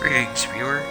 Greetings, viewer.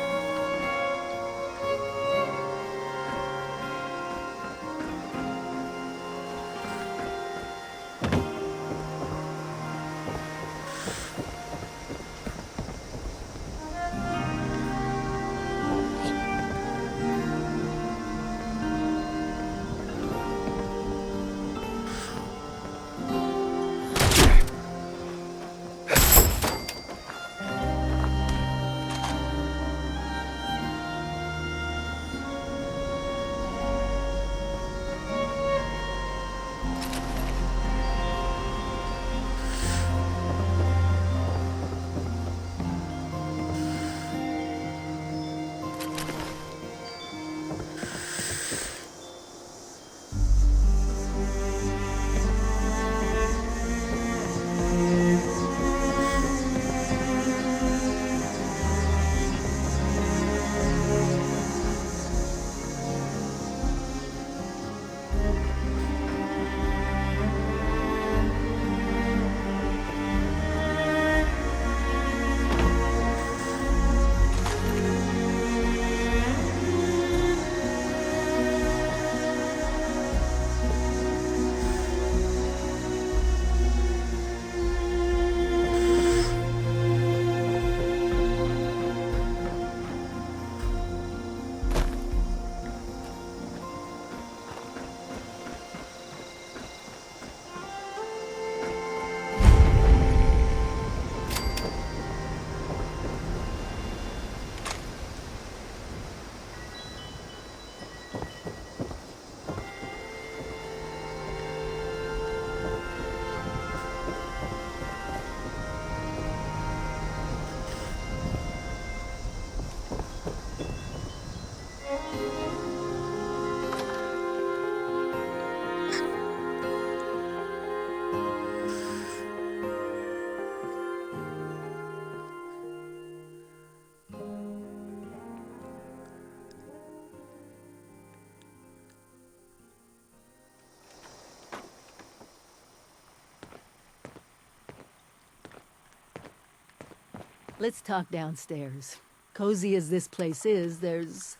Let's talk downstairs. Cozy as this place is, there's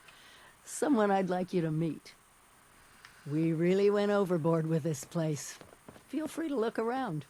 someone I'd like you to meet. We really went overboard with this place. Feel free to look around.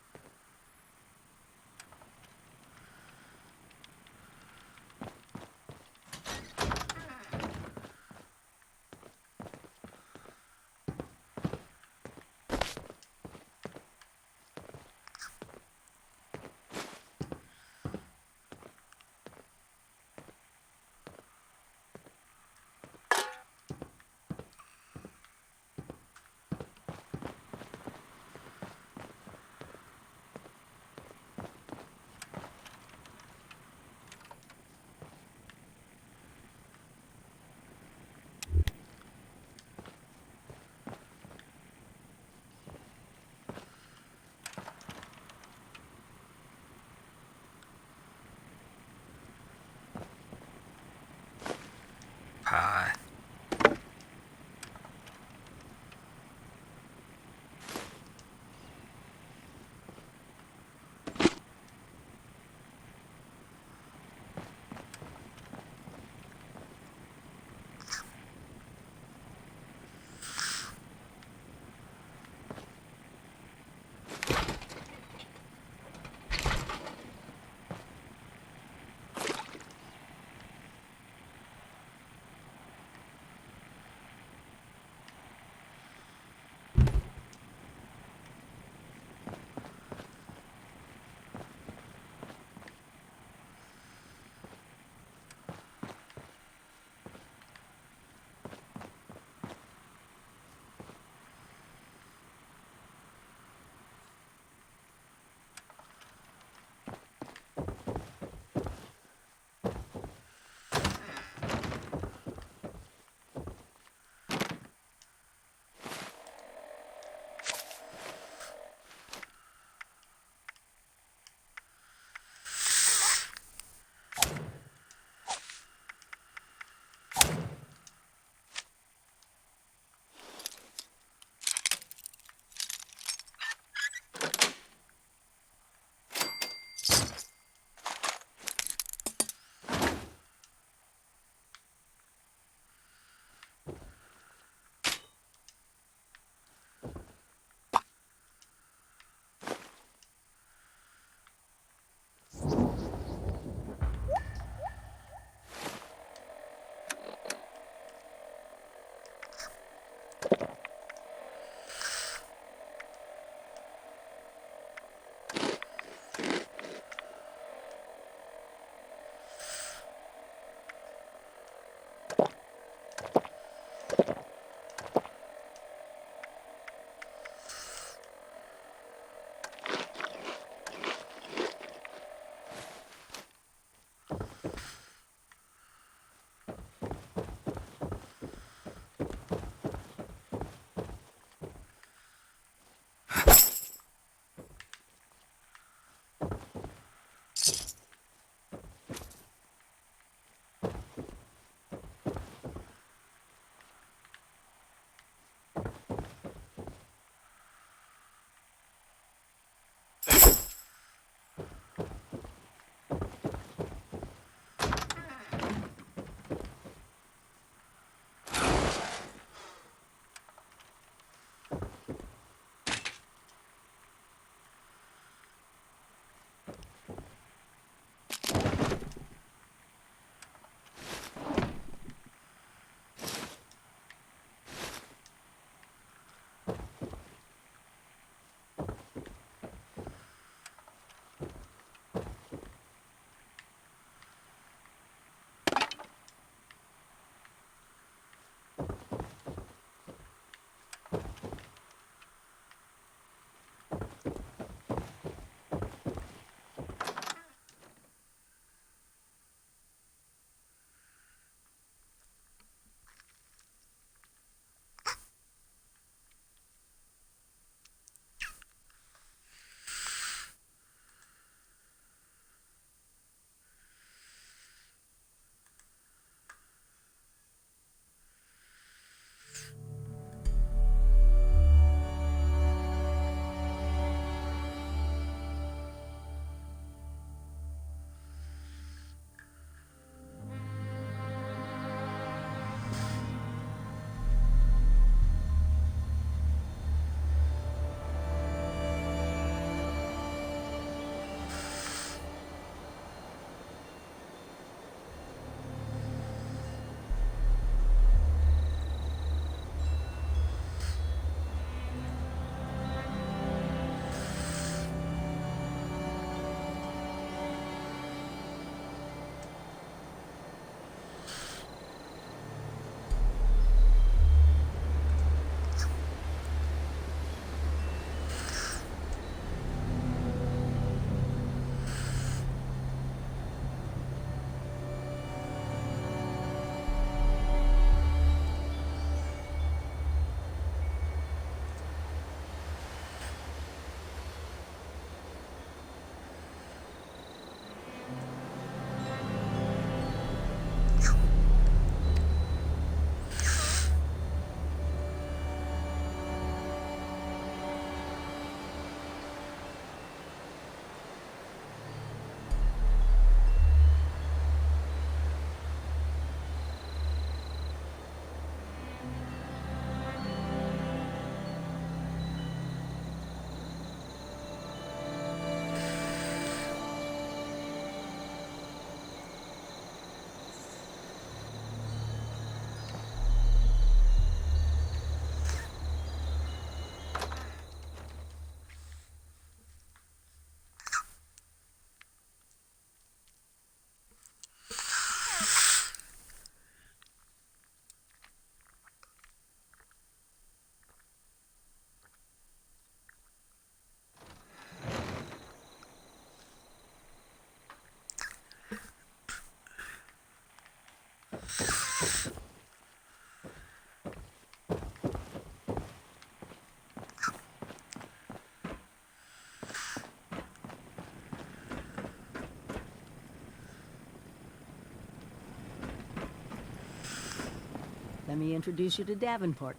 Let me introduce you to Davenport.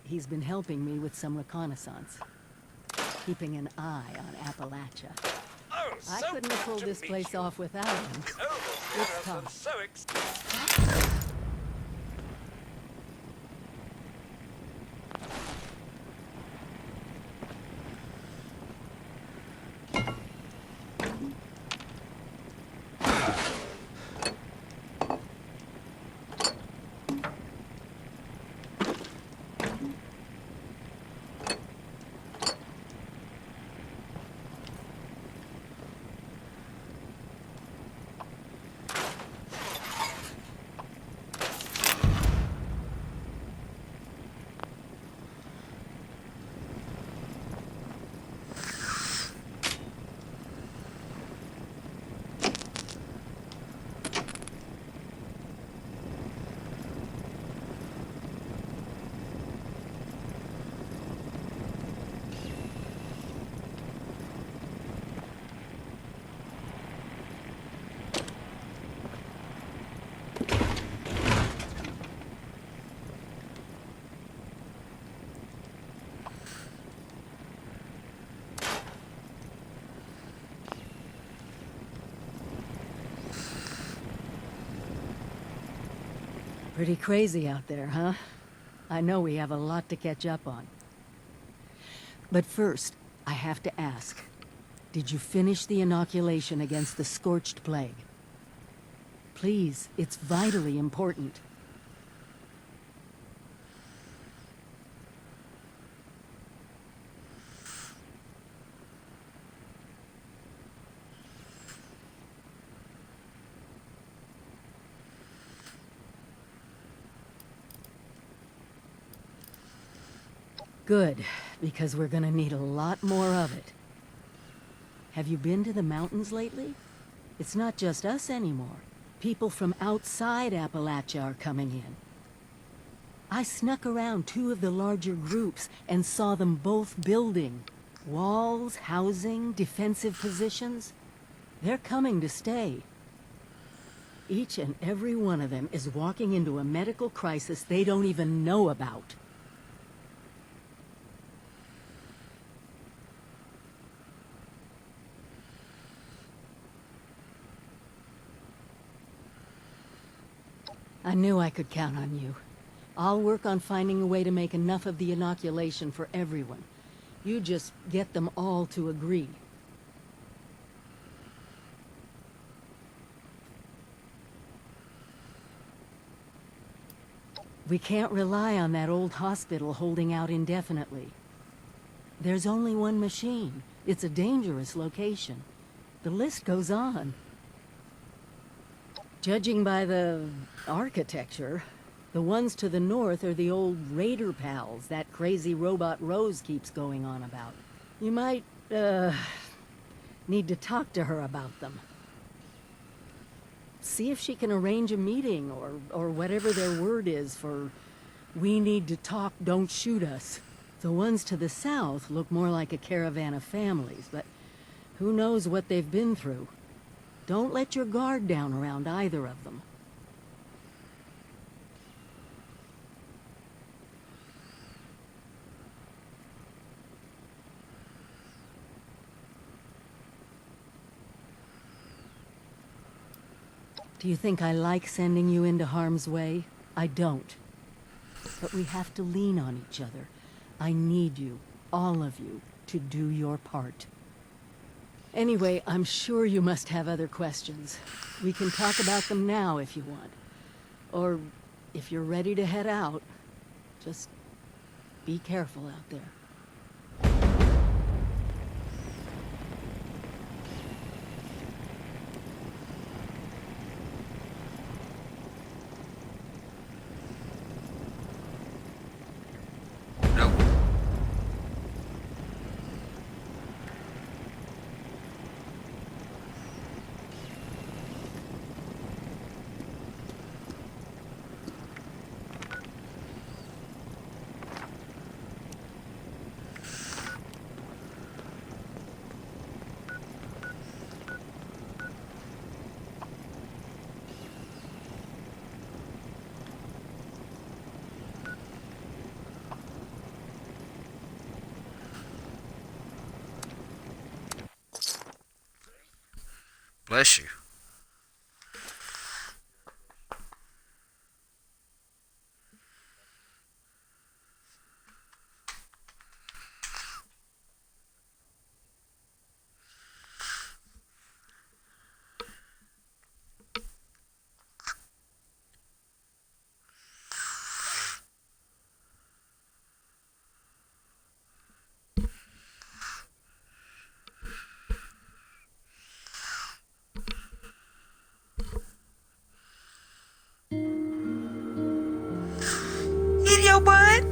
He's been helping me with some reconnaissance. Keeping an eye on Appalachia. Oh, I so couldn't have good pulled to this meet place you. off without him. Oh, Let's yes, talk. I'm so Pretty crazy out there, huh? I know we have a lot to catch up on. But first, I have to ask. Did you finish the inoculation against the Scorched Plague? Please, it's vitally important. Good, because we're gonna need a lot more of it. Have you been to the mountains lately? It's not just us anymore. People from outside Appalachia are coming in. I snuck around two of the larger groups and saw them both building. Walls, housing, defensive positions. They're coming to stay. Each and every one of them is walking into a medical crisis they don't even know about. I knew I could count on you. I'll work on finding a way to make enough of the inoculation for everyone. You just get them all to agree. We can't rely on that old hospital holding out indefinitely. There's only one machine. It's a dangerous location. The list goes on. Judging by the architecture, the ones to the north are the old Raider pals that crazy robot Rose keeps going on about. You might, need to talk to her about them. See if she can arrange a meeting or whatever their word is for "we need to talk, don't shoot us." The ones to the south look more like a caravan of families, but who knows what they've been through. Don't let your guard down around either of them. Do you think I like sending you into harm's way? I don't. But we have to lean on each other. I need you, all of you, to do your part. Anyway, I'm sure you must have other questions. We can talk about them now if you want. Or if you're ready to head out, just be careful out there. No. Bless you. Eat your butt.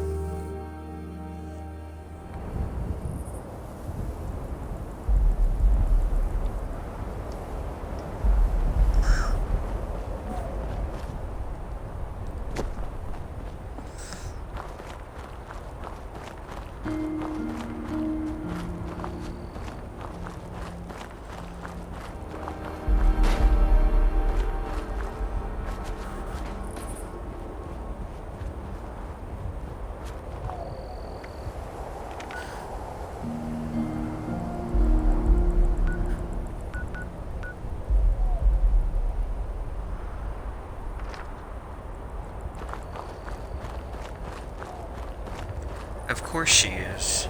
Of course she is.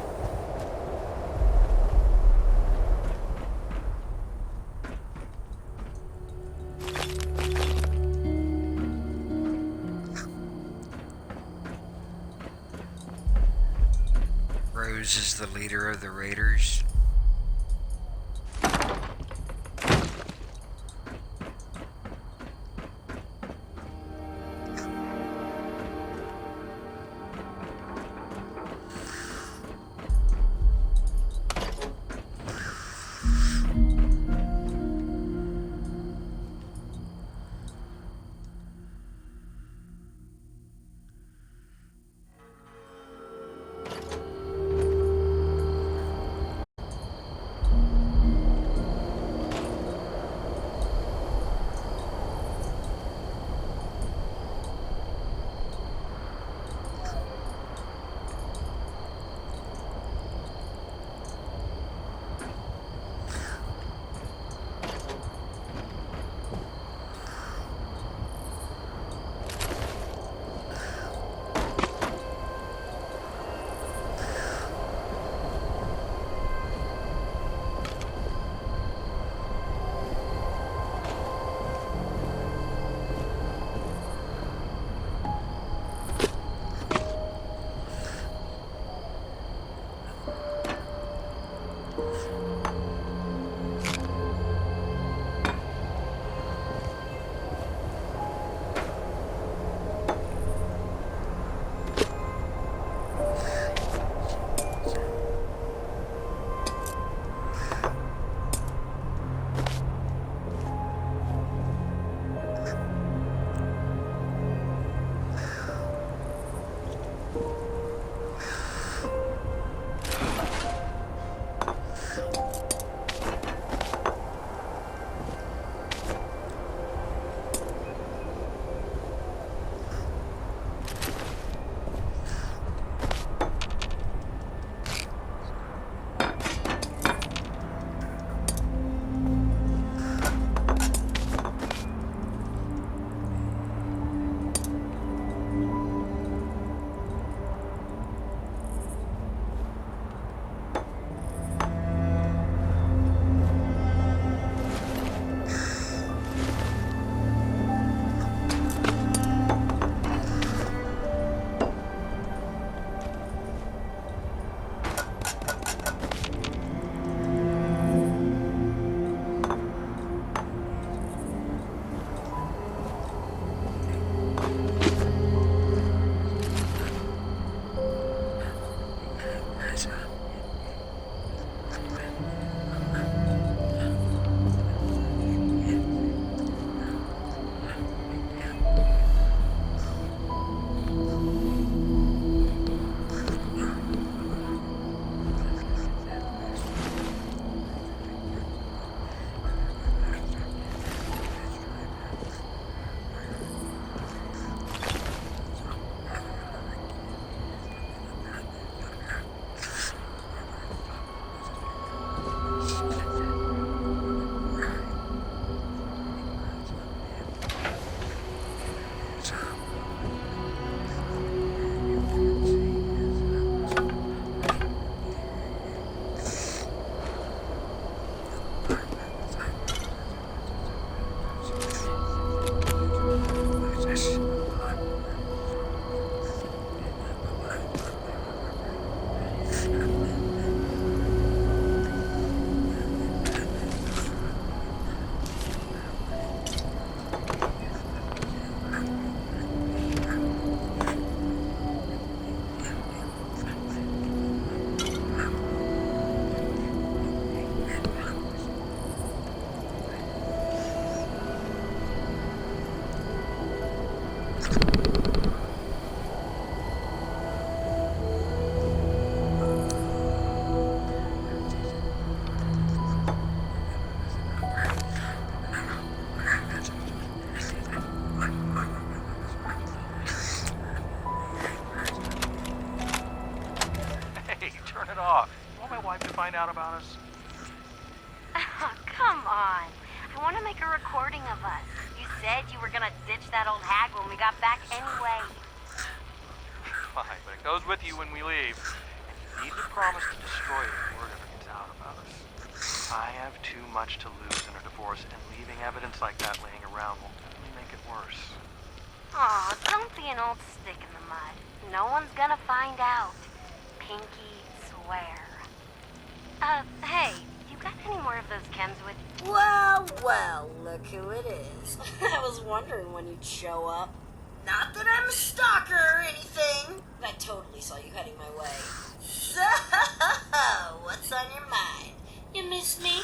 Rose is the leader of the Raiders. out about us? Come on. I want to make a recording of us. You said you were gonna ditch that old hag when we got back anyway. Fine, but it goes with you when we leave. And you need to promise to destroy it if word ever gets out about us. I have too much to lose in a divorce, and leaving evidence like that laying around will only make it worse. Aw, don't be an old stick in the mud. No one's gonna find out. Pinky swear. Hey, you got any more of those chems with you? Well, well, look who it is. I was wondering when you'd show up. Not that I'm a stalker or anything. I totally saw you heading my way. So, what's on your mind? You miss me?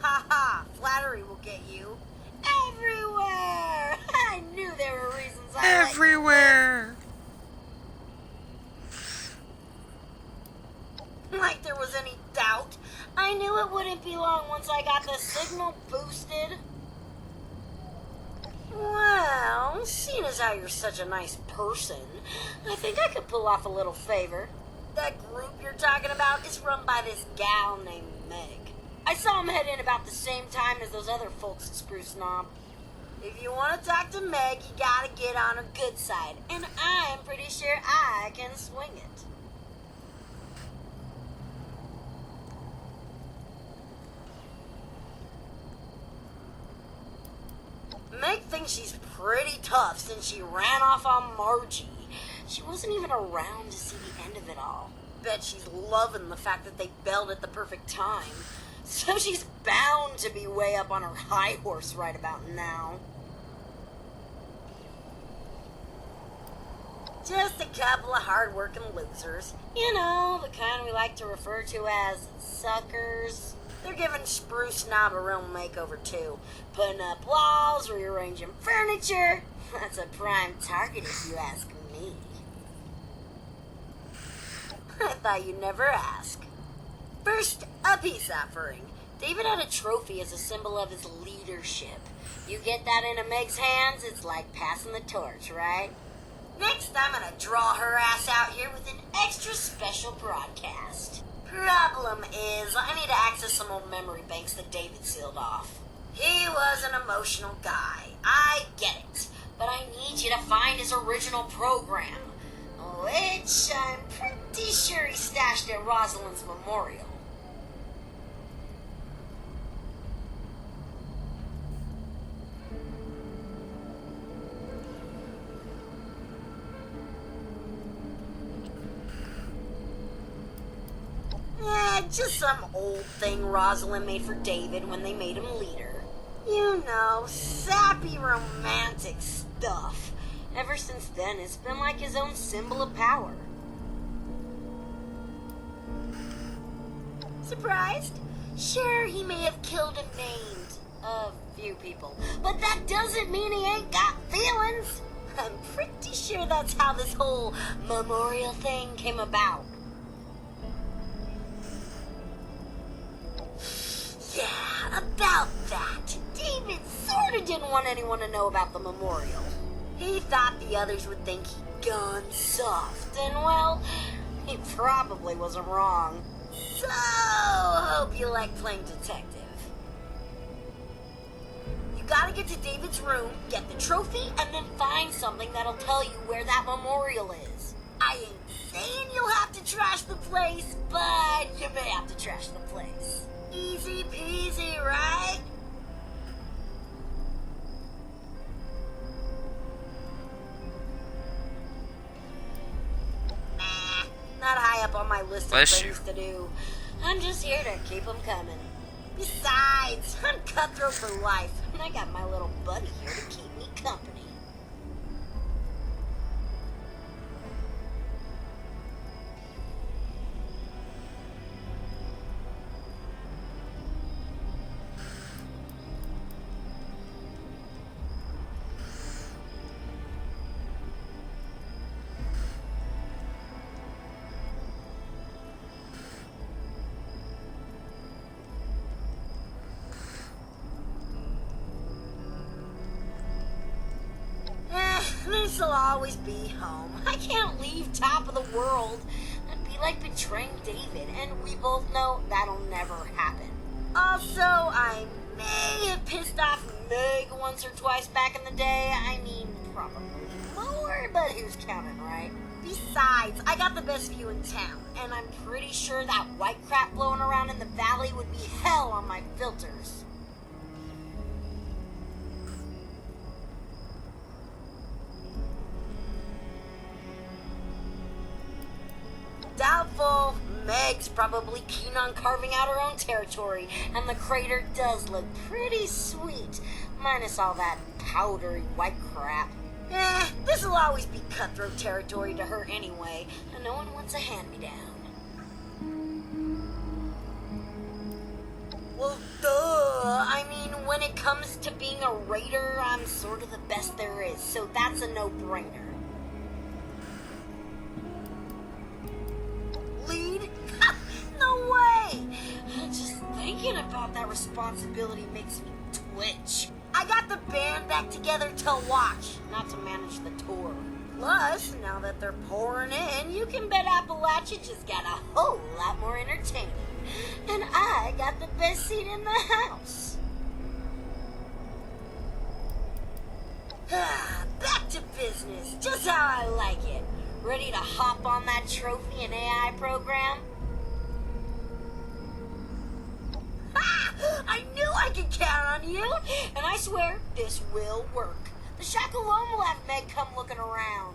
Ha! Flattery will get you everywhere. I knew there were reasons I Everywhere! Like there was any doubt. I knew it wouldn't be long once I got the signal boosted. Well, seeing as how you're such a nice person, I think I could pull off a little favor. That group you're talking about is run by this gal named Meg. I saw him head in about the same time as those other folks at Spruce Knob. If you want to talk to Meg, you gotta get on her good side, and I'm pretty sure I can swing it. Meg thinks she's pretty tough since she ran off on Margie. She wasn't even around to see the end of it all. Bet she's loving the fact that they bailed at the perfect time. So she's bound to be way up on her high horse right about now. Just a couple of hard-working losers. You know, the kind we like to refer to as suckers. They're giving Spruce Knob a real makeover, too. Putting up walls, rearranging furniture. That's a prime target if you ask me. I thought you'd never ask. First, a peace offering. David had a trophy as a symbol of his leadership. You get that into Meg's hands, it's like passing the torch, right? Next, I'm gonna draw her ass out here with an extra special broadcast. Problem is, I need to access some old memory banks that David sealed off. He was an emotional guy. I get it. But I need you to find his original program, which I'm pretty sure he stashed at Rosalind's memorial. Just some old thing Rosalind made for David when they made him leader. You know, sappy romantic stuff. Ever since then, it's been like his own symbol of power. Surprised? Sure, he may have killed and maimed a few people, but that doesn't mean he ain't got feelings. I'm pretty sure that's how this whole memorial thing came about. Yeah, about that. David sorta didn't want anyone to know about the memorial. He thought the others would think he'd gone soft, and well, he probably wasn't wrong. So, hope you like playing detective. You gotta get to David's room, get the trophy, and then find something that'll tell you where that memorial is. I ain't saying you'll have to trash the place, but you may have to trash the place. Easy peasy, right? not high up on my list of Bless things you. to do. I'm just here to keep them coming. Besides, I'm cutthroat for life, and I got my little buddy here to keep me company. This'll always be home. I can't leave top of the world. That'd be like betraying David, and we both know that'll never happen. Also, I may have pissed off Meg once or twice back in the day. I mean, probably more, but who's counting, right? Besides, I got the best view in town, and I'm pretty sure that white crap blowing around in the valley would be hell on my filters. Doubtful. Meg's probably keen on carving out her own territory, and the crater does look pretty sweet, minus all that powdery white crap. This'll always be cutthroat territory to her anyway, and no one wants a hand-me-down. Well, duh. I mean, when it comes to being a raider, I'm sort of the best there is, so that's a no-brainer. Lead? No way! Just thinking about that responsibility makes me twitch. I got the band back together to watch, not to manage the tour. Plus, now that they're pouring in, you can bet Appalachia just got a whole lot more entertaining. And I got the best seat in the house. Back to business, just how I like it. Ready to hop on that trophy and AI program? Ha! I knew I could count on you! And I swear, this will work. The shack alone will have Meg come looking around.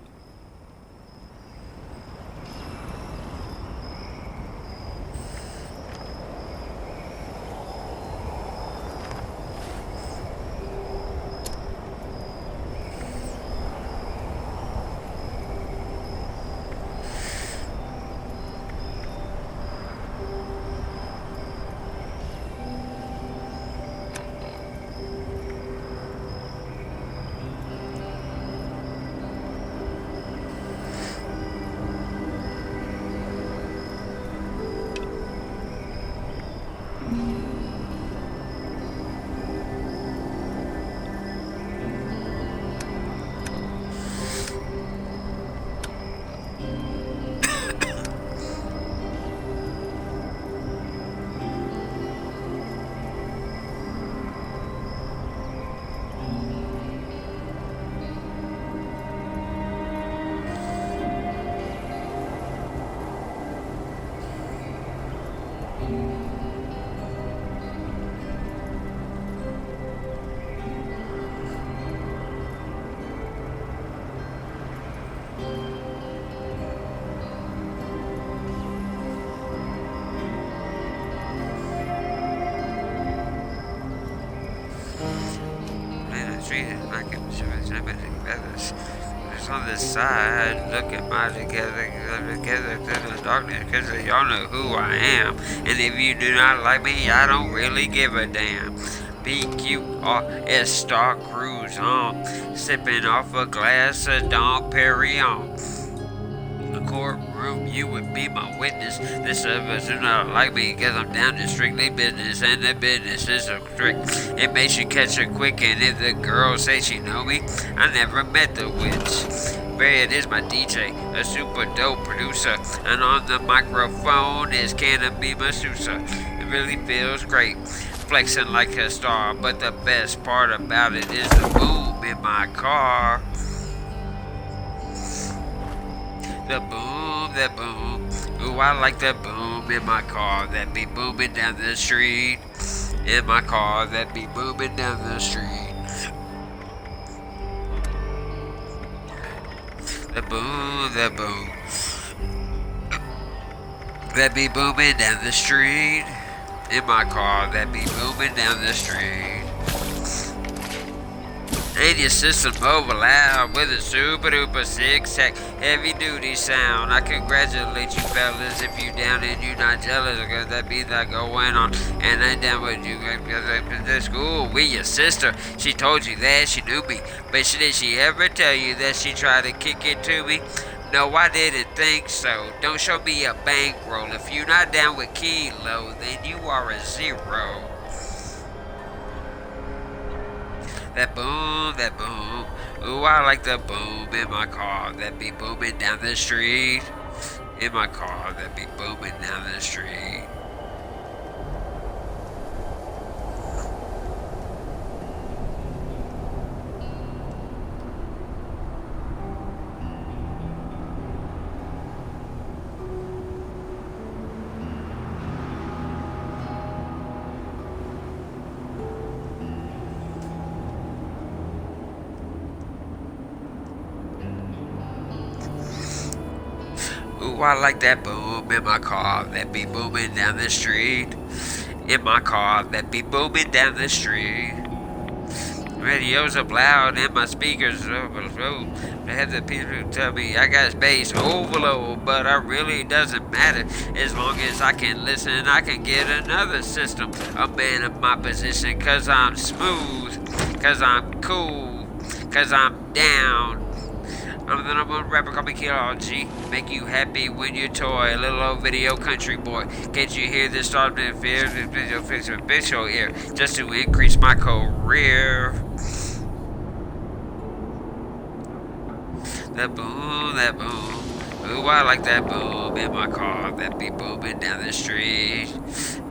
It's on the side, look at my together to the darkness, because y'all know who I am. And if you do not like me, I don't really give a damn. BQRS Star Cruise on, sipping off a glass of Dom Perignon. The courtroom, you would be my witness. This of us do not like me, because I'm down to strictly business, and the business is so strict. It makes you catch her quick, and if the girl say she know me, I never met the witch. Brad is my DJ, a super dope producer, and on the microphone is Canopy Masusa. It really feels great, flexing like a star, but the best part about it is the boom in my car. The boom, the boom. Ooh, I like the boom in my car that be booming down the street. In my car that be booming down the street. The boom, the boom. that be booming down the street. In my car that be booming down the street. And your system mobile loud with a super duper six-tech heavy duty sound. I congratulate you fellas if you down and you not jealous, because that be that going on. And I down with you because the school with your sister. She told you that she knew me, but did she ever tell you that she tried to kick it to me? No, I didn't think so. Don't show me a bankroll. If you're not down with Kilo, then you are a zero. That boom, that boom. Ooh, I like the boom in my car that be booming down the street. In my car that be booming down the street. Ooh, I like that boom in my car that be booming down the street. In my car that be booming down the street. Radio's up loud and my speakers overload. I have the people tell me I got space overload, but it really doesn't matter. As long as I can listen, I can get another system. A man in my position, cause I'm smooth, cause I'm cool, cause I'm down. I'm the number one rapper, call me Kilo G. Make you happy when you toy, little old video country boy. Can't you hear this start to fear? This video fix a bitch show here, just to increase my career. That boom, that boom. Ooh, I like that boom in my car that be booming down the street.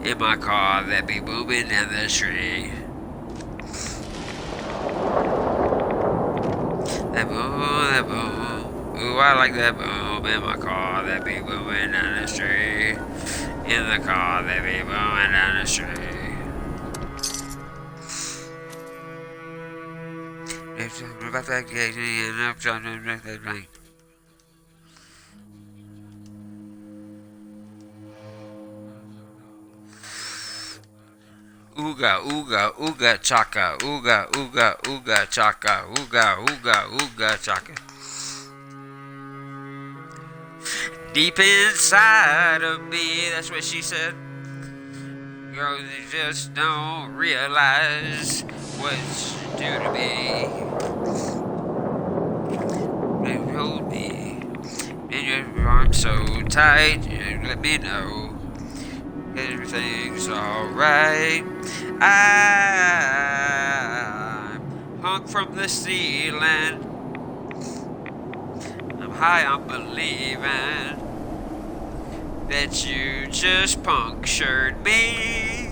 In my car that be booming down the street. That boom, that boom. Ooh, I like that boom in my car that be booming down the street. In the car that be booming down the street. It's about that gate and I'm trying to make that rain. Ooga, ooga, ooga, chaka, ooga, ooga, ooga, chaka, ooga, ooga, ooga, chaka. Deep inside of me, that's what she said. Girls, you just don't realize what you do to me. They hold me in your arms so tight, you let me know everything's alright. I'm hung from the ceiling. I'm high on believing that you just punctured me.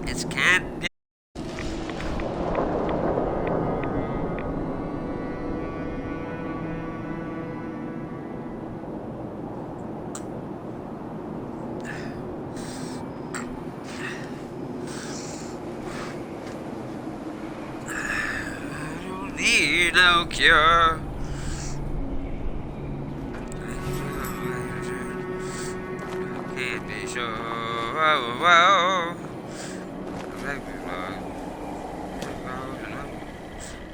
It's candy. Need no cure. Can't be sure.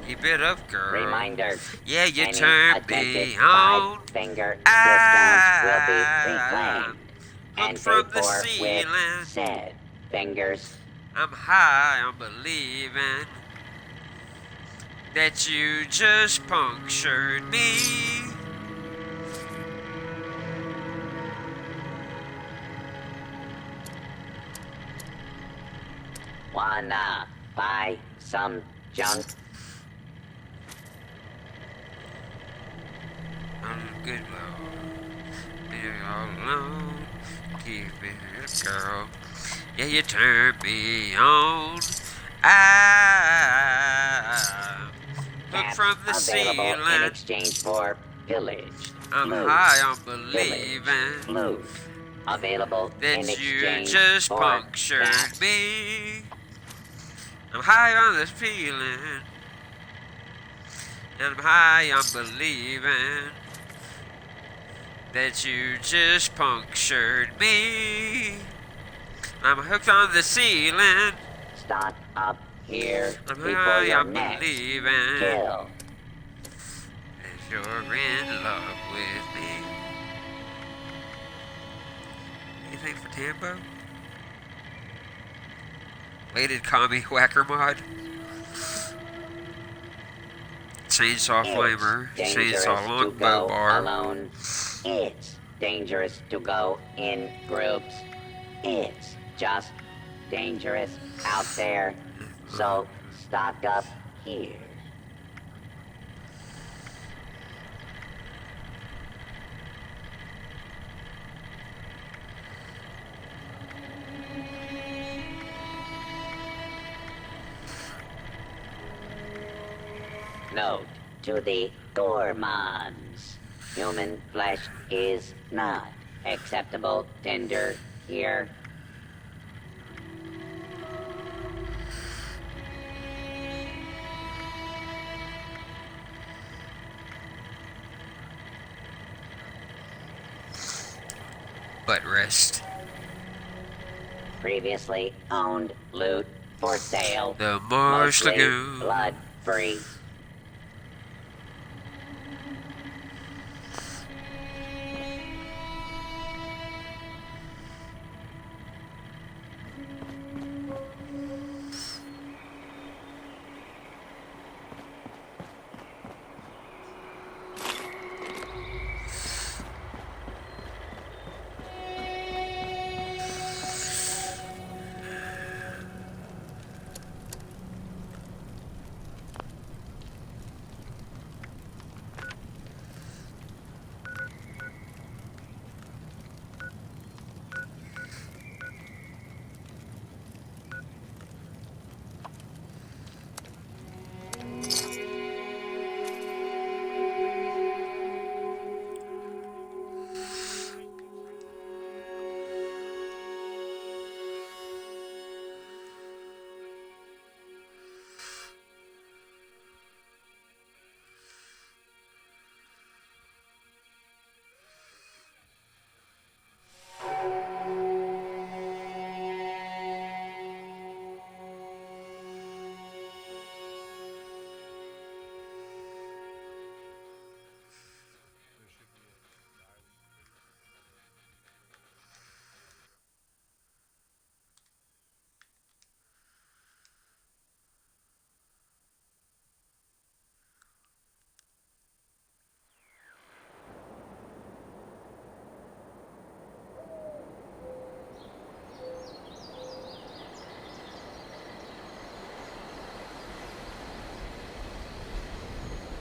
Keep it up, girl. Reminder. Yeah, you Any turned me attempted on. five-finger distance will be reclaimed Hooked and from paid the for ceiling. with said fingers. I'm high on believing that you just punctured me. Wanna buy some junk? I'm a good Lord. Be all alone. Keep it, girl. Yeah, you turned me on. I'm hooked Caps from the available in ceiling. exchange for pillaged. I'm loot, high on pillaged, believing loot. Available in that you exchange just for punctured caps. me. I'm high on this feeling. And I'm high on believing that you just punctured me. I'm hooked on the ceiling. Stop up here I'm before high, your I'm next believing kill. that you're in love with me. Anything for Tambo? Weighted commie whacker mod. Chainsaw flamer. It's Chainsaw dangerous to longbow go bar. alone. It's dangerous to go in groups. It's just dangerous out there. So stock up here. Note to the gourmands. Human flesh is not acceptable tender here. Butt rest. Previously owned loot for sale. The Marsh Mostly Lagoon. blood free.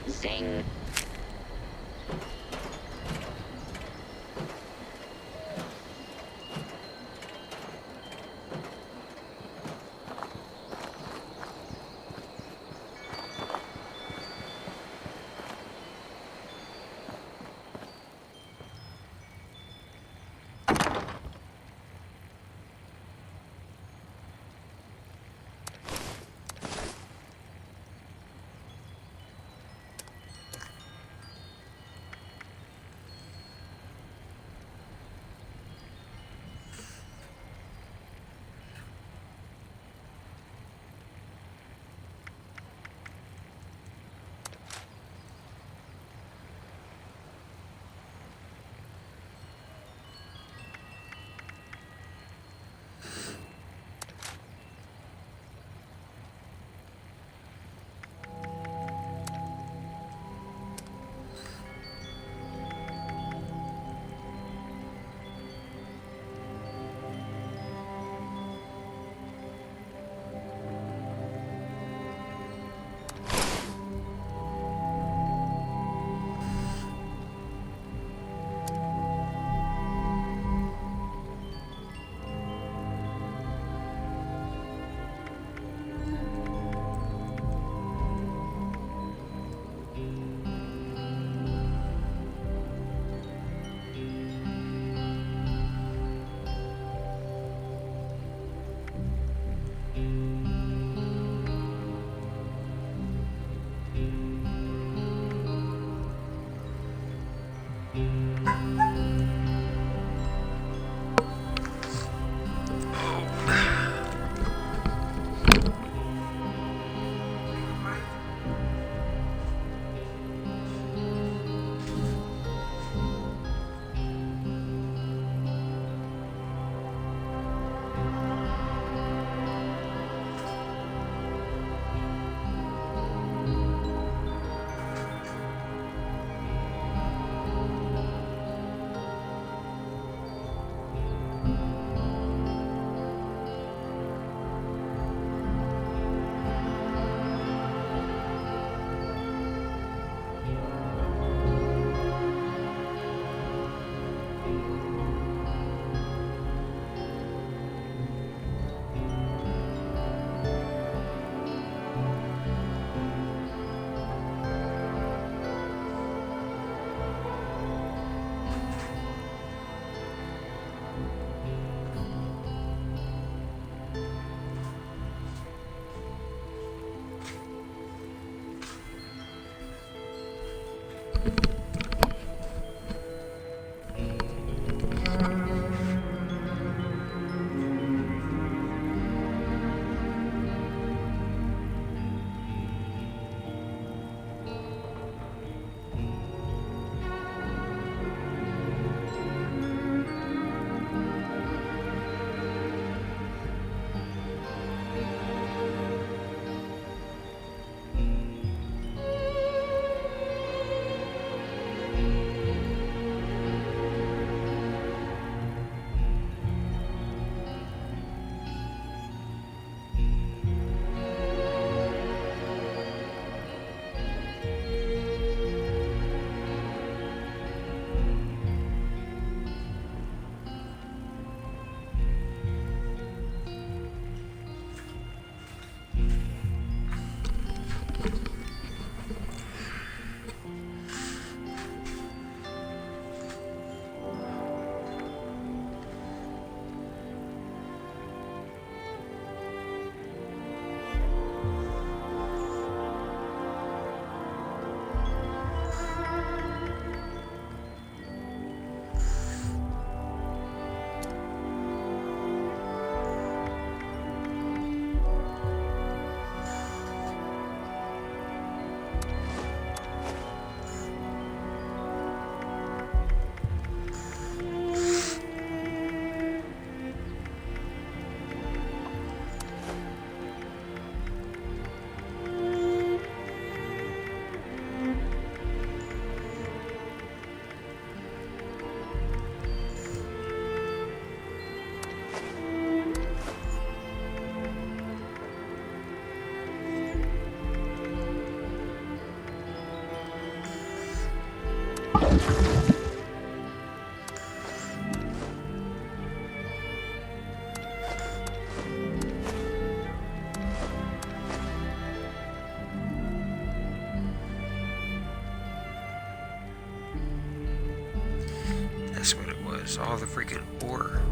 Zing. That's what it was. All the freaking ore.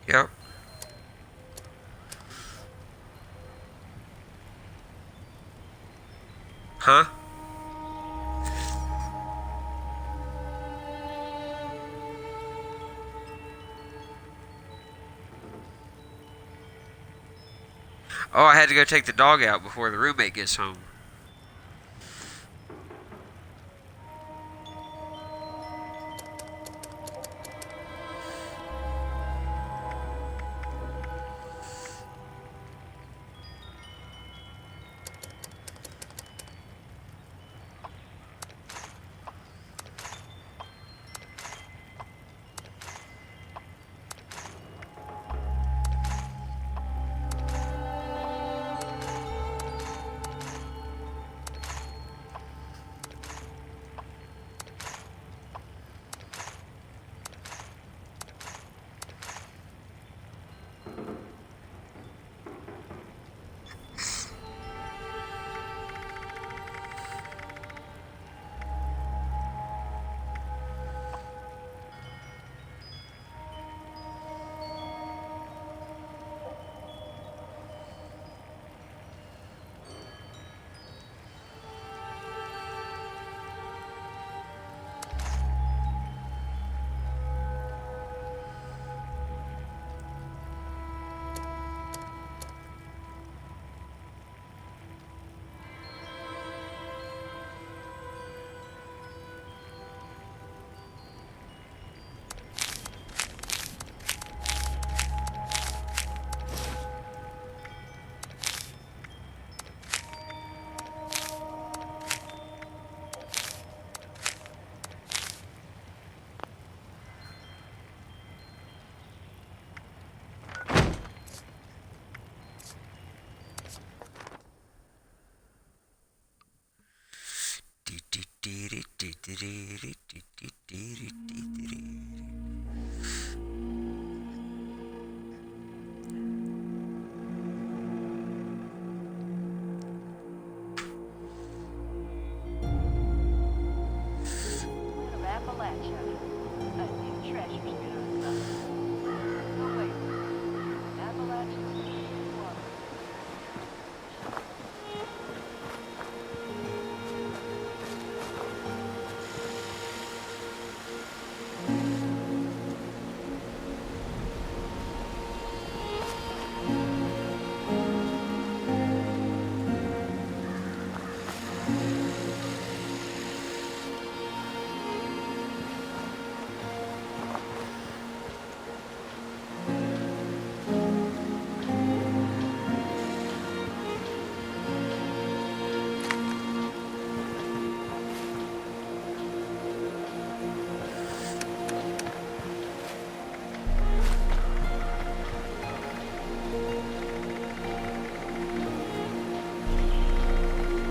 Yep. Huh? Oh, I had to go take the dog out before the roommate gets home.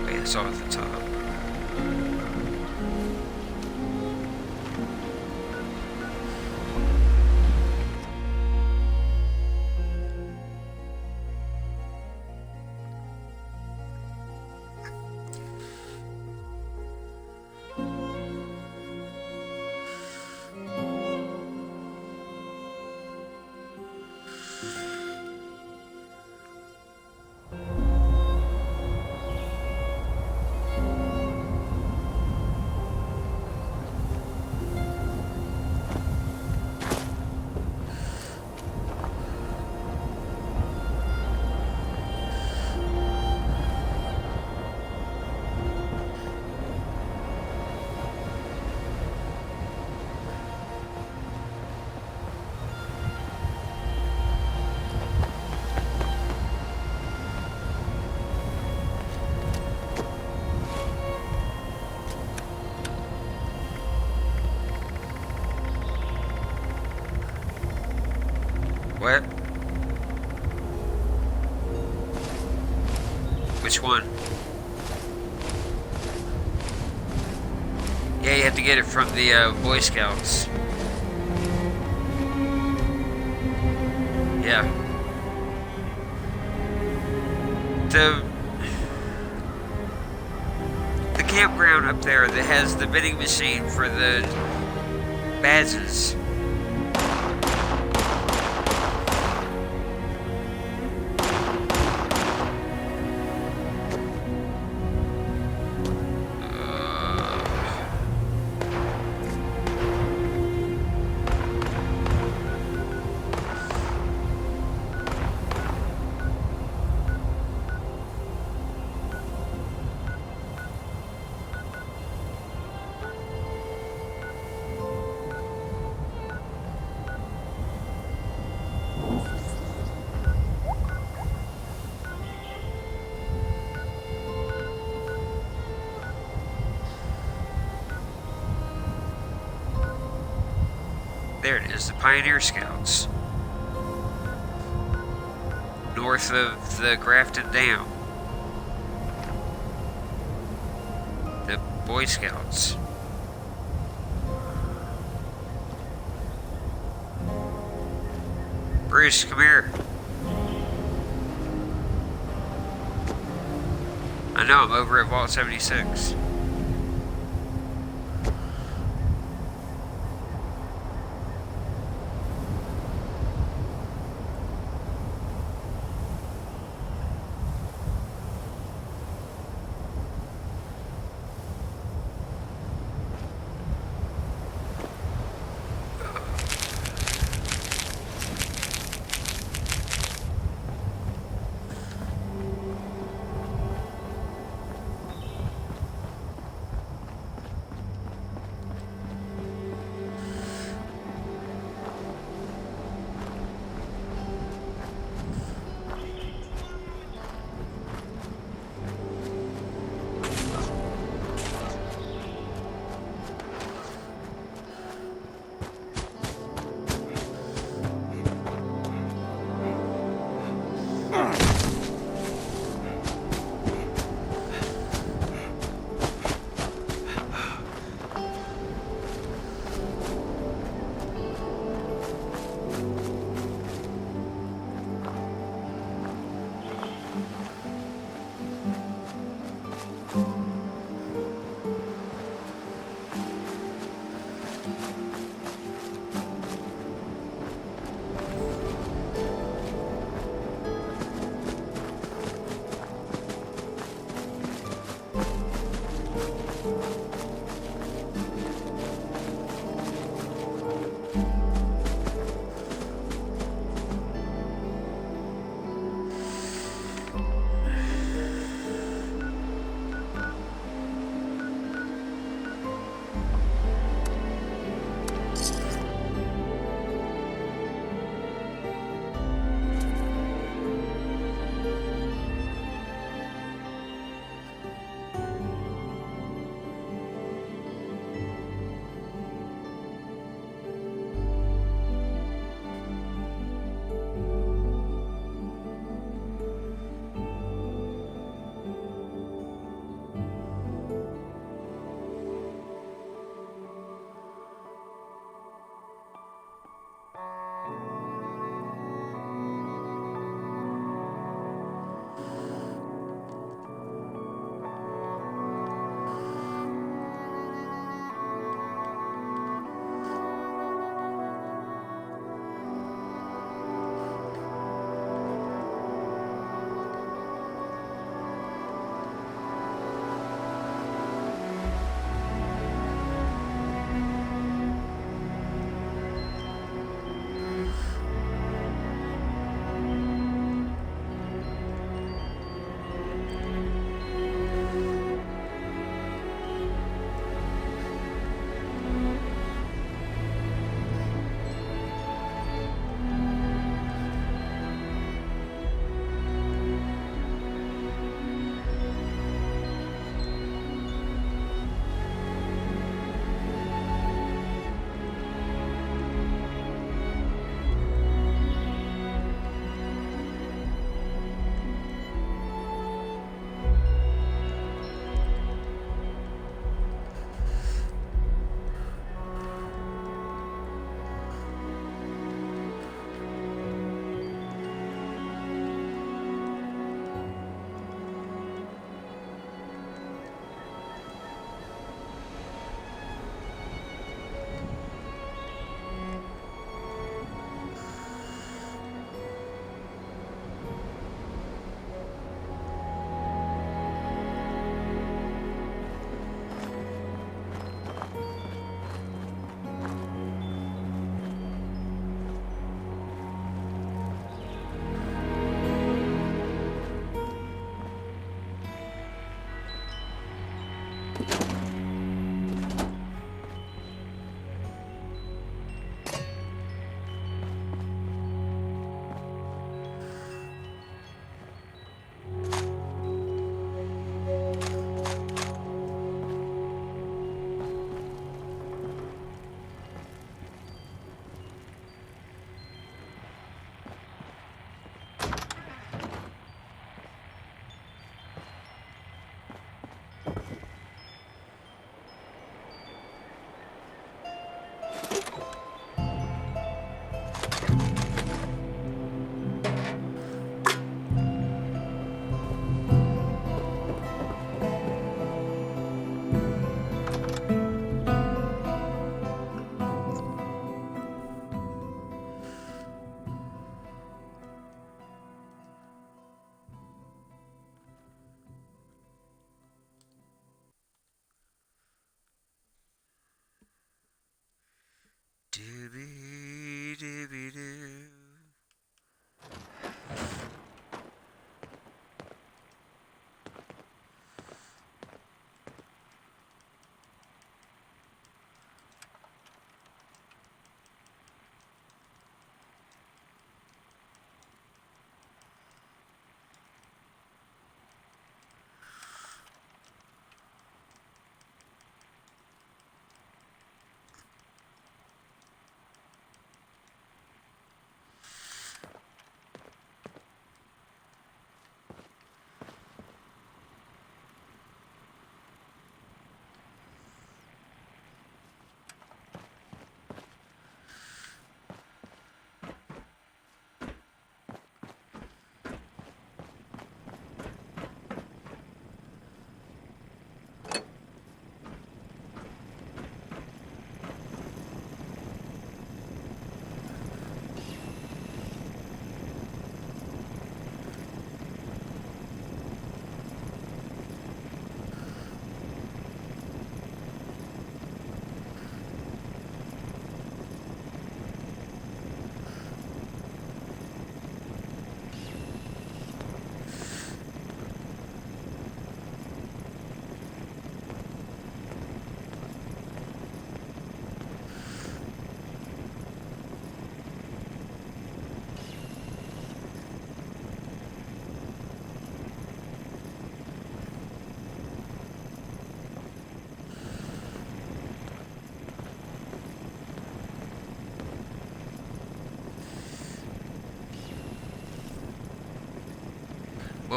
Wait, it's all at the top. Which one? Yeah, you have to get it from the Boy Scouts. Yeah. The campground up there that has the vending machine for the badges. There it is, the Pioneer Scouts. North of the Grafton Dam. The Boy Scouts. Bruce, come here. I know, I'm over at Vault 76.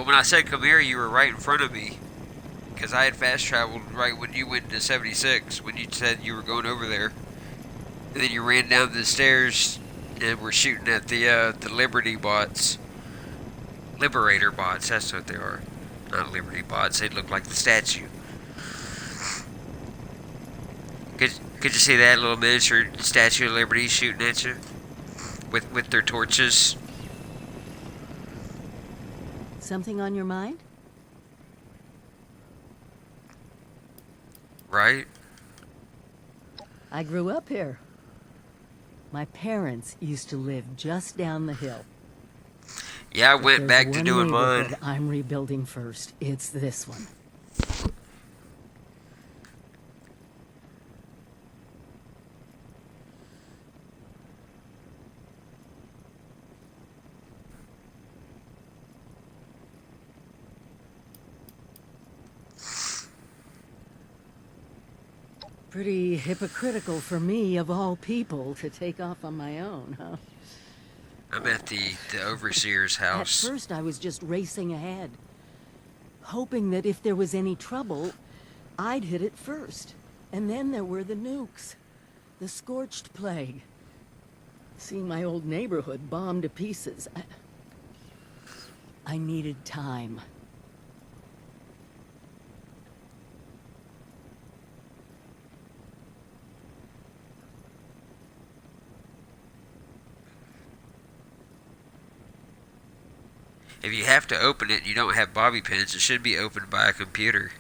when I said come here, you were right in front of me. Because I had fast traveled right when you went to 76, when you said you were going over there. And then you ran down the stairs and were shooting at the Liberty bots. Liberator bots, that's what they are. Not Liberty bots, they look like the statue. Could you see that little miniature Statue of Liberty shooting at you? With their torches? Something on your mind? Right? I grew up here. My parents used to live just down the hill. Yeah, I If went there's back to one doing mine. neighborhood I'm rebuilding first. It's this one. Pretty hypocritical for me, of all people, to take off on my own, huh? I'm at the overseer's house. At first, I was just racing ahead, hoping that if there was any trouble, I'd hit it first. And then there were the nukes, the scorched plague. Seeing my old neighborhood bombed to pieces, I needed time. If you have to open it and you don't have bobby pins, it should be opened by a computer.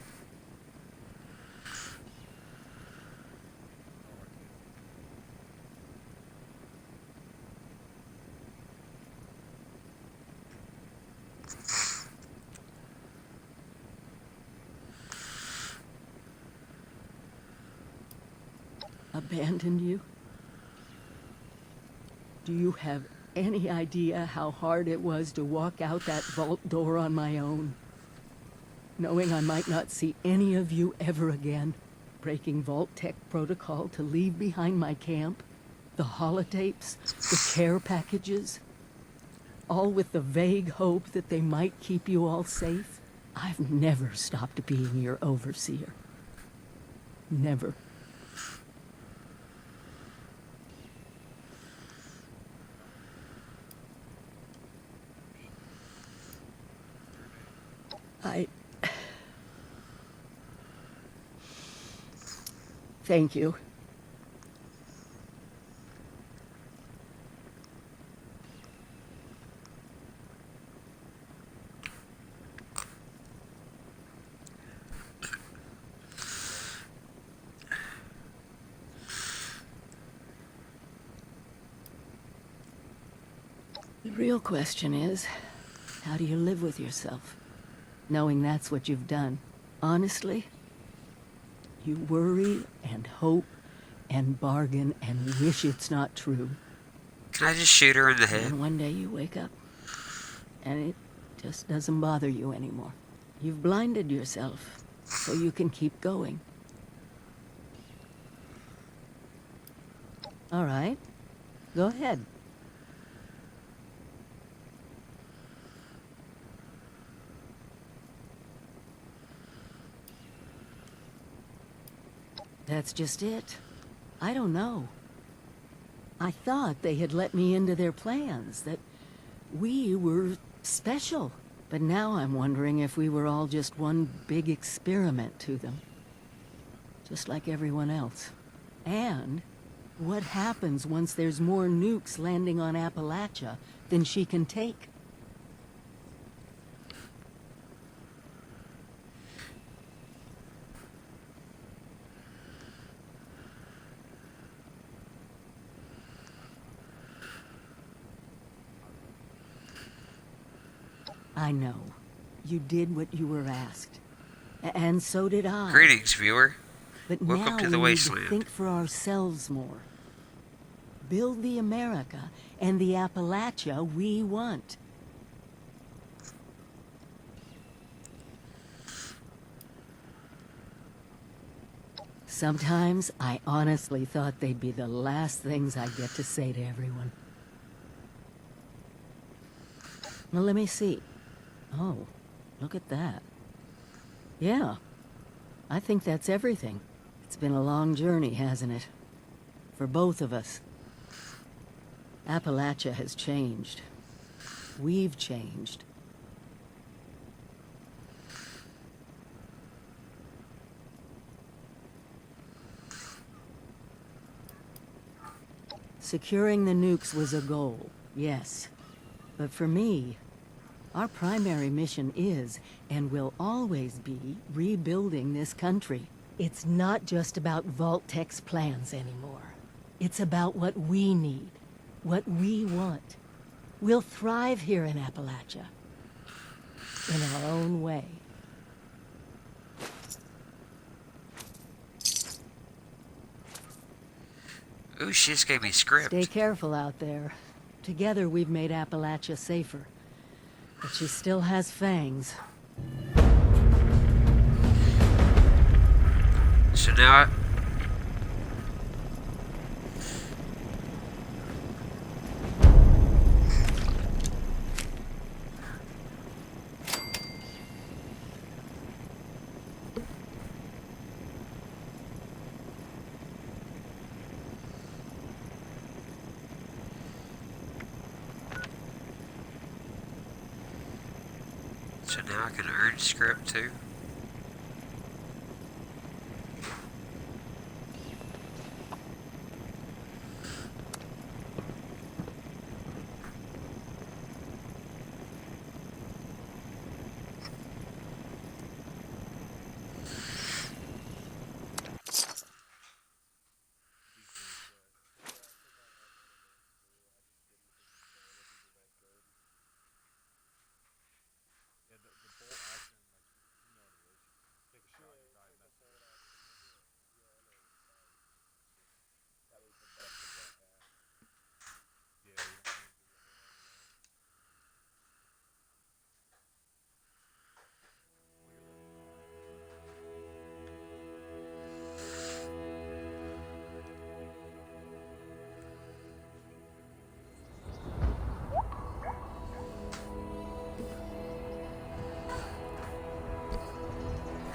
Abandoned you? Do you have any idea how hard it was to walk out that vault door on my own? Knowing I might not see any of you ever again. Breaking Vault Tech protocol to leave behind my camp. The holotapes, the care packages. All with the vague hope that they might keep you all safe. I've never stopped being your overseer. Never. Thank you. The real question is, how do you live with yourself, knowing that's what you've done? Honestly, you worry and hope and bargain and wish it's not true. Can I just shoot her in the head? And one day you wake up, and it just doesn't bother you anymore. You've blinded yourself, so you can keep going. All right, go ahead. That's just it. I don't know. I thought they had let me into their plans, that we were special. But now I'm wondering if we were all just one big experiment to them. Just like everyone else. And what happens once there's more nukes landing on Appalachia than she can take? I know. You did what you were asked. And so did I. Greetings, viewer. But Welcome now to the we wasteland. need to think for ourselves more. Build the America and the Appalachia we want. Sometimes I honestly thought they'd be the last things I get to say to everyone. Well, let me see. Oh, Look at that. Yeah, I think that's everything. It's been a long journey, hasn't it? For both of us. Appalachia has changed. We've changed. Securing the nukes was a goal, yes. But for me, our primary mission is, and will always be, rebuilding this country. It's not just about Vault-Tech's plans anymore. It's about what we need, what we want. We'll thrive here in Appalachia, in our own way. Ooh, she just gave me script. Stay careful out there. Together we've made Appalachia safer. But she still has fangs. So now I can earn script too.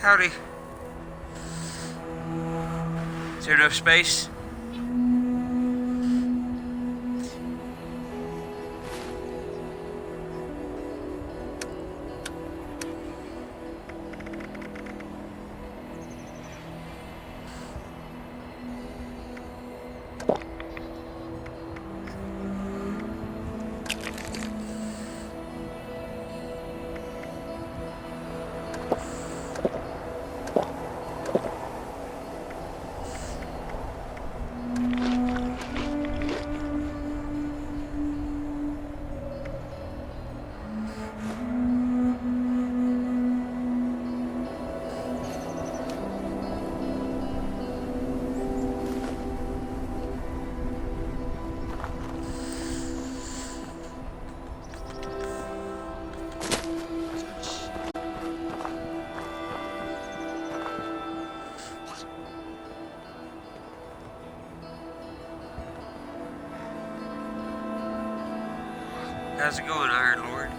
Howdy. Is there enough space? How's it going, Iron Lord?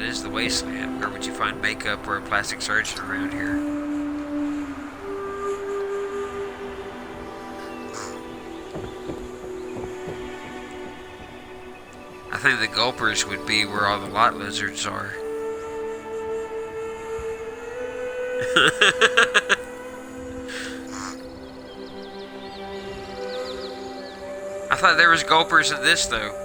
is the wasteland. Where would you find makeup or a plastic surgeon around here? I think the gulpers would be where all the lot lizards are. I thought there was gulpers in this though.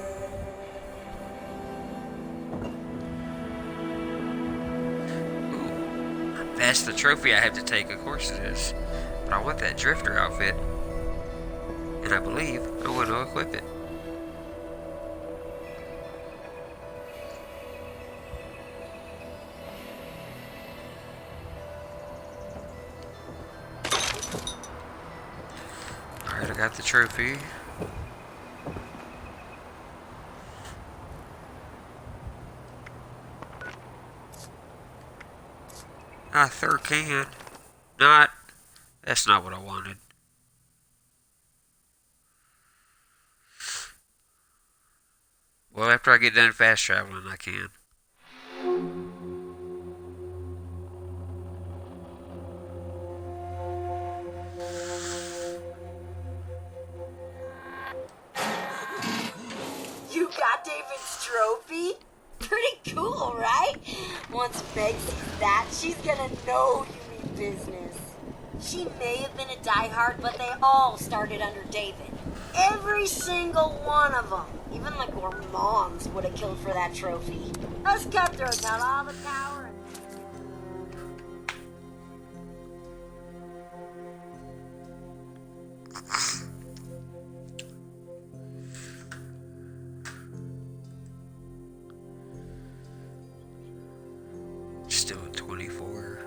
Ooh, that's the trophy I have to take, of course it is. But I want that drifter outfit. And I believe I want to equip it. Alright, I got the trophy. Ah, third can. That's not what I wanted. Well, after I get done fast traveling, I can. You got David's trophy? Pretty cool, right? Once Meg sees that, she's gonna know you mean business. She may have been a diehard, but they all started under David. Every single one of them. Even the gourmands would have killed for that trophy. Us cutthroats got all the power. Still at 24.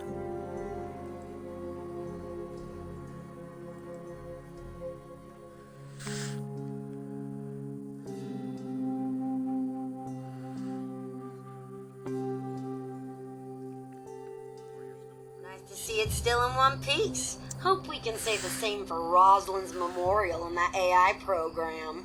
Nice to see it still in one piece. Hope we can say the same for Rosalind's memorial in that AI program.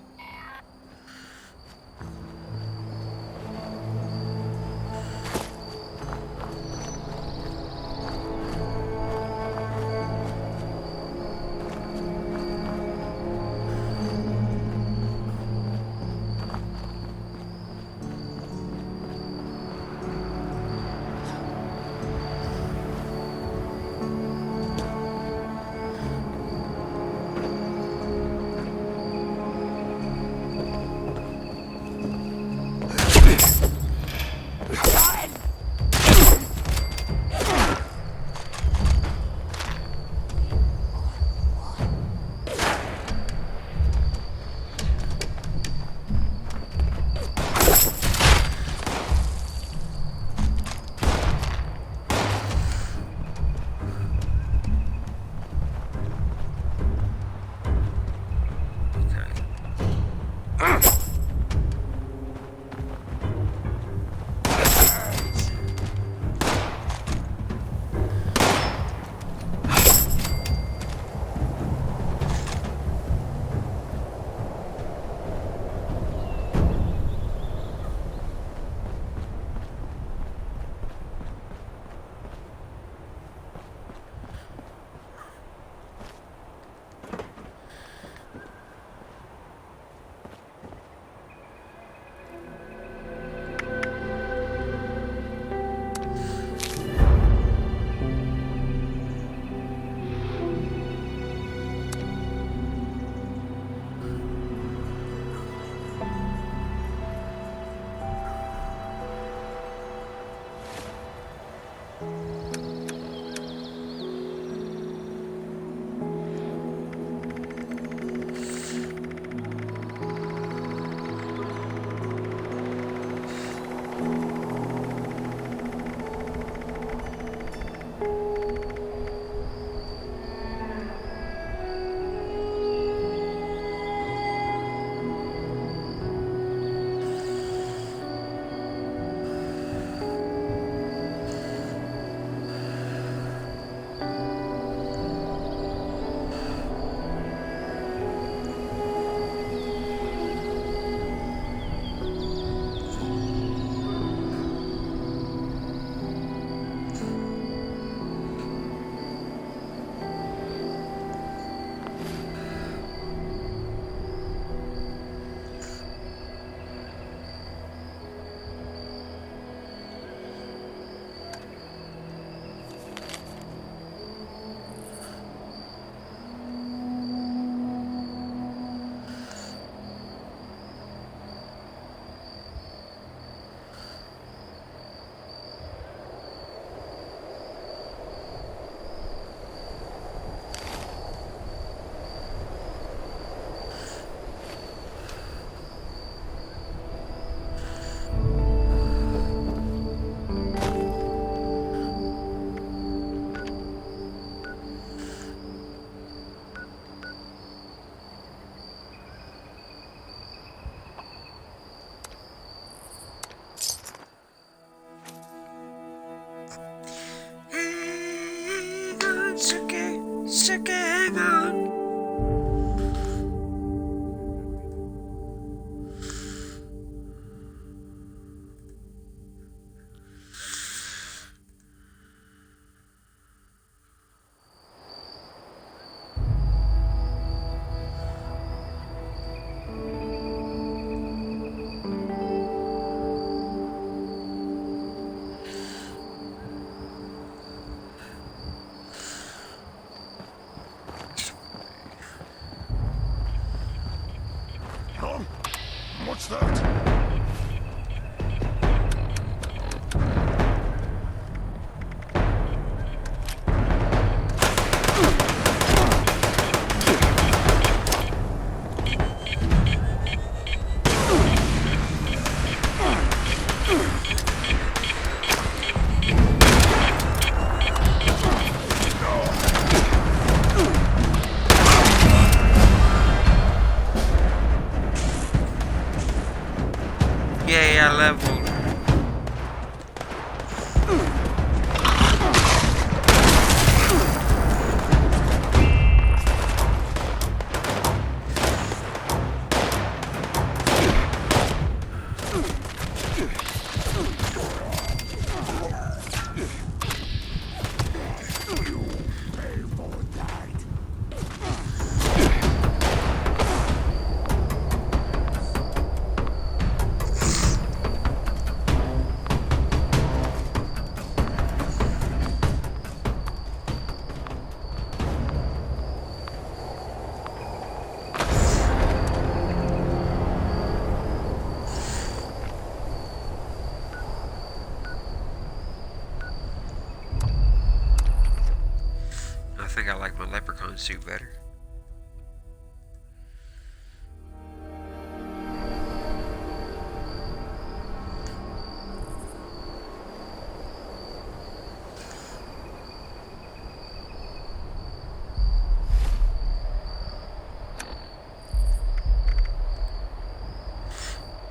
think I like my leprechaun suit better.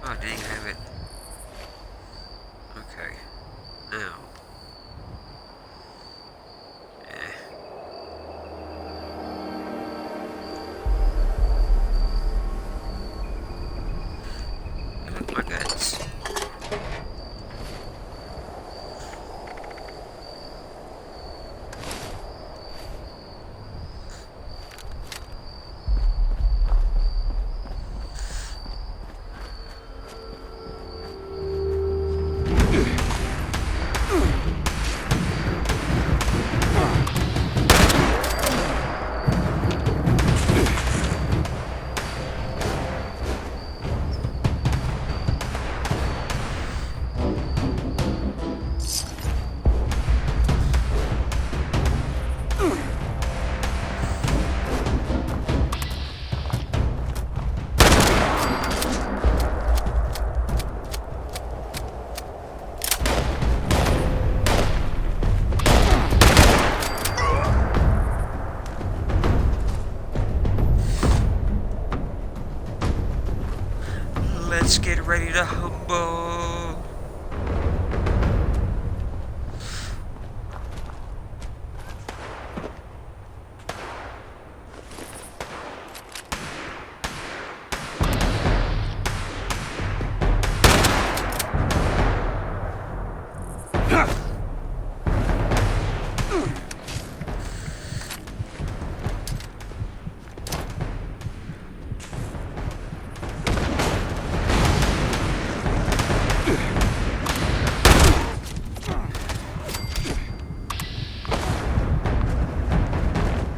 Oh, didn't have it. Okay. Now. Look my guts. Let's get ready to humble.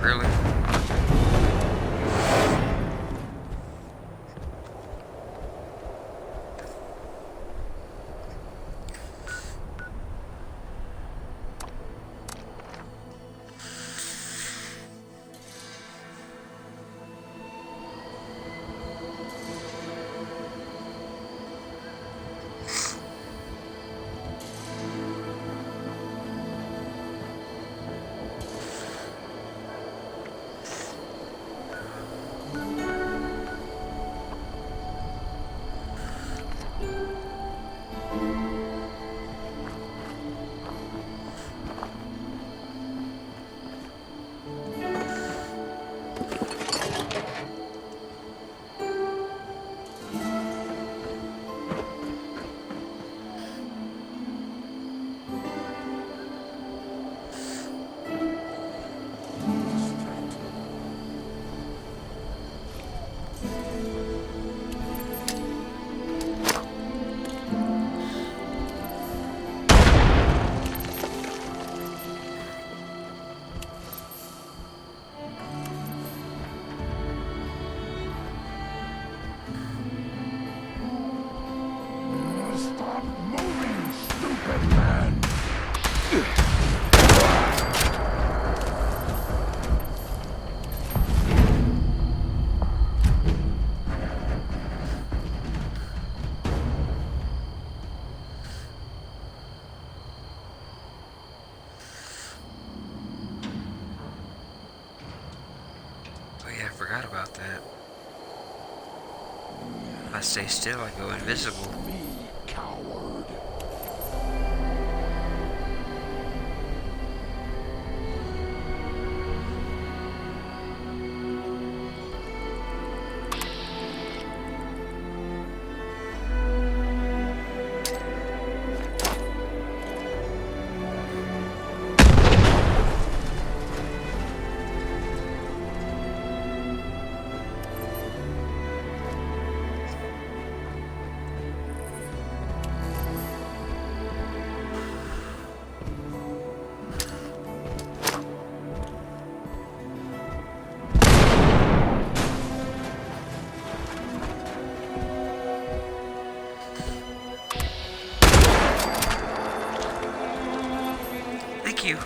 Really? Oh yeah, I forgot about that. If I stay still, I go invisible. Thank you.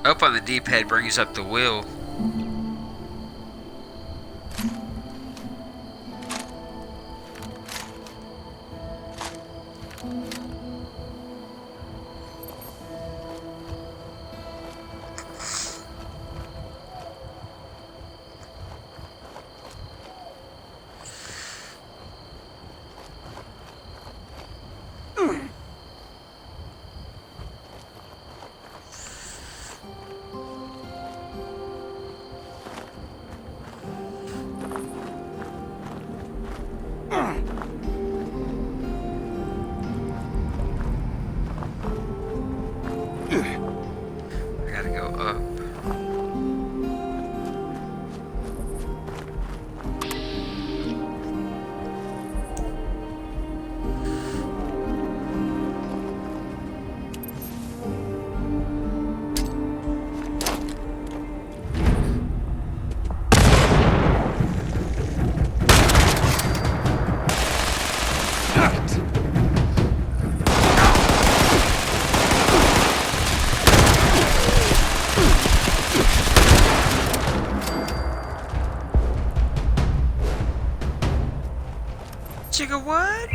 Up on the D-pad brings up the wheel. I gotta go up. Chicka what?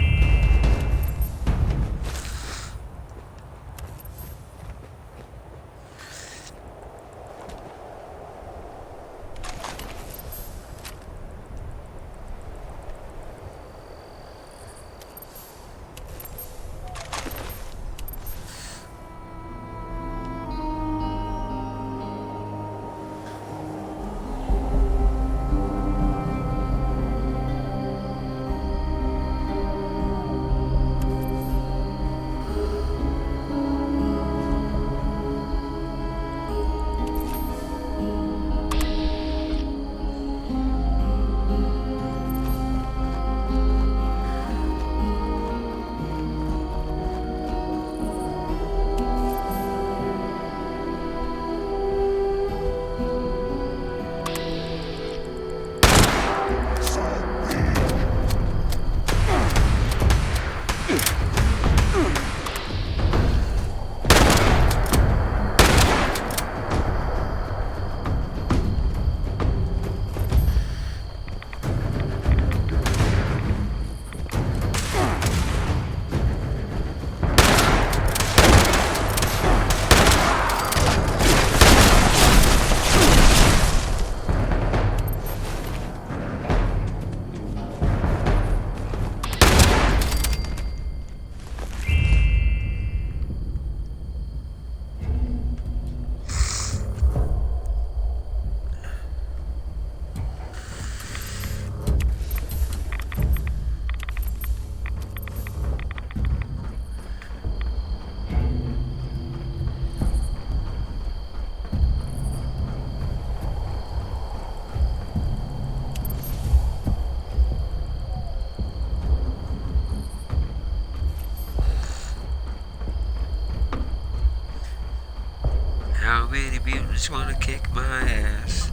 How many mutants wanna kick my ass?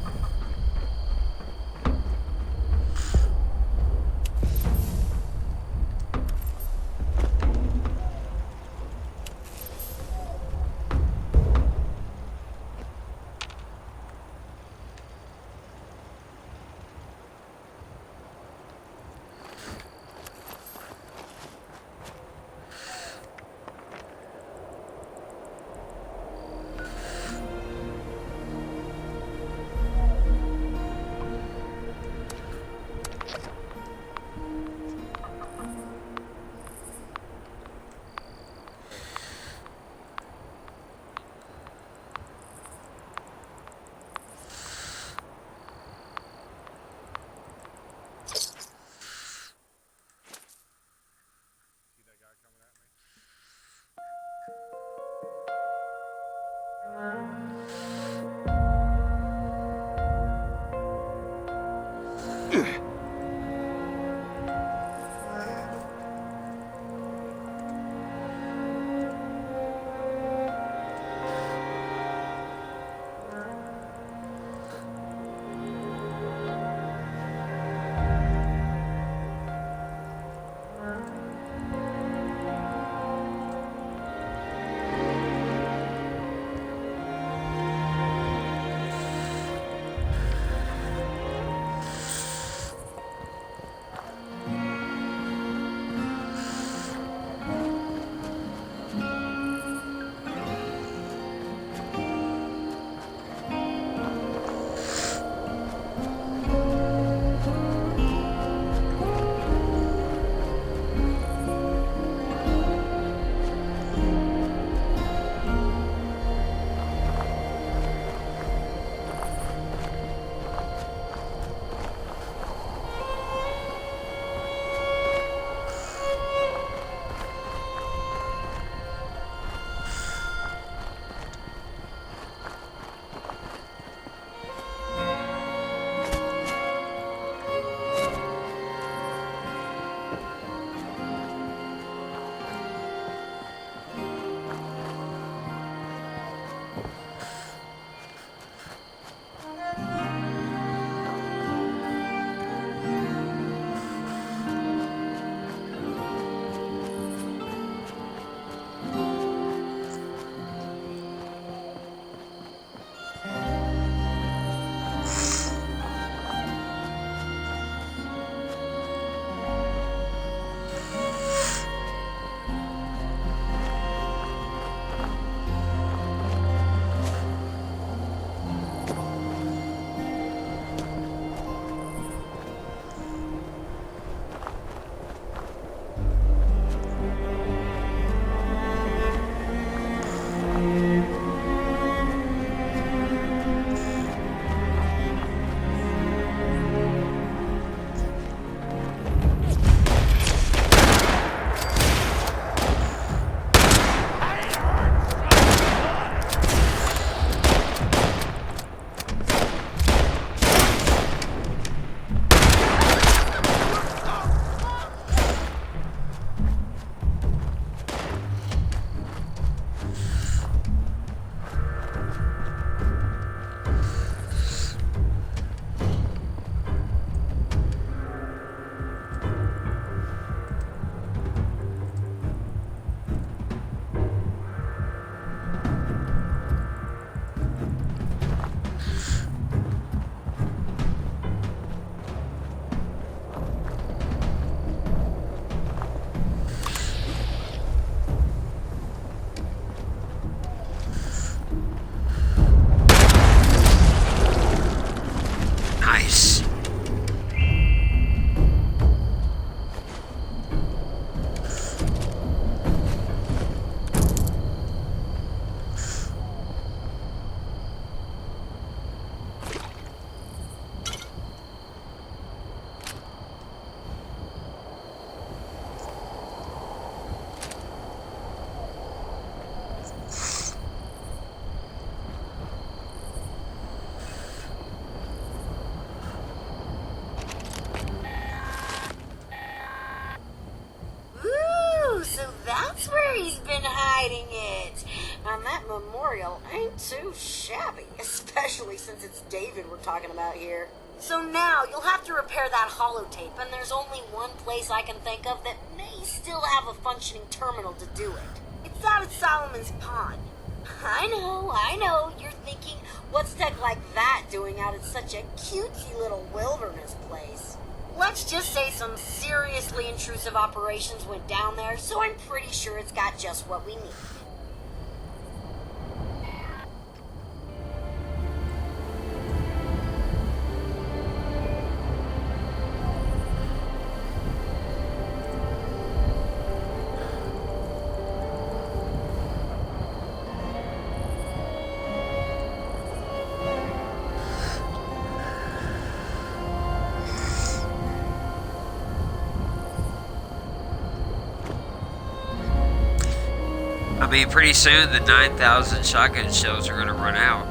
Nice. Ooh, so that's where he's been hiding it. And that memorial ain't too shabby, especially since it's David we're talking about here. So now you'll have to repair that holotape, and there's only one place I can think of that may still have a functioning terminal to do it. It's out at Solomon's Pond. I know, you're thinking, what's tech like that doing out at such a cutesy little wilderness place? Let's just say some seriously intrusive operations went down there, so I'm pretty sure it's got just what we need. I mean, pretty soon the 9,000 shotgun shells are gonna run out.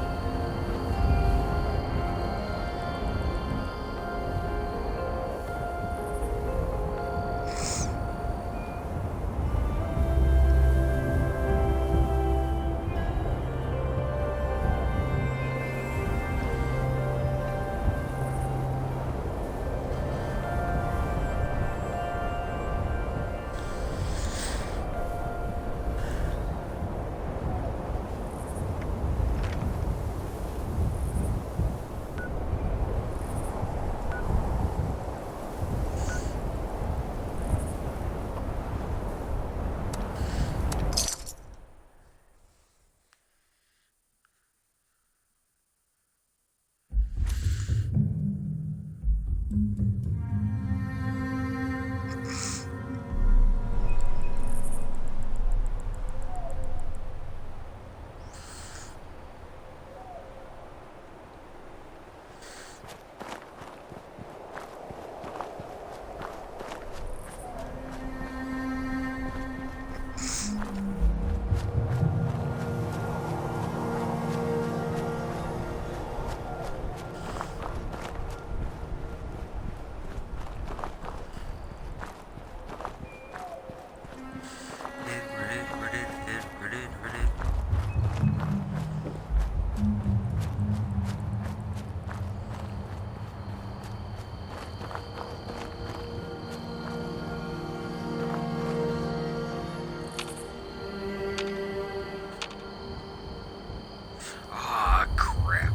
Ah, crap.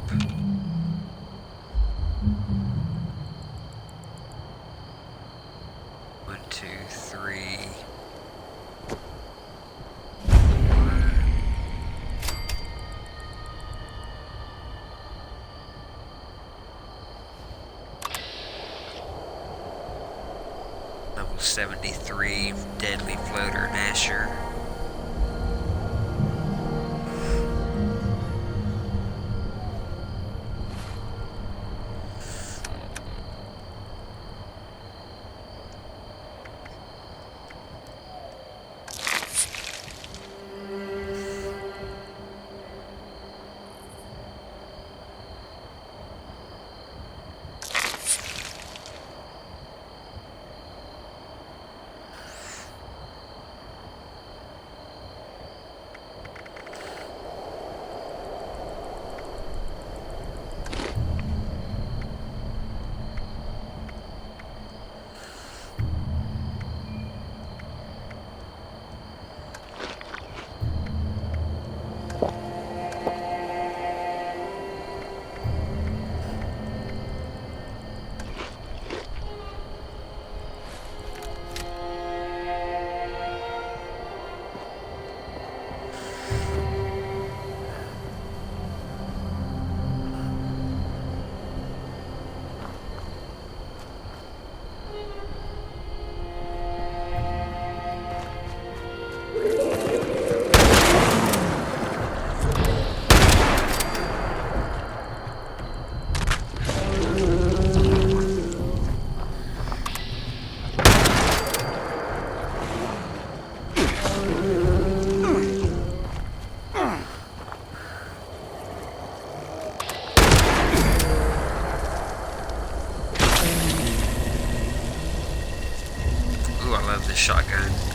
One, two, three. Level 73, Deadly Floater Nasher. the shotgun.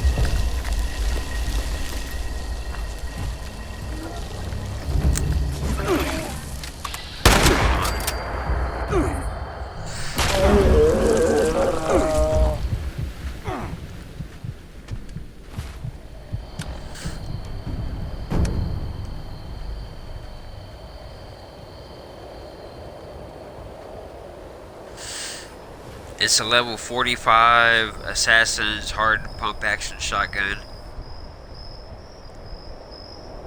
It's a level 45 Assassin's hard pump action shotgun.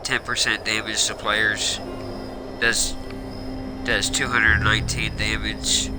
10% damage to players. Does 219 damage.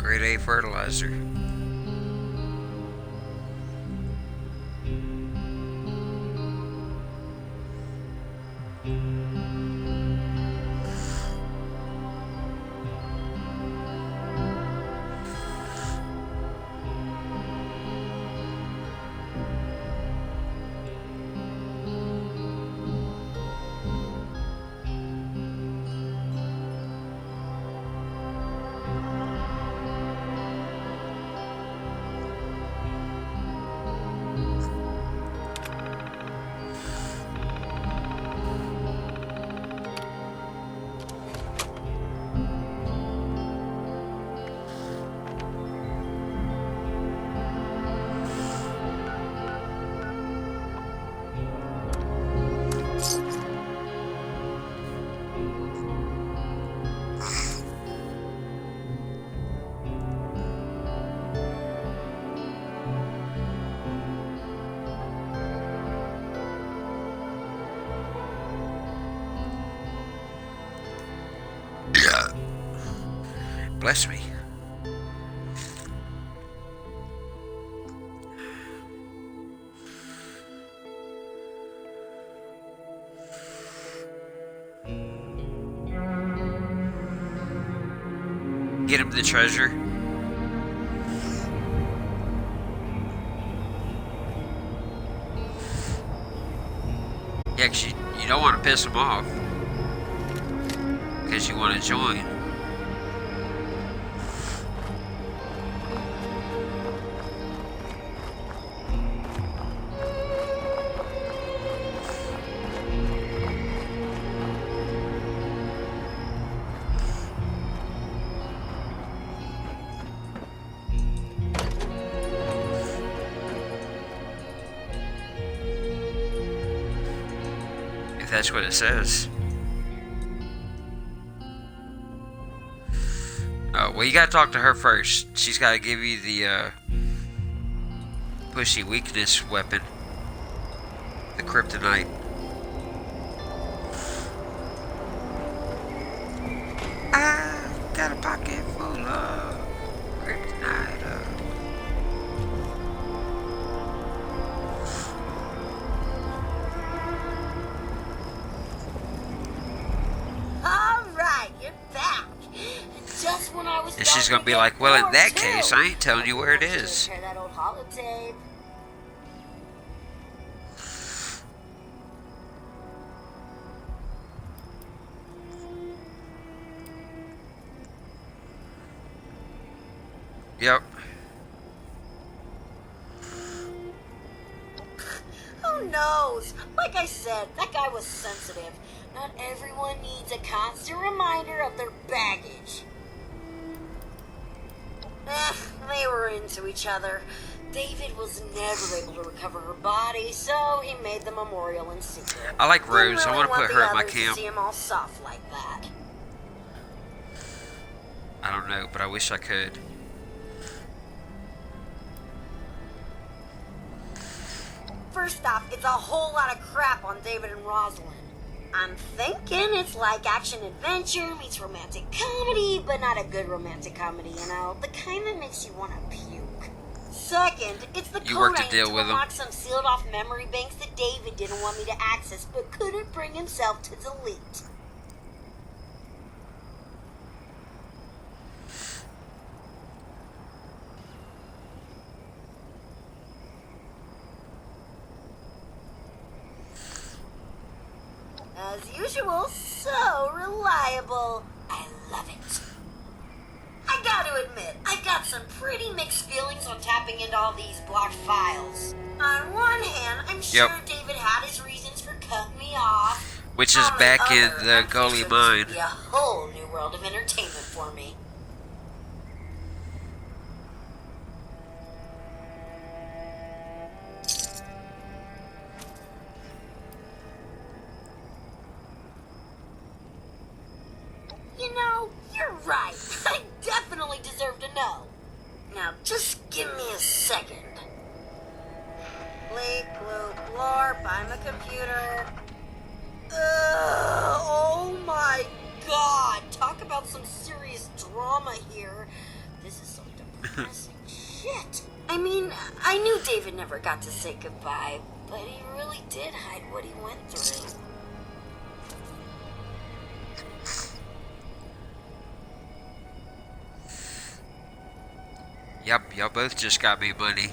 Grade A fertilizer. Bless me. Get him the treasure. Yeah, 'cause you don't want to piss him off. Because you want to join. If that's what it says. Oh, well, you gotta talk to her first. She's gotta give you the Pushy weakness weapon. The kryptonite. I got a pocket full of kryptonite. Alright, you're back. Just when I was And she's gonna be like, well, in that case, I ain't telling you where it is. Repair that old holotape. Yep. Who knows? Like I said, that guy was sensitive. Not everyone needs a constant reminder of their baggage. They were into each other. David was never able to recover her body, so he made the memorial in secret. I like Rose. Didn't I want to really put her at my the others to camp. see him all soft like that. I don't know, but I wish I could. First off, it's a whole lot of crap on David and Rosalind. I'm thinking it's like action-adventure meets romantic comedy, but not a good romantic comedy, you know? The kind that makes you want to puke. Second, it's the You code work to I need deal to with 'em. unlock some sealed-off memory banks that David didn't want me to access, but couldn't bring himself to delete. As usual, so reliable. I love it. I gotta admit, I got some pretty mixed feelings on tapping into all these blocked files. On one hand, I'm sure David had his reasons for cutting me off. Which is On the back in other, the I'm gully thinking mine. this would be a whole new world of entertainment for me. You know, you're right. I definitely deserve to know. Now, just give me a second. Leak, loop, lore, buy my computer. Oh my god! Talk about some serious drama here. This is some depressing shit. I mean, I knew David never got to say goodbye, but he really did hide what he went through. Yep, y'all both just got me money.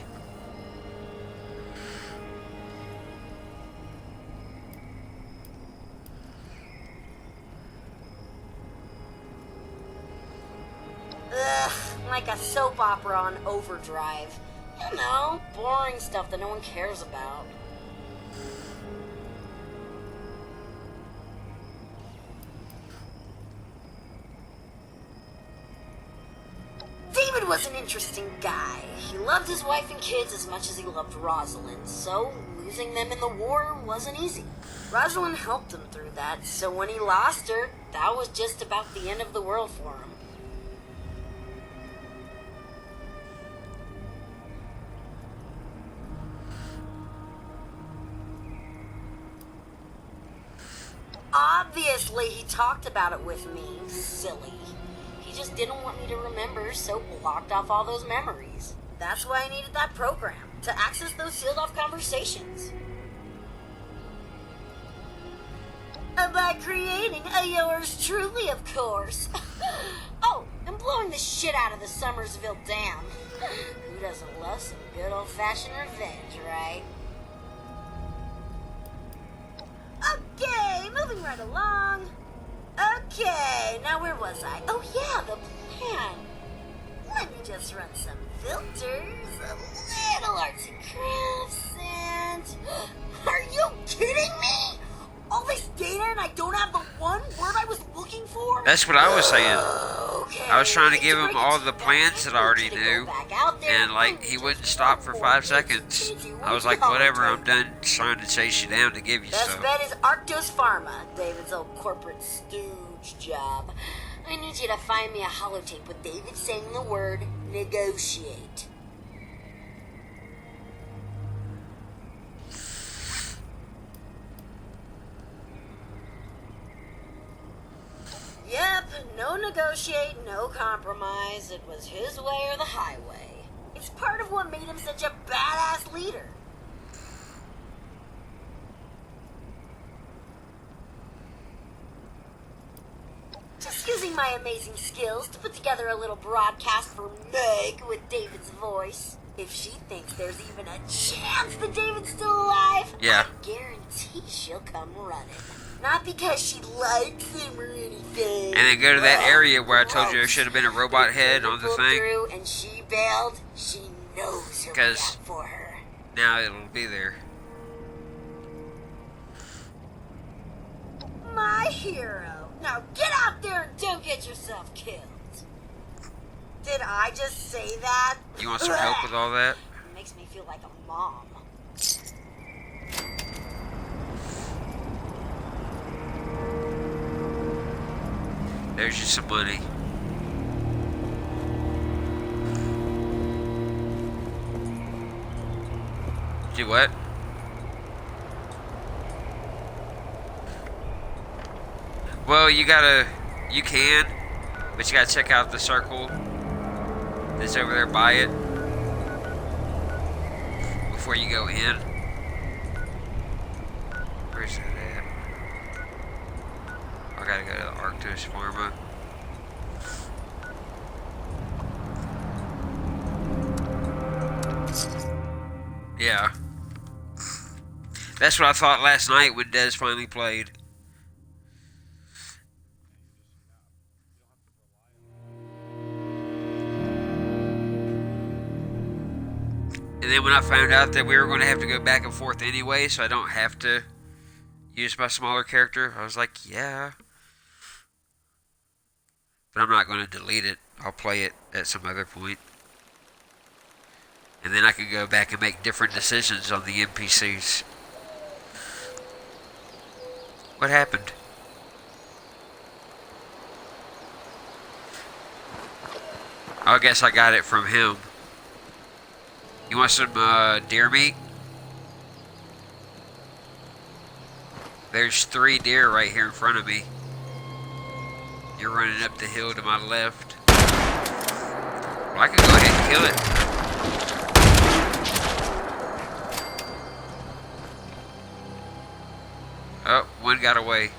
Ugh, like a soap opera on overdrive. You know, boring stuff that no one cares about. David was an interesting guy. He loved his wife and kids as much as he loved Rosalind, so losing them in the war wasn't easy. Rosalind helped him through that, so when he lost her, that was just about the end of the world for him. Obviously, he talked about it with me. Silly. He just didn't want me to remember, so blocked off all those memories. That's why I needed that program, to access those sealed off conversations. By creating a yours truly, of course. Oh, and blowing the shit out of the Summersville Dam. Who doesn't love some good old-fashioned revenge, right? Okay, moving right along. Okay, now where was I? Oh yeah, the plan. Let me just run some filters, a little arts and crafts, and... Are you kidding me? All this data and I don't have the one word I was looking for? That's what I was saying. Okay, I was trying to give him break all it the down, plans that I already to go knew, back out there and like he wouldn't stop for 5 seconds. I was like, whatever, I'm done trying to chase you down to give you Best stuff. bet is Arctos Pharma, David's old corporate stooge job. I need you to find me a holotape with David saying the word negotiate. Yep, no negotiate, no compromise. It was his way or the highway. It's part of what made him such a badass leader. Just using my amazing skills to put together a little broadcast for Meg with David's voice. If she thinks there's even a chance that David's still alive, Yeah. I guarantee she'll come running. Not because she likes him or anything. And then go to that area where I told you there should have been a robot head on the Pulled thing. through and she bailed. She knows he'll be out Because for her. now it'll be there. My hero. Now get out there and don't get yourself killed. Did I just say that? You want some help with all that? It makes me feel like a mom. There's you some money. Do what? Well, you can, but you gotta check out the circle that's over there by it before you go in. Where's that at? I gotta go to the Arctos Pharma. Yeah. That's what I thought last night when Des finally played. And then when I found out that we were going to have to go back and forth anyway, so I don't have to use my smaller character, I was like, yeah. But I'm not going to delete it. I'll play it at some other point. And then I can go back and make different decisions on the NPCs. What happened? I guess I got it from him. You want some deer meat? There's 3 deer right here in front of me. You're running up the hill to my left. Well, I can go ahead and kill it. Oh, one got away.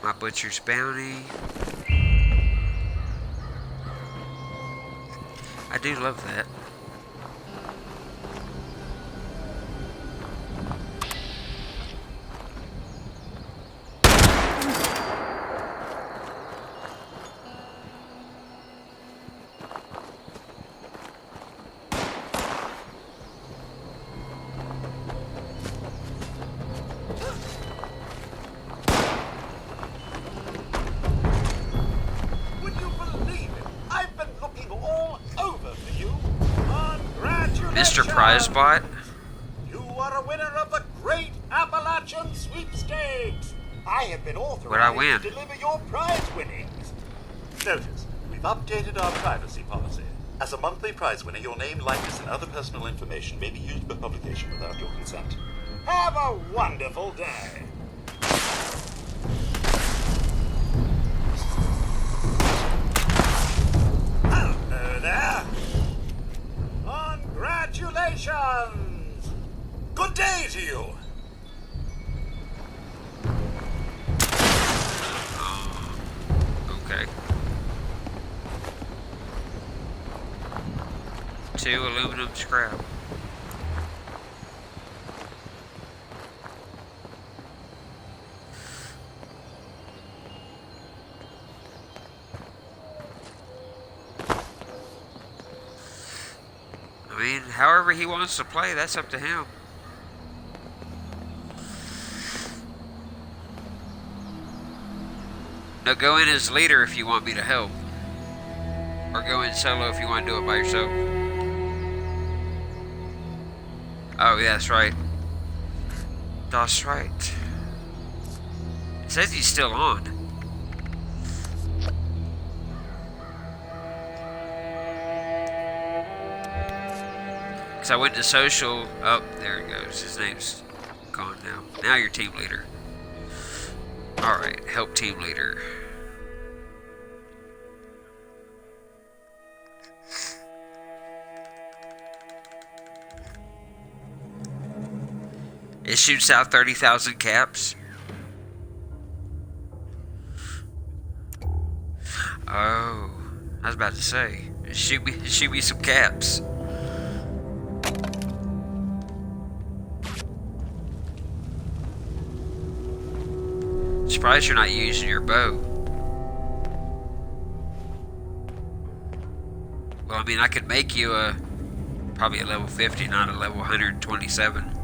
My butcher's bounty. I do love that. Would you believe it? I've been looking all over for you. Congratulations! Mr. Prizebot? You are a winner of the Great Appalachian Sweepstakes. I have been What'd I authorized win? to deliver your prize winnings. Notice, we've updated our privacy policy. As a monthly prize winner, your name, likeness, and other personal information may be used for publication without your consent. Have a wonderful day. Hello there. Congratulations. Good day to you. Okay. 2 aluminum scrap. I mean, however he wants to play, that's up to him. Now go in as leader if you want me to help. Or go in solo if you want to do it by yourself. Oh, yeah, that's right. That's right. It says he's still on. Because I went to social. Oh, there it goes. His name's gone now. Now you're team leader. Alright, help team leader. It shoots out 30,000 caps. Oh, I was about to say, shoot me some caps. Surprised you're not using your bow. Well, I mean, I could make you probably a level 50, not a level 127.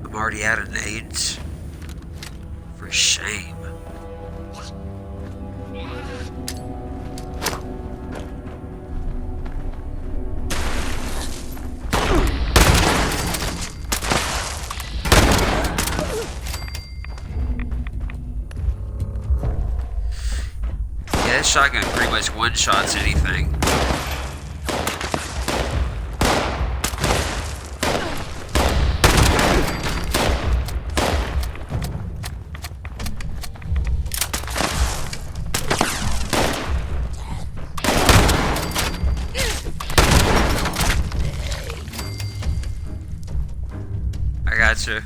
I'm already out of nades. For shame. Yeah, this shotgun pretty much one-shots anything. Gotcha.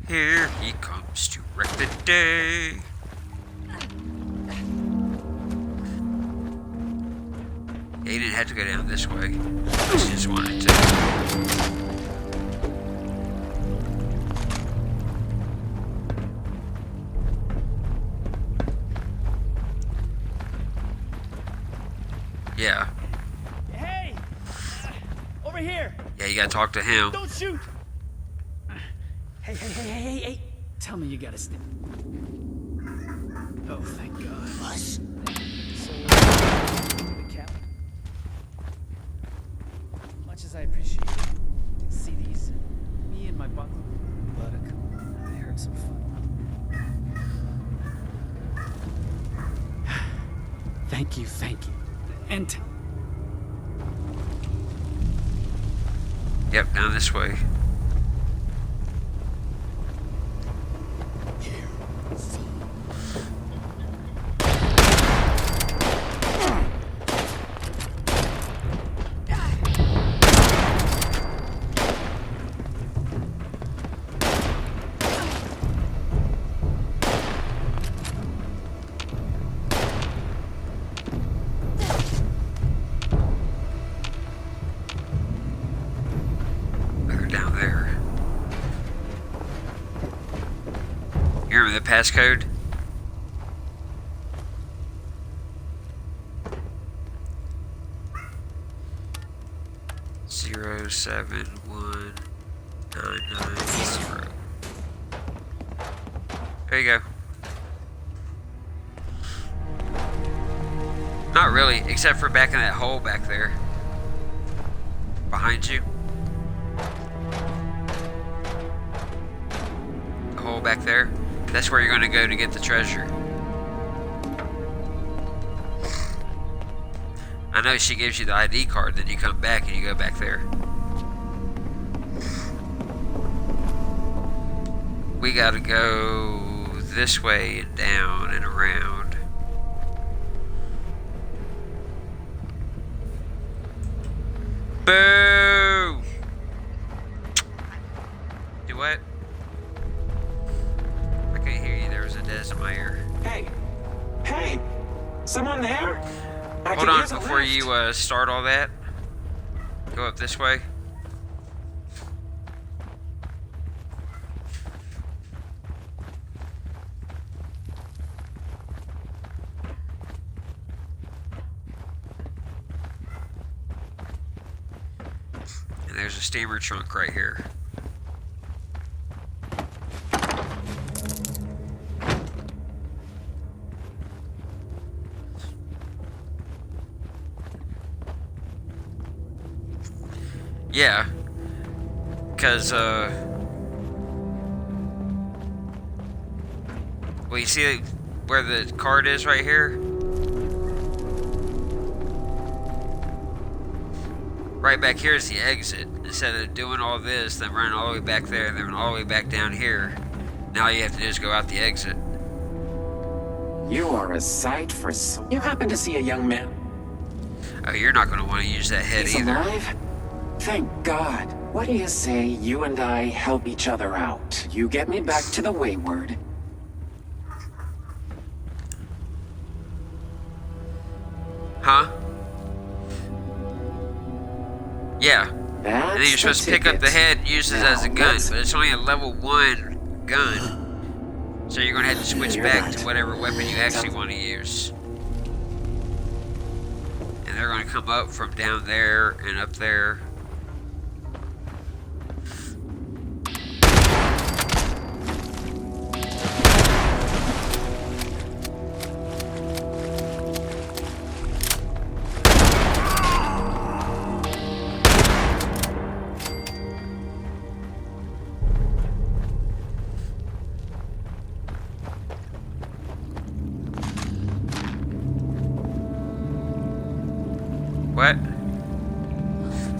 Here he comes to wreck the day. Yeah, he didn't have to go down this way. He just wanted to. Yeah. Hey! Over here! Yeah, you gotta talk to him. Don't shoot! Hey. Tell me you got a stick. Oh, thank God. What? So, the cap. Much as I appreciate it. See these? Me and my butler. Look, I heard some fun. Thank you. And... Yep, down this way. The passcode. Zero 7 1 9 9 0. There you go. Not really, except for back in that hole back there. Behind you. The hole back there. That's where you're going to go to get the treasure. I know she gives you the ID card, then you come back and you go back there. We gotta go this way and down and around. Boo! Do what? I couldn't hear you. There was a des in my ear. Hey! Hey! Someone there? I Hold could on use a before lift. you start all that. Go up this way. And there's a steamer trunk right here. Yeah, because, well, you see where the card is right here? Right back here is the exit. Instead of doing all this, then running all the way back there, and then all the way back down here, now you have to just go out the exit. You are a sight for You happen to see a young man? Oh, you're not going to want to use that head He's either. alive? Thank God. What do you say you and I help each other out? You get me back to the Wayward. Huh? Yeah. That's And then you're supposed to pick up the head and use it as a gun, but it's only a level 1 gun. So you're going to have to switch back to whatever weapon you actually want to use. And they're going to come up from down there and up there. What?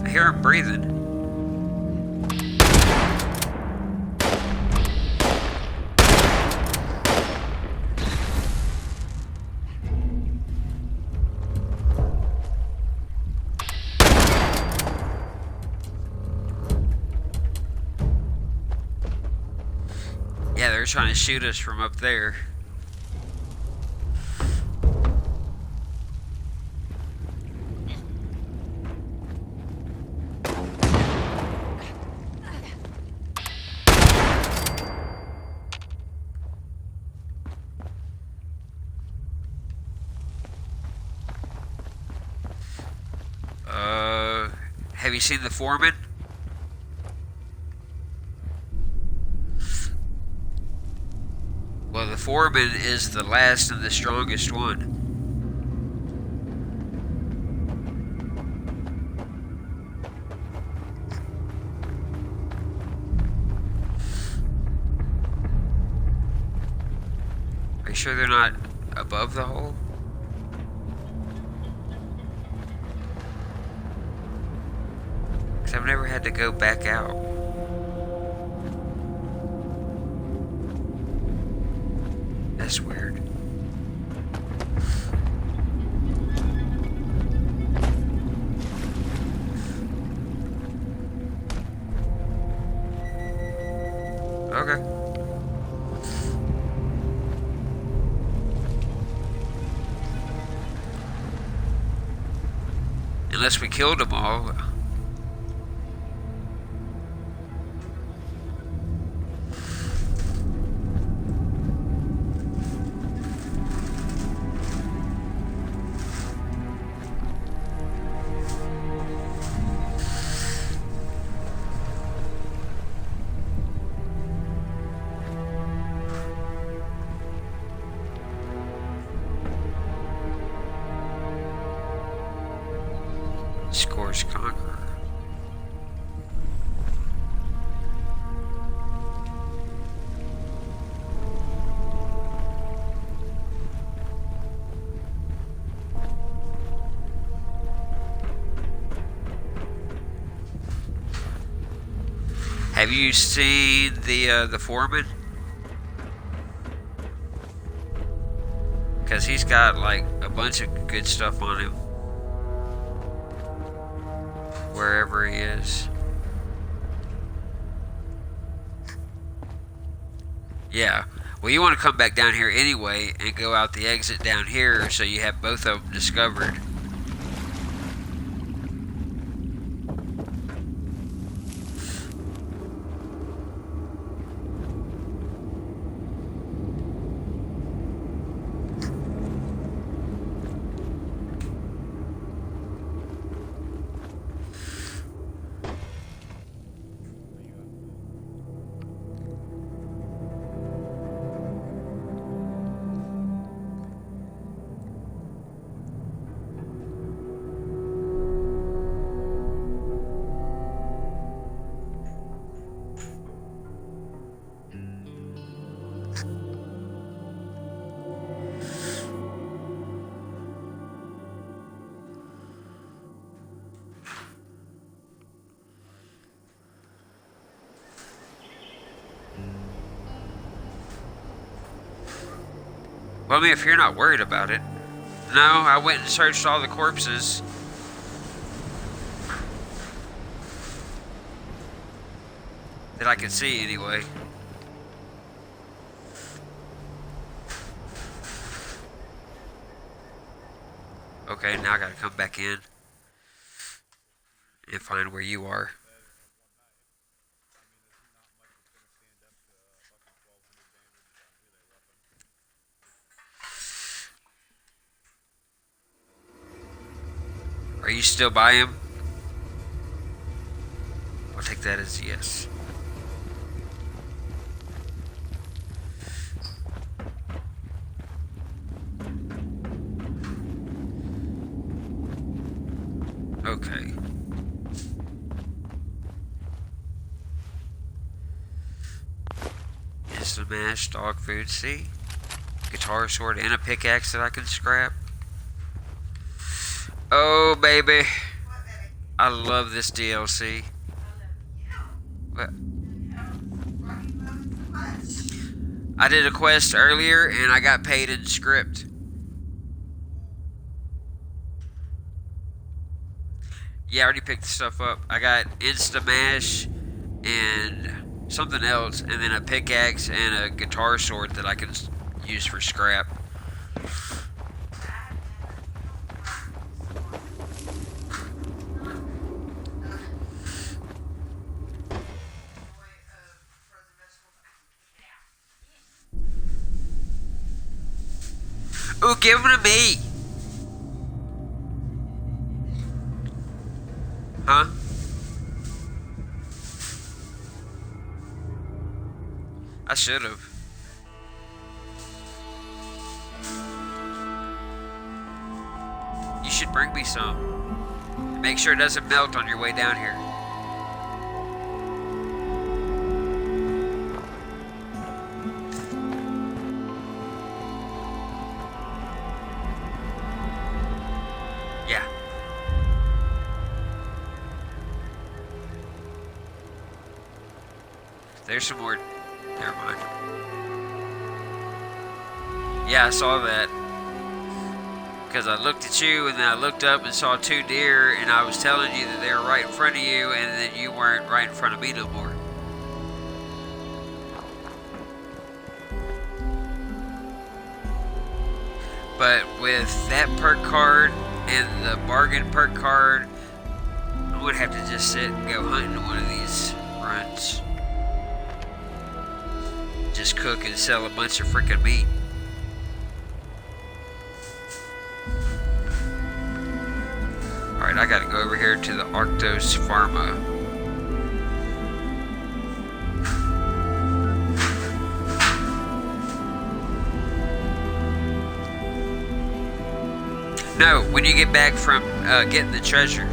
I hear him breathing. Yeah, they're trying to shoot us from up there. Have you seen the foreman? Well, the foreman is the last and the strongest one. Are you sure they're not above the hole? I've never had to go back out. That's weird. Okay. Unless we killed them all. Have you seen the foreman? Because he's got like a bunch of good stuff on him. Wherever he is. Yeah. Well, you want to come back down here anyway and go out the exit down here so you have both of them discovered. Well, I mean, if you're not worried about it. No, I went and searched all the corpses. That I could see, anyway. Okay, now I gotta come back in. And find where you are. Are you still by him? I'll take that as yes. Okay. Instant mash, dog food, see? Guitar sword and a pickaxe that I can scrap. Oh, baby. I love this DLC. What? I did a quest earlier and I got paid in script. Yeah, I already picked the stuff up. I got Insta-Mash and something else, and then a pickaxe and a guitar sword that I can use for scrap. Ooh, give them to me! Huh? I should have. You should bring me some. Make sure it doesn't melt on your way down here. Yeah. There's some more. Never mind. Yeah, I saw that. Because I looked at you and then I looked up and saw two deer and I was telling you that they were right in front of you and then you weren't right in front of me no more. But with that perk card and the bargain perk card, I'm going to have to just sit and go hunting one of these runs. Just cook and sell a bunch of freaking meat. Alright, I gotta go over here to the Arctos Pharma. No, when you get back from getting the treasure.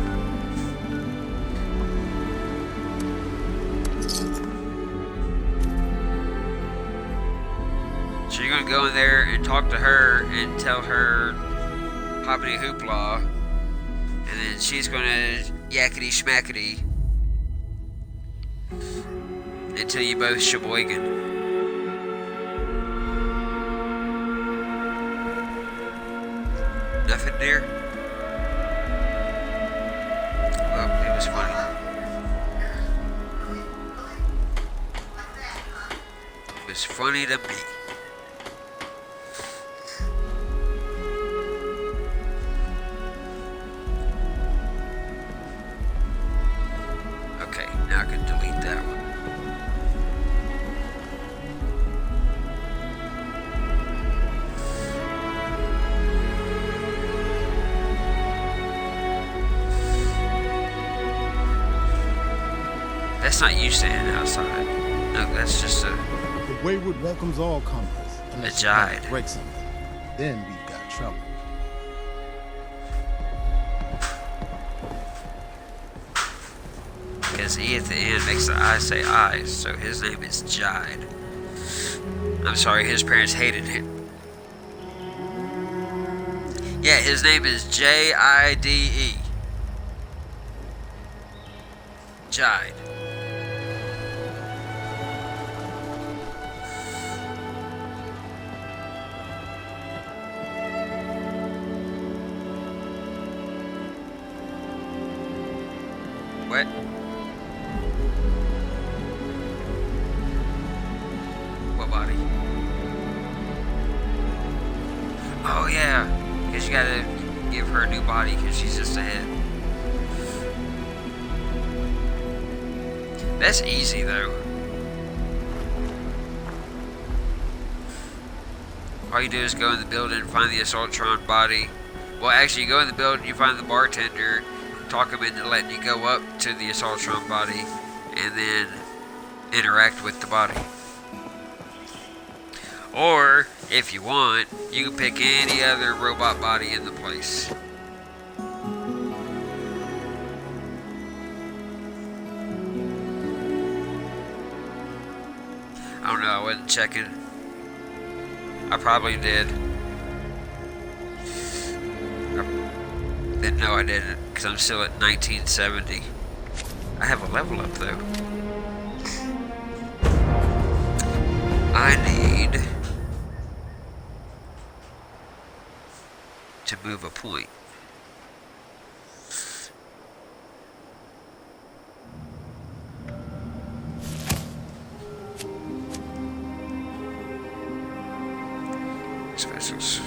So you're gonna go in there and talk to her and tell her hoppity hoopla, and then she's gonna yakety schmackety. until you both sheboygan. Nothing there? Well, it was funny. It was funny to me. Okay, now I can delete that one. That's not you standing outside. No, that's just a The Wayward welcomes all comers. Unless you Jide. break something. Then we've got trouble. because E at the end makes the I say I, so his name is Jide. I'm sorry, his parents hated him. Yeah, his name is Jide. Jide. What? What body? Oh yeah, because you gotta give her a new body because she's just a head. That's easy though. All you do is go in the building and find the Assaultron body. Well, actually, you go in the building, you find the bartender, talk him into letting you go up to the Assaultron body, and then interact with the body. Or, if you want, you can pick any other robot body in the place. I don't know, I wasn't checking. I probably did. Then no, I didn't, because I'm still at 1970. I have a level up though. I need to move a point. Specials.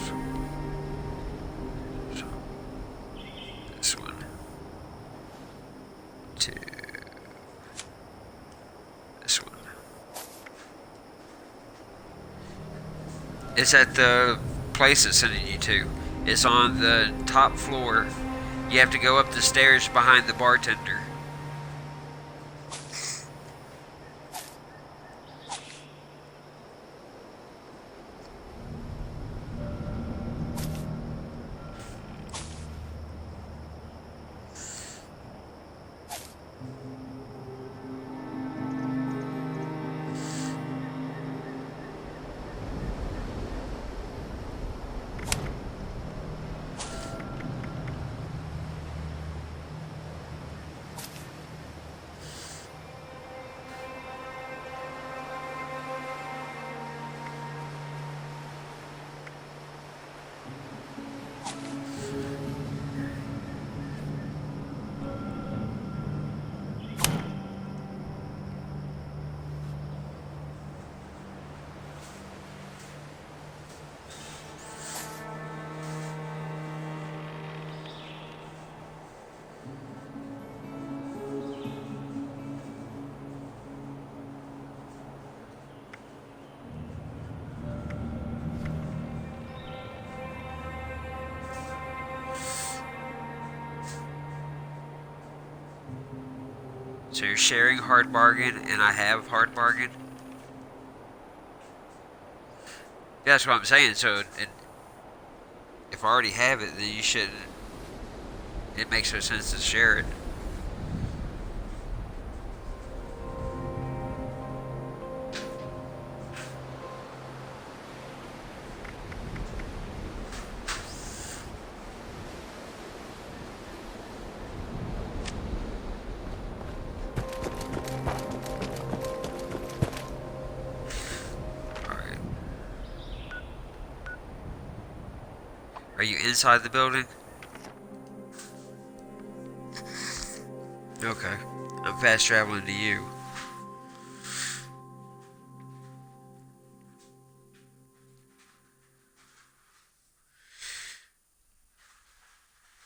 This one. 2. This one. It's at the place it's sending you to. It's on the top floor. You have to go up the stairs behind the bartender. So you're sharing hard bargain, and I have hard bargain. Yeah, that's what I'm saying. So if I already have it, then you shouldn't. It makes no sense to share it. Are you inside the building? Okay. I'm fast traveling to you.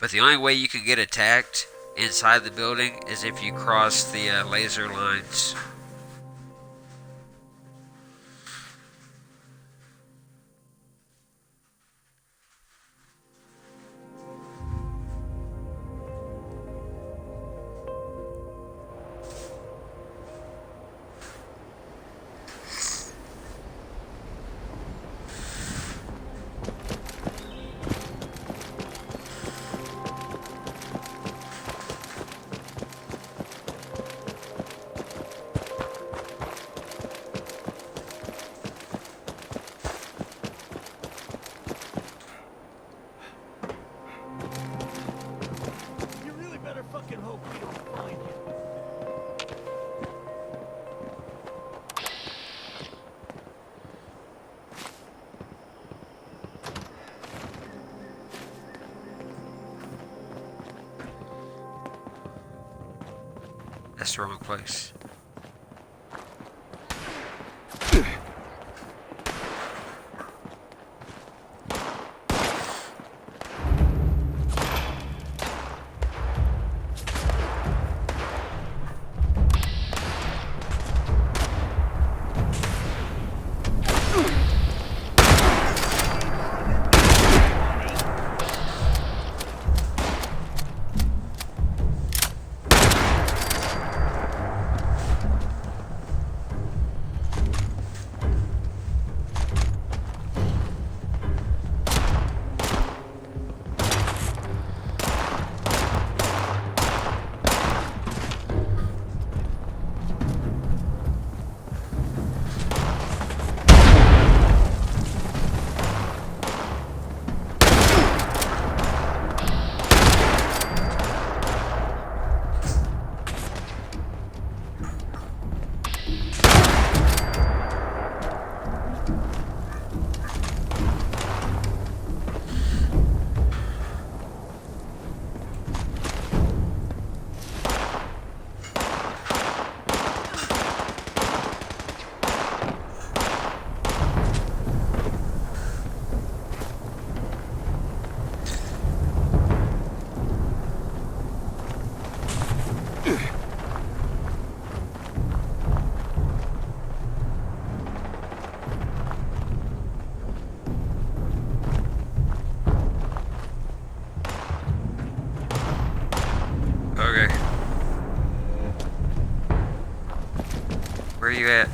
But the only way you can get attacked inside the building is if you cross the laser lines. That's the wrong place. Okay. Where are you at?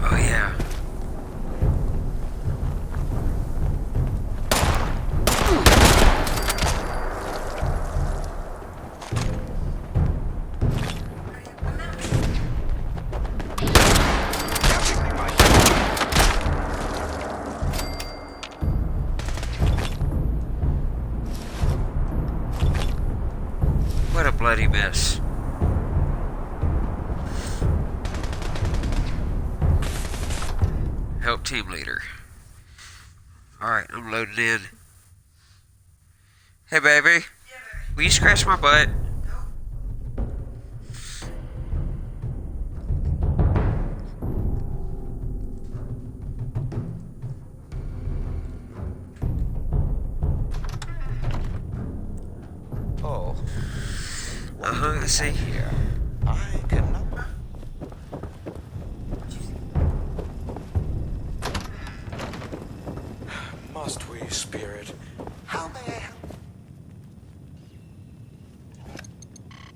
Oh yeah. What a bloody mess. Help team leader. Alright, I'm loading in. Hey baby. Will you scratch my butt? Oh. I see. Here. I cannot. Must we, spirit? How may I help?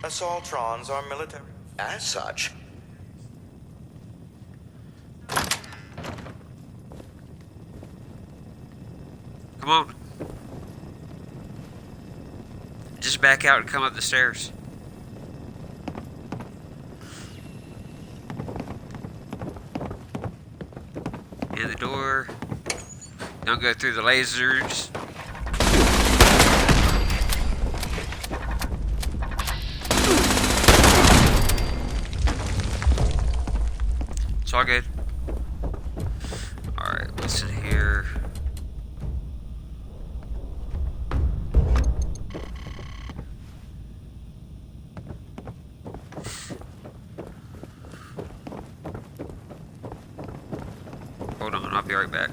Assaultrons are military. As such. Come on. Just back out and come up the stairs. In the door. Don't go through the lasers. It's all good. Hold on, I'll be right back.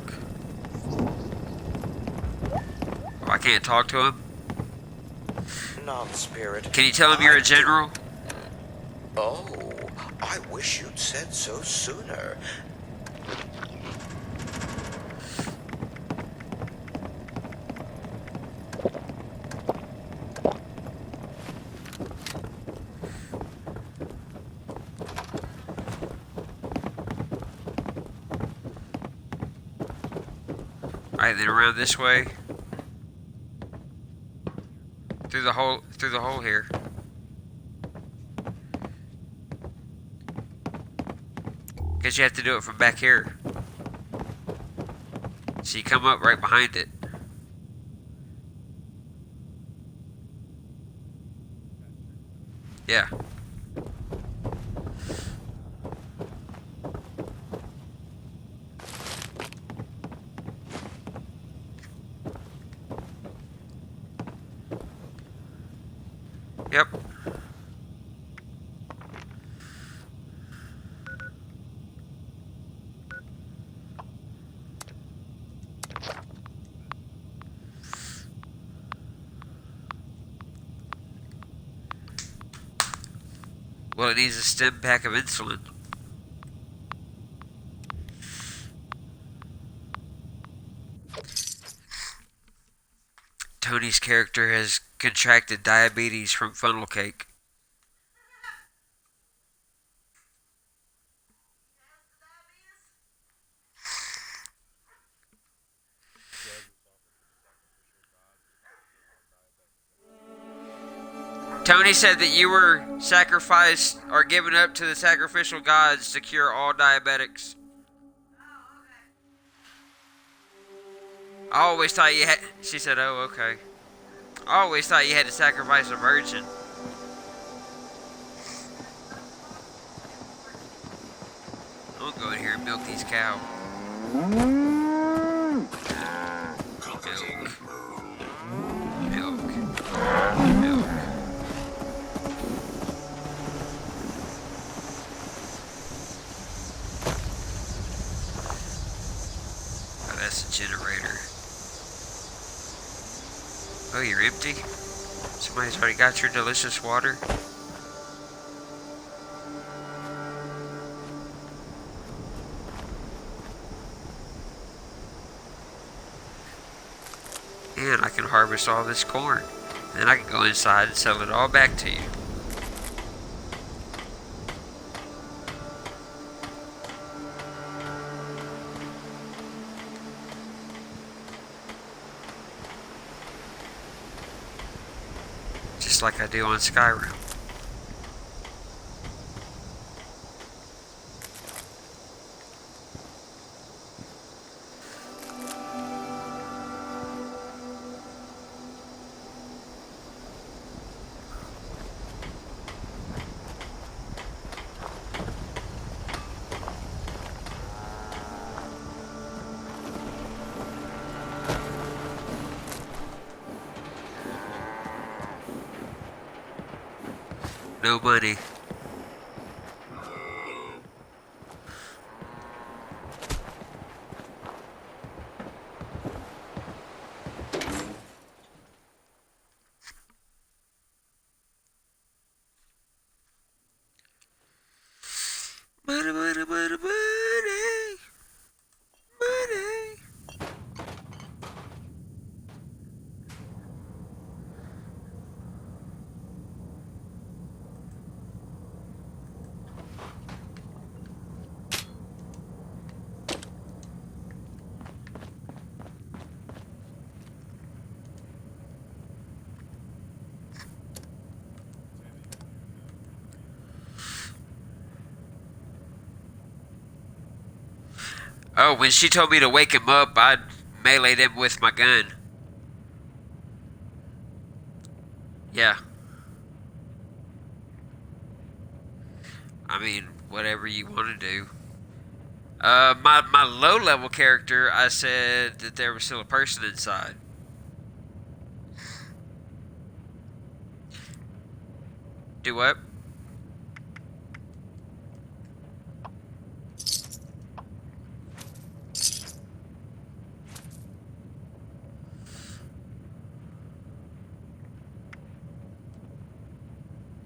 Oh, I can't talk to him? Non-spirit. Can you tell him you're a general? Oh, I wish you'd said so sooner. Alright, then around this way. Through the hole here. Guess you have to do it from back here. So you come up right behind it. Yeah. Yep. Well, it needs a stem pack of insulin. Tony's character has contracted diabetes from funnel cake. Tony said that you were sacrificed or given up to the sacrificial gods to cure all diabetics. I always thought you had... She said, oh, okay. I always thought you had to sacrifice a virgin. I'm gonna go in here and milk these cows. Milk. Milk. Oh, that's a generator. Oh, you're empty? Somebody's already got your delicious water? And I can harvest all this corn. Then I can go inside and sell it all back to you. Just like I do on Skyrim. No money. Money, money, money, money. Money. Oh, when she told me to wake him up, I meleeed him with my gun. Yeah. I mean, whatever you want to do. My low-level character, I said that there was still a person inside. Do what?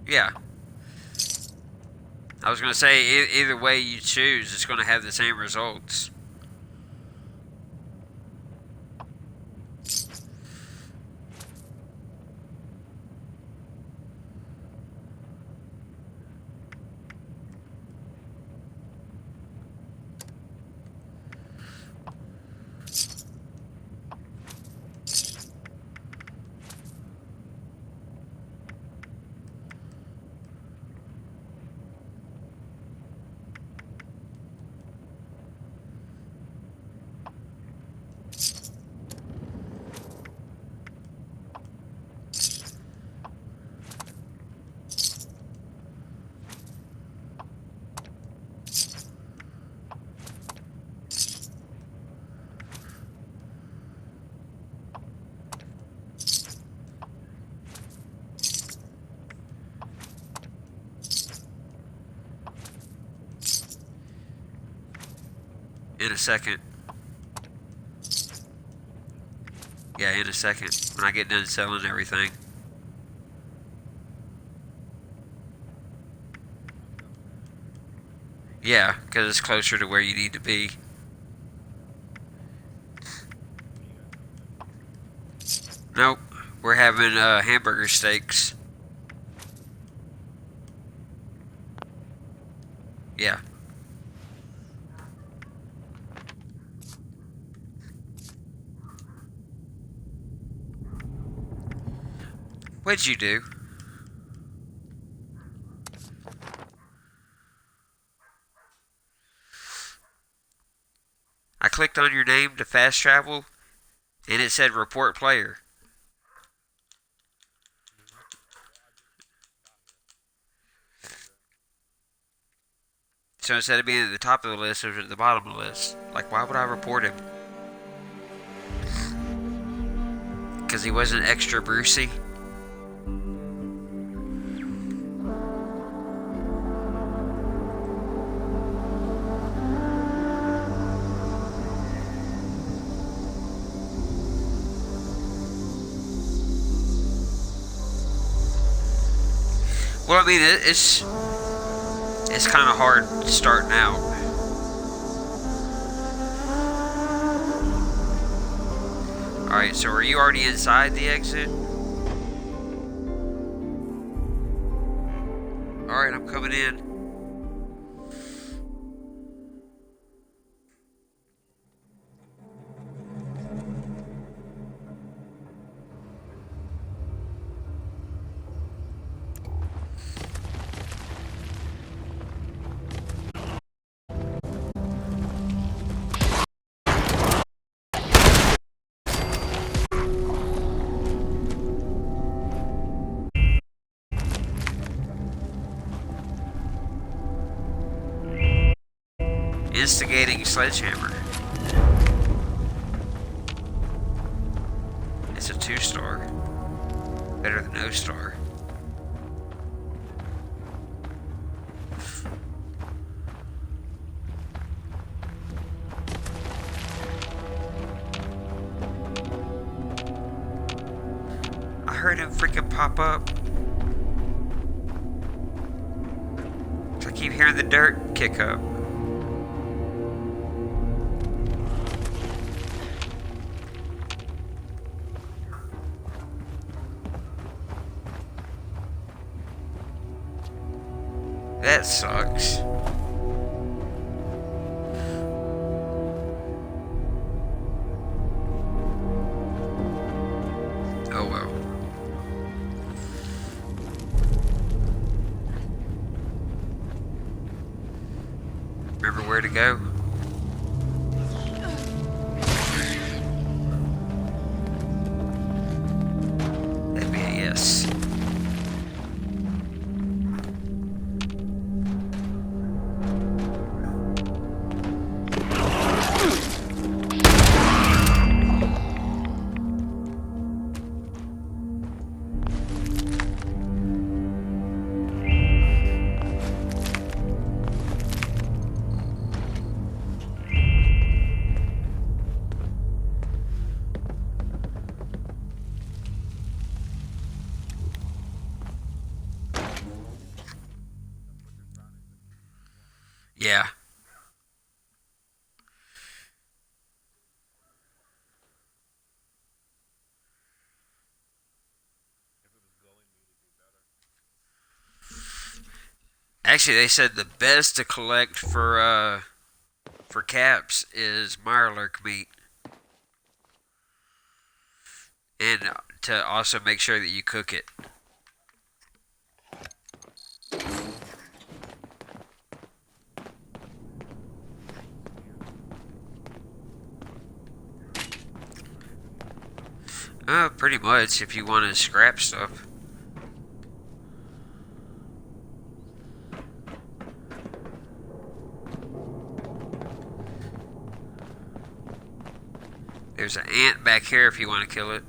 Yeah. I was going to say, either way you choose, it's going to have the same results. In a second. Yeah, in a second. When I get done selling everything. Yeah, because it's closer to where you need to be. Nope. We're having hamburger steaks. Yeah. What'd you do? I clicked on your name to fast travel, and it said report player. So instead of being at the top of the list, it was at the bottom of the list. Like, why would I report him? Because he wasn't extra Brucey? Well, I mean, it's kind of hard starting out. Alright, so are you already inside the exit? Alright, I'm coming in. Instigating sledgehammer. It's a 2-star. Better than no star. I heard him freaking pop up. I keep hearing the dirt kick up. That sucks. Oh well. Remember where to go? That'd be a yes. Yeah. Actually, they said the best to collect for caps is Mirelurk meat, and to also make sure that you cook it. Pretty much if you want to scrap stuff. There's an ant back here if you want to kill it.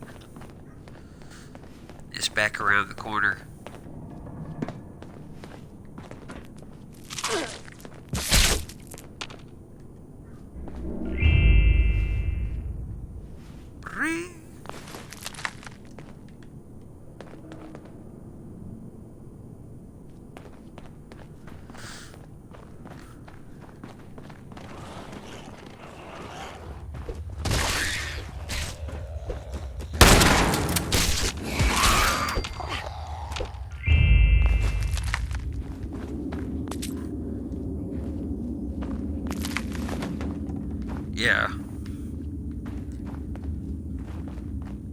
It's back around the corner. Yeah.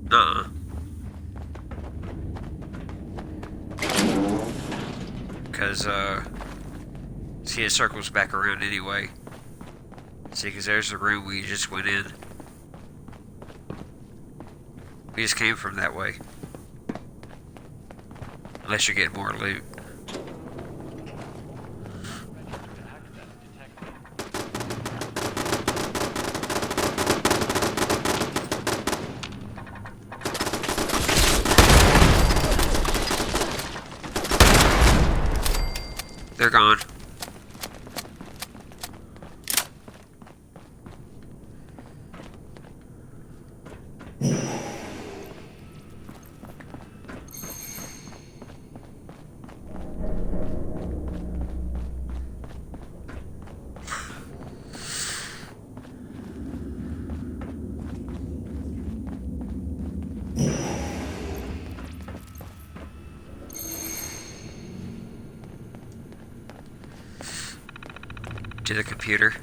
Nuh-uh. Because, see, it circles back around anyway. See, because there's the room we just went in. We just came from that way. Unless you're getting more loot. They're gone. To the computer.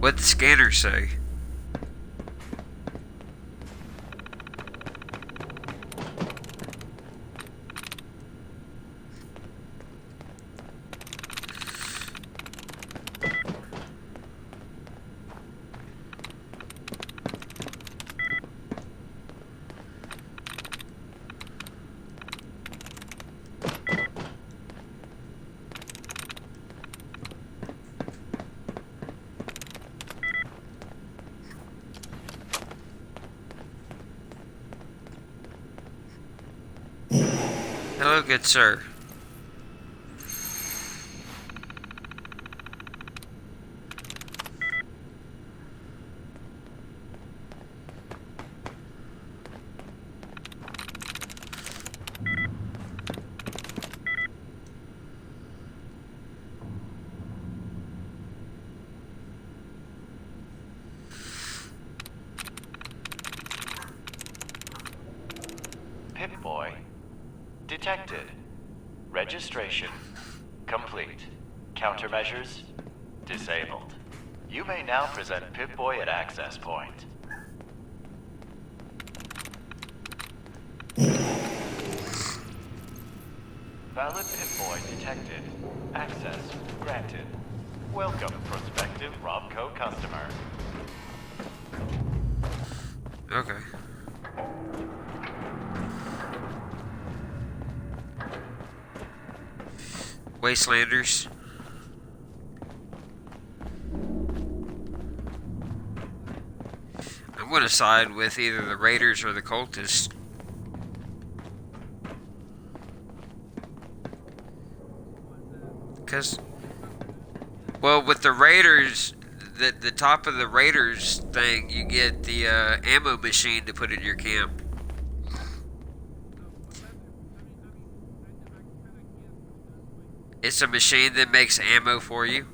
What'd the scanner say? Hello, good sir. detected. Registration complete. Countermeasures disabled. You may now present Pip-Boy at access point. Valid Pip-Boy detected. Access granted. Welcome, prospective Robco customer. Okay. Wastelanders. I'm going to side with either the Raiders or the Cultists. Because, well, with the Raiders, the top of the Raiders thing, you get the ammo machine to put in your camp. It's a machine that makes ammo for you.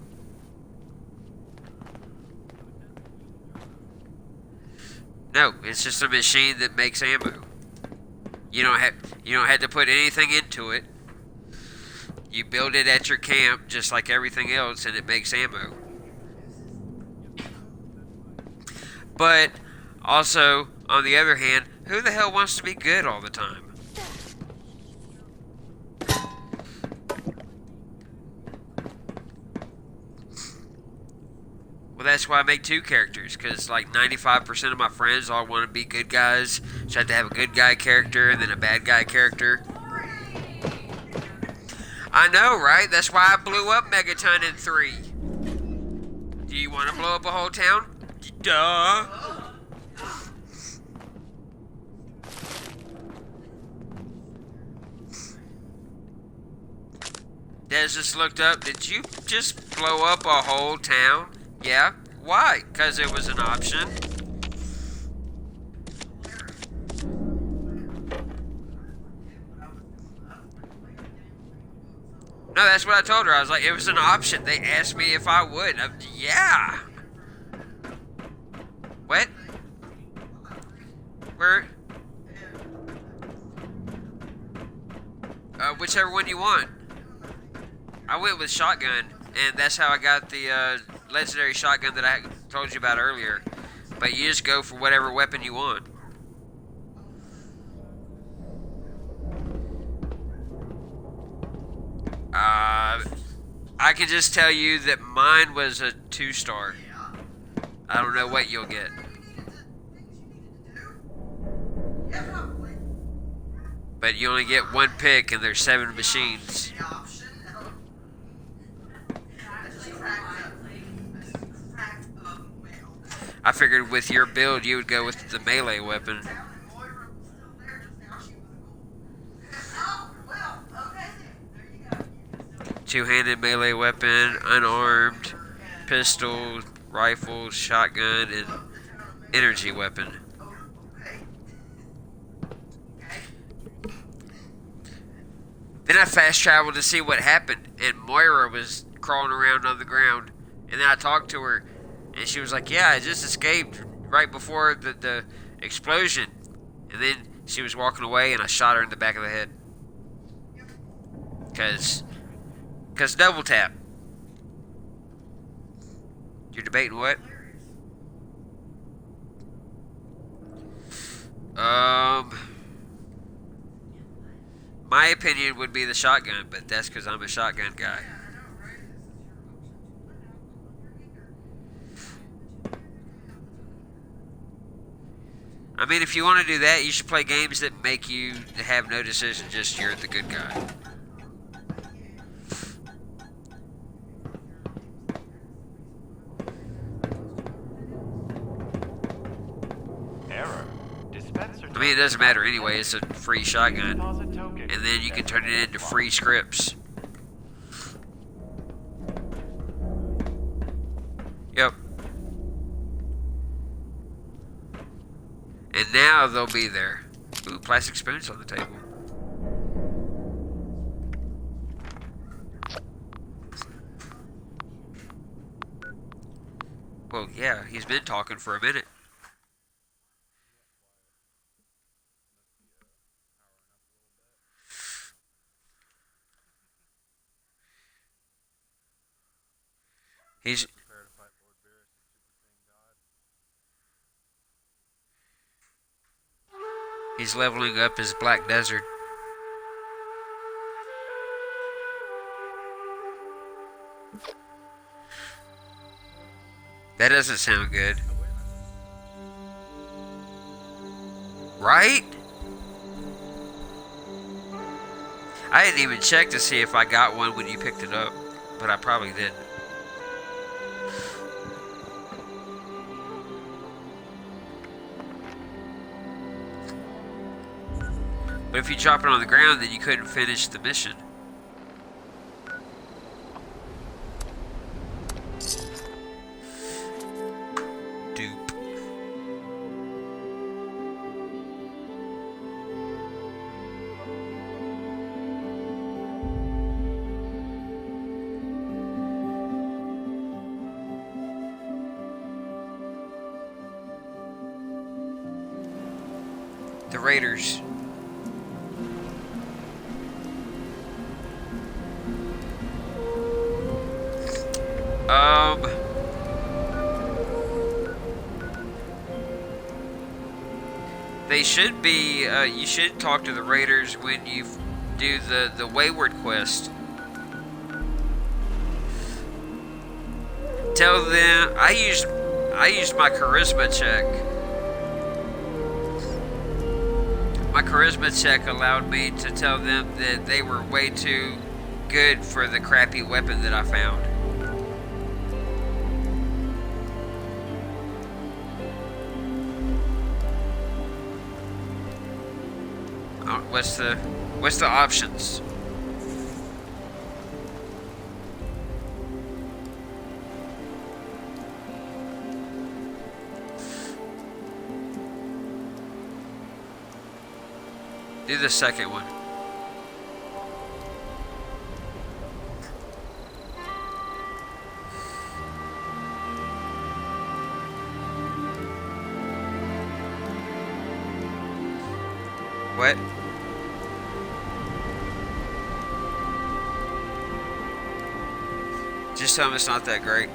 No, it's just a machine that makes ammo. You don't have to put anything into it. You build it at your camp just like everything else, and it makes ammo. But also, on the other hand, who the hell wants to be good all the time? Well, that's why I make two characters, because like 95% of my friends all want to be good guys, so I have to have a good guy character and then a bad guy character. I know, right? That's why I blew up Megaton in 3. Do you want to blow up a whole town? Duh. Des just looked up. Did you just blow up a whole town? Yeah. Why? Because it was an option. No, that's what I told her. I was like, it was an option. They asked me if I would. Yeah. What? Where? Whichever one you want. I went with shotgun, and that's how I got the legendary shotgun that I told you about earlier. But you just go for whatever weapon you want. I can just tell you that mine was a 2-star. I don't know what you'll get. But you only get one pick, and there's 7 machines. I figured with your build, you would go with the melee weapon. Two-handed melee weapon, unarmed, pistol, rifle, shotgun, and energy weapon. Then I fast traveled to see what happened, and Moira was crawling around on the ground. And then I talked to her, and she was like, yeah, I just escaped right before the explosion. And then she was walking away, and I shot her in the back of the head. Because double tap. You're debating what? My opinion would be the shotgun, but that's because I'm a shotgun guy. I mean, if you want to do that, you should play games that make you have no decision, just you're the good guy. Error. Dispenser. I mean, it doesn't matter anyway, it's a free shotgun. And then you can turn it into free scripts. Yep. And now they'll be there. Ooh, plastic spoons on the table. Well, yeah, he's been talking for a minute. He's leveling up his Black Desert. That doesn't sound good. Right? I didn't even check to see if I got one when you picked it up, but I probably didn't. But if you drop it on the ground, then you couldn't finish the mission. Dupe. The Raiders. They should be, you should talk to the Raiders when you do the Wayward quest. Tell them, I used my charisma check. My charisma check allowed me to tell them that they were way too good for the crappy weapon that I found. What's the options? Do the second one. What? Just tell them it's not that great.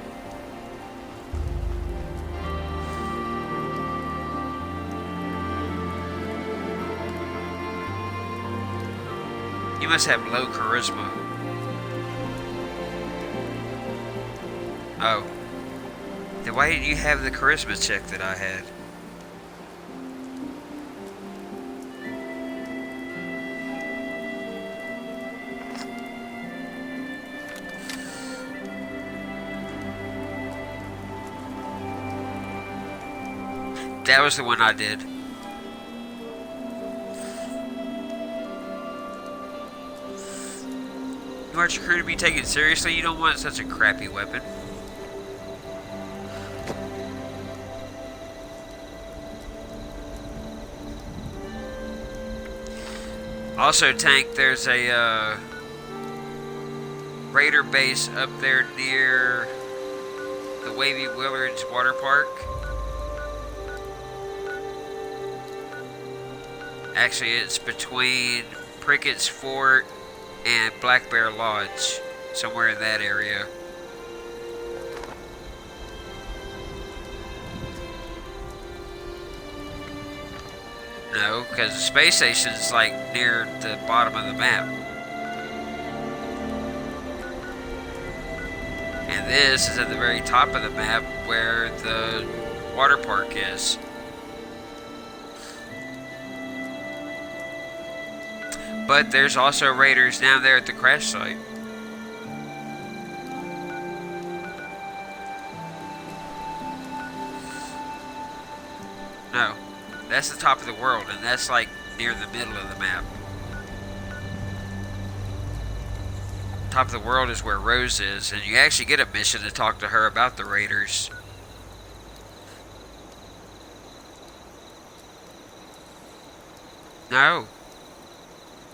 You must have low charisma. Oh. Then why didn't you have the charisma check that I had? That was the one I did. You want your crew to be taken seriously? You don't want such a crappy weapon. Also, Tank, there's a Raider base up there near the Wavy Willards Water Park. Actually, it's between Prickett's Fort and Black Bear Lodge, somewhere in that area. No, because the space station's like near the bottom of the map. And this is at the very top of the map where the water park is. But there's also raiders down there at the crash site. No, that's the top of the world, and that's like near the middle of the map. Top of the world is where Rose is, and you actually get a mission to talk to her about the raiders. No.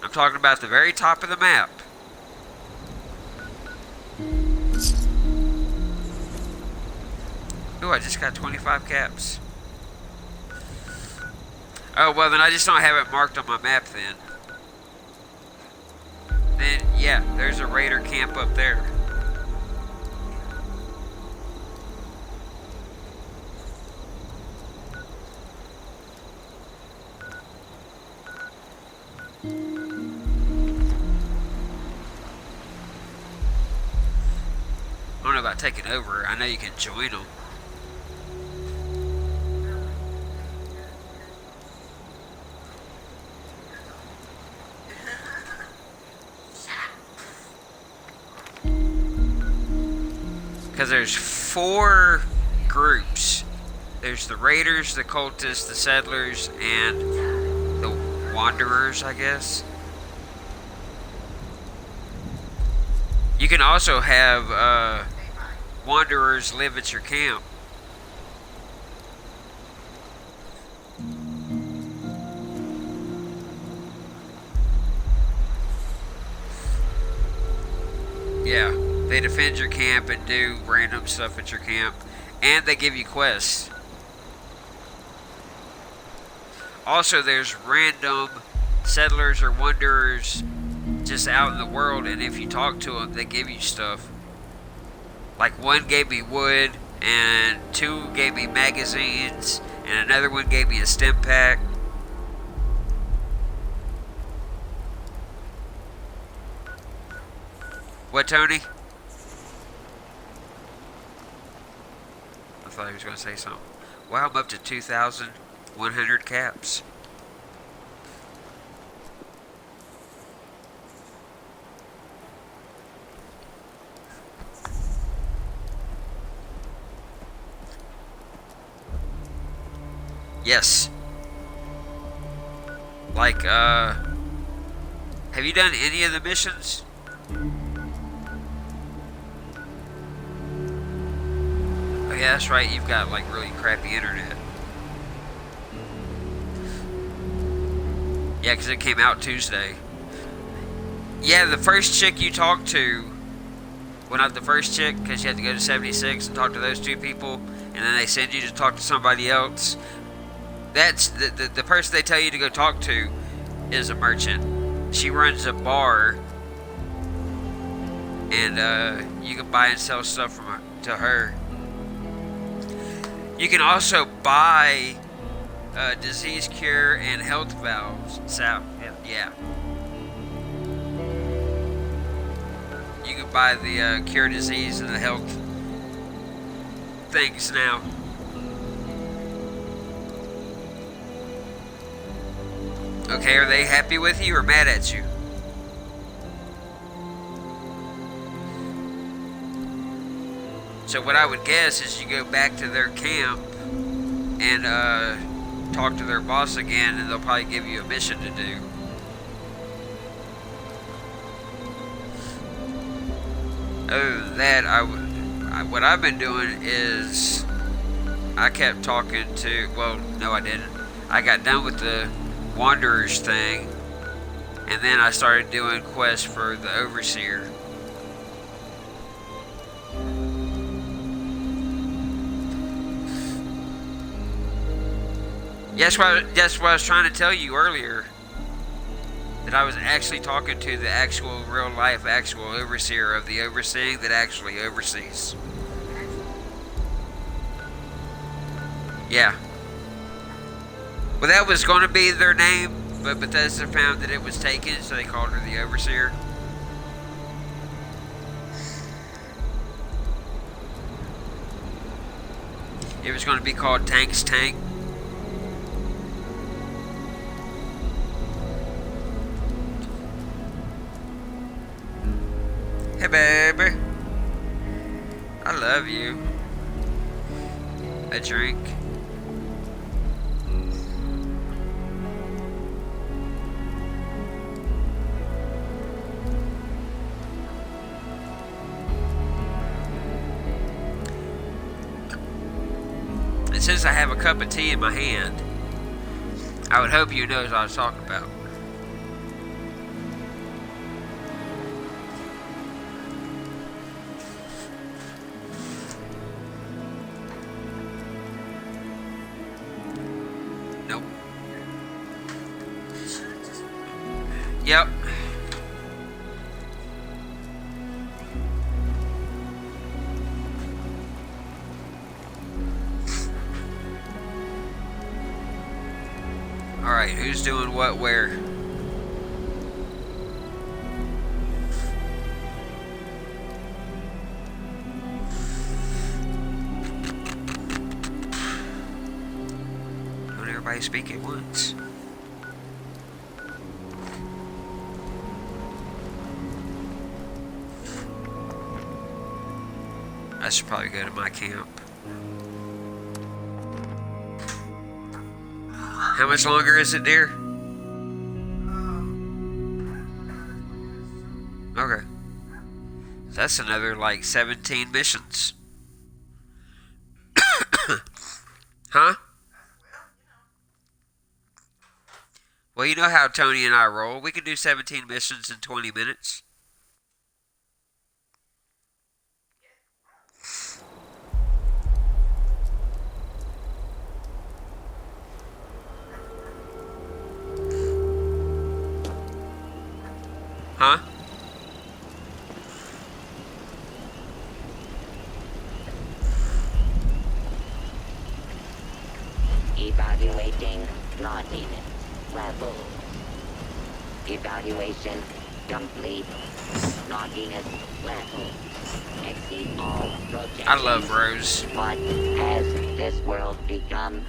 I'm talking about the very top of the map. Ooh, I just got 25 caps. Oh, well then I just don't have it marked on my map then. Then, yeah, there's a raider camp up there. about taking over. I know you can join them. Because there's 4 groups. There's the Raiders, the Cultists, the Settlers, and the Wanderers, I guess. You can also have Wanderers live at your camp. Yeah, they defend your camp and do random stuff at your camp. And they give you quests. Also, there's random settlers or wanderers just out in the world, and if you talk to them, they give you stuff. Like, 1 gave me wood, and 2 gave me magazines, and another one gave me a stim pack. What, Tony? I thought he was going to say something. Wow, I'm up to 2,100 caps. Yes. Like, have you done any of the missions? Oh yeah, that's right, you've got like really crappy internet. Yeah, because it came out Tuesday. Yeah, the first chick you talked to, well, not the first chick, because you had to go to 76 and talk to those 2 people, and then they send you to talk to somebody else. That's the person they tell you to go talk to is a merchant. She runs a bar, and you can buy and sell stuff from her, to her. You can also buy disease cure and health valves. Yeah. You can buy the cure disease and the health things now. Okay, are they happy with you or mad at you? So what I would guess is you go back to their camp and talk to their boss again, and they'll probably give you a mission to do. Other than that, what I've been doing is I kept talking to, well, no I didn't. I got done with the Wanderers thing, and then I started doing quests for the Overseer. That's what I was trying to tell you earlier. That I was actually talking to the actual, real life, actual Overseer of the overseeing that actually oversees. Yeah. Well, that was going to be their name, but Bethesda found that it was taken, so they called her the Overseer. It was going to be called Tank's Tank. Hey, baby. I love you. A drink. And since I have a cup of tea in my hand, I would hope you know what I was talking about. Nope. Yep. Alright, who's doing what where? everybody speak at once. I should probably go to my camp. How much longer is it, dear? Okay. That's another like 17 missions. Huh? Well, you know how Tony and I roll. We can do 17 missions in 20 minutes. Huh? Evaluating naughtiness level. Evaluation complete. Naughtiness level. Exceed all projections. I love Rose. What has this world become?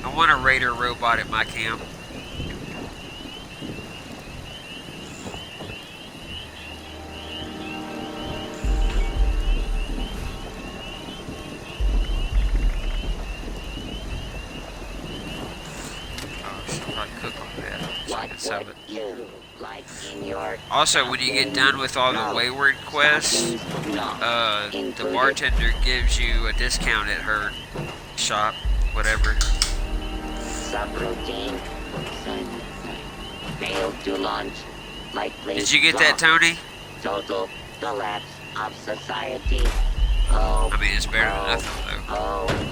I want a raider robot at my camp. Also, when you get done with all the Wayward quests, the bartender gives you a discount at her shop, whatever. Subroutine. Failed to launch. Likely. Did you get that, Tony? Total collapse of society. Oh. I mean, it's better than nothing, though. Oh.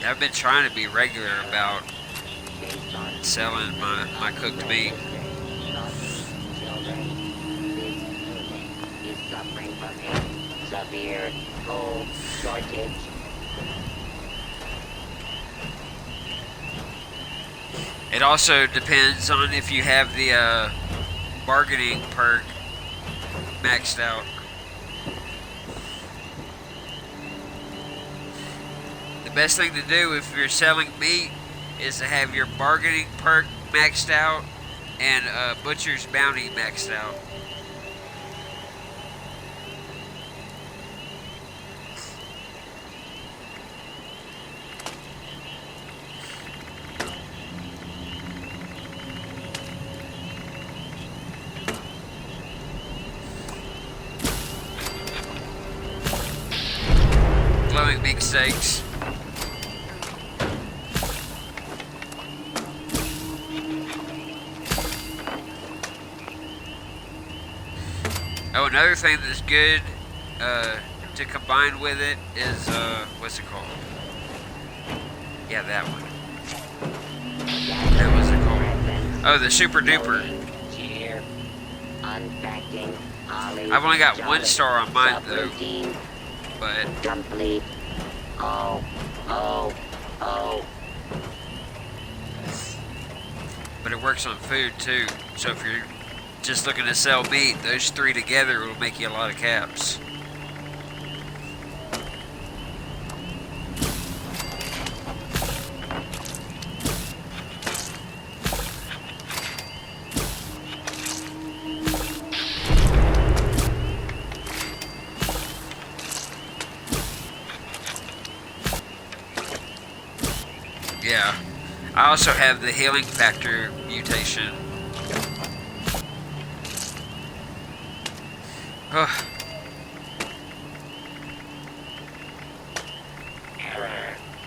Yeah, I've been trying to be regular about selling my cooked meat. Is suffering from a severe coal shortage. It also depends on if you have the bargaining perk maxed out. The best thing to do if you're selling meat is to have your bargaining perk maxed out and butcher's bounty maxed out. Glowing big steaks. Oh, another thing that's good to combine with it is, what's it called? Yeah, that one. What was it called? Oh, the Super Duper. I've only got 1 star on mine, though. But... Complete. Oh. But it works on food, too. So if you're just looking to sell meat, those 3 together will make you a lot of caps. Yeah. I also have the healing factor mutation.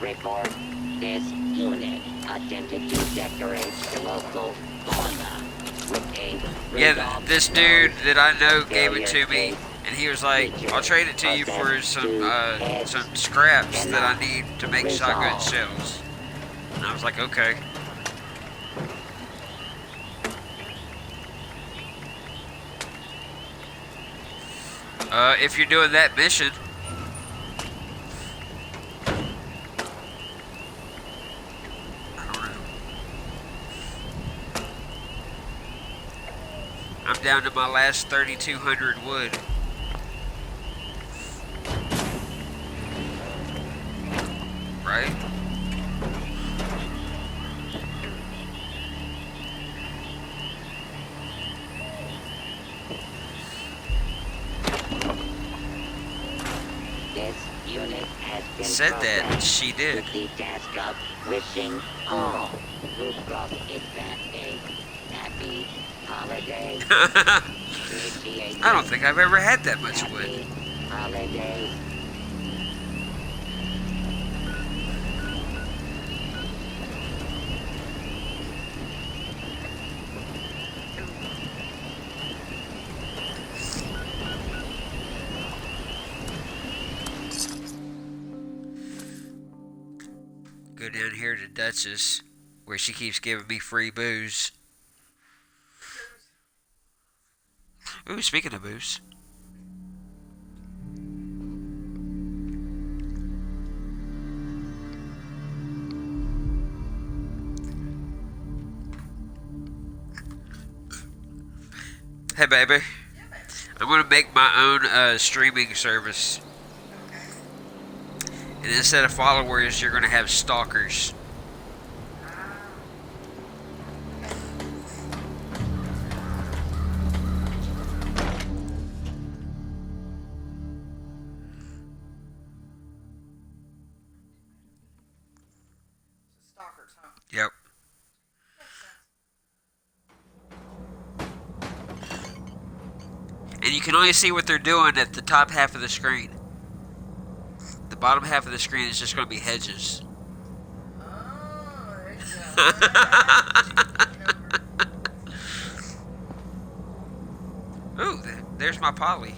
Report. This unit attempted to decorate the local fauna with a Yeah, this dude that I know gave it to me, and he was like, "I'll trade it to you for some scraps that I need to make shotgun shells." And I was like, "Okay." If you're doing that mission. I don't know. I'm down to my last 3,200 wood. Right? This unit has been Said that programmed she did. with the task of wishing all who cross it back a happy holiday. I don't think I've ever had that much wood. Holiday. Go down here to Duchess, where she keeps giving me free booze. Ooh, speaking of booze. Hey, baby. I'm going to make my own streaming service. And instead of followers, you're going to have stalkers. Yep. And you can only see what they're doing at the top half of the screen. The bottom half of the screen is just going to be hedges. Ooh, there's my Polly.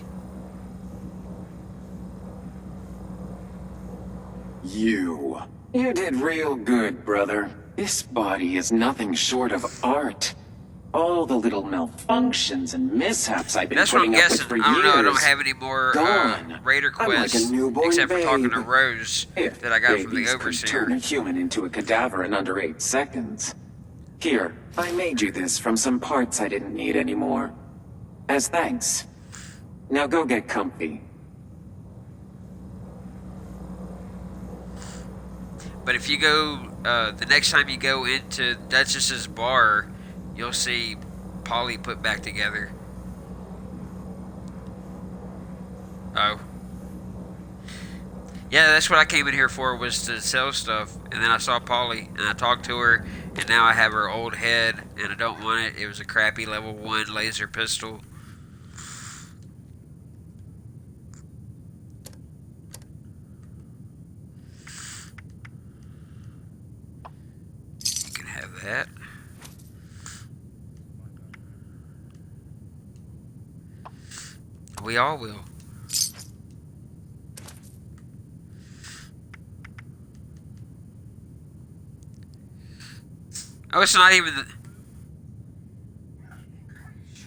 You did real good, brother. This body is nothing short of art. All the little malfunctions and mishaps I've been That's what I'm putting up with guessing. for I don't know. I don't years, have any more gone. Raider I'm like a quests newborn except for talking babe. to Rose If that I got from the babies could turn a Overseer. human into a cadaver in under 8 seconds. Here, I made you this from some parts I didn't need anymore. As thanks. Now go get comfy. But if you go, the next time you go into Duchess's bar, you'll see Polly put back together. Oh. Yeah, that's what I came in here for, was to sell stuff. And then I saw Polly, and I talked to her, and now I have her old head, and I don't want it. It was a crappy level 1 laser pistol. You can have that. We all will. Oh, it's not even the...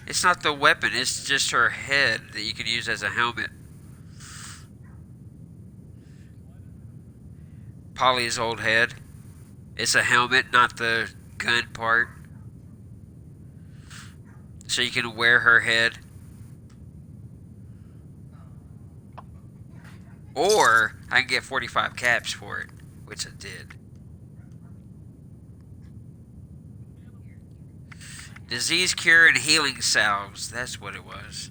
It's not the weapon, it's just her head that you can use as a helmet. Polly's old head. It's a helmet, not the gun part. So you can wear her head. Or I can get 45 caps for it, which I did. Disease cure and healing salves. That's what it was.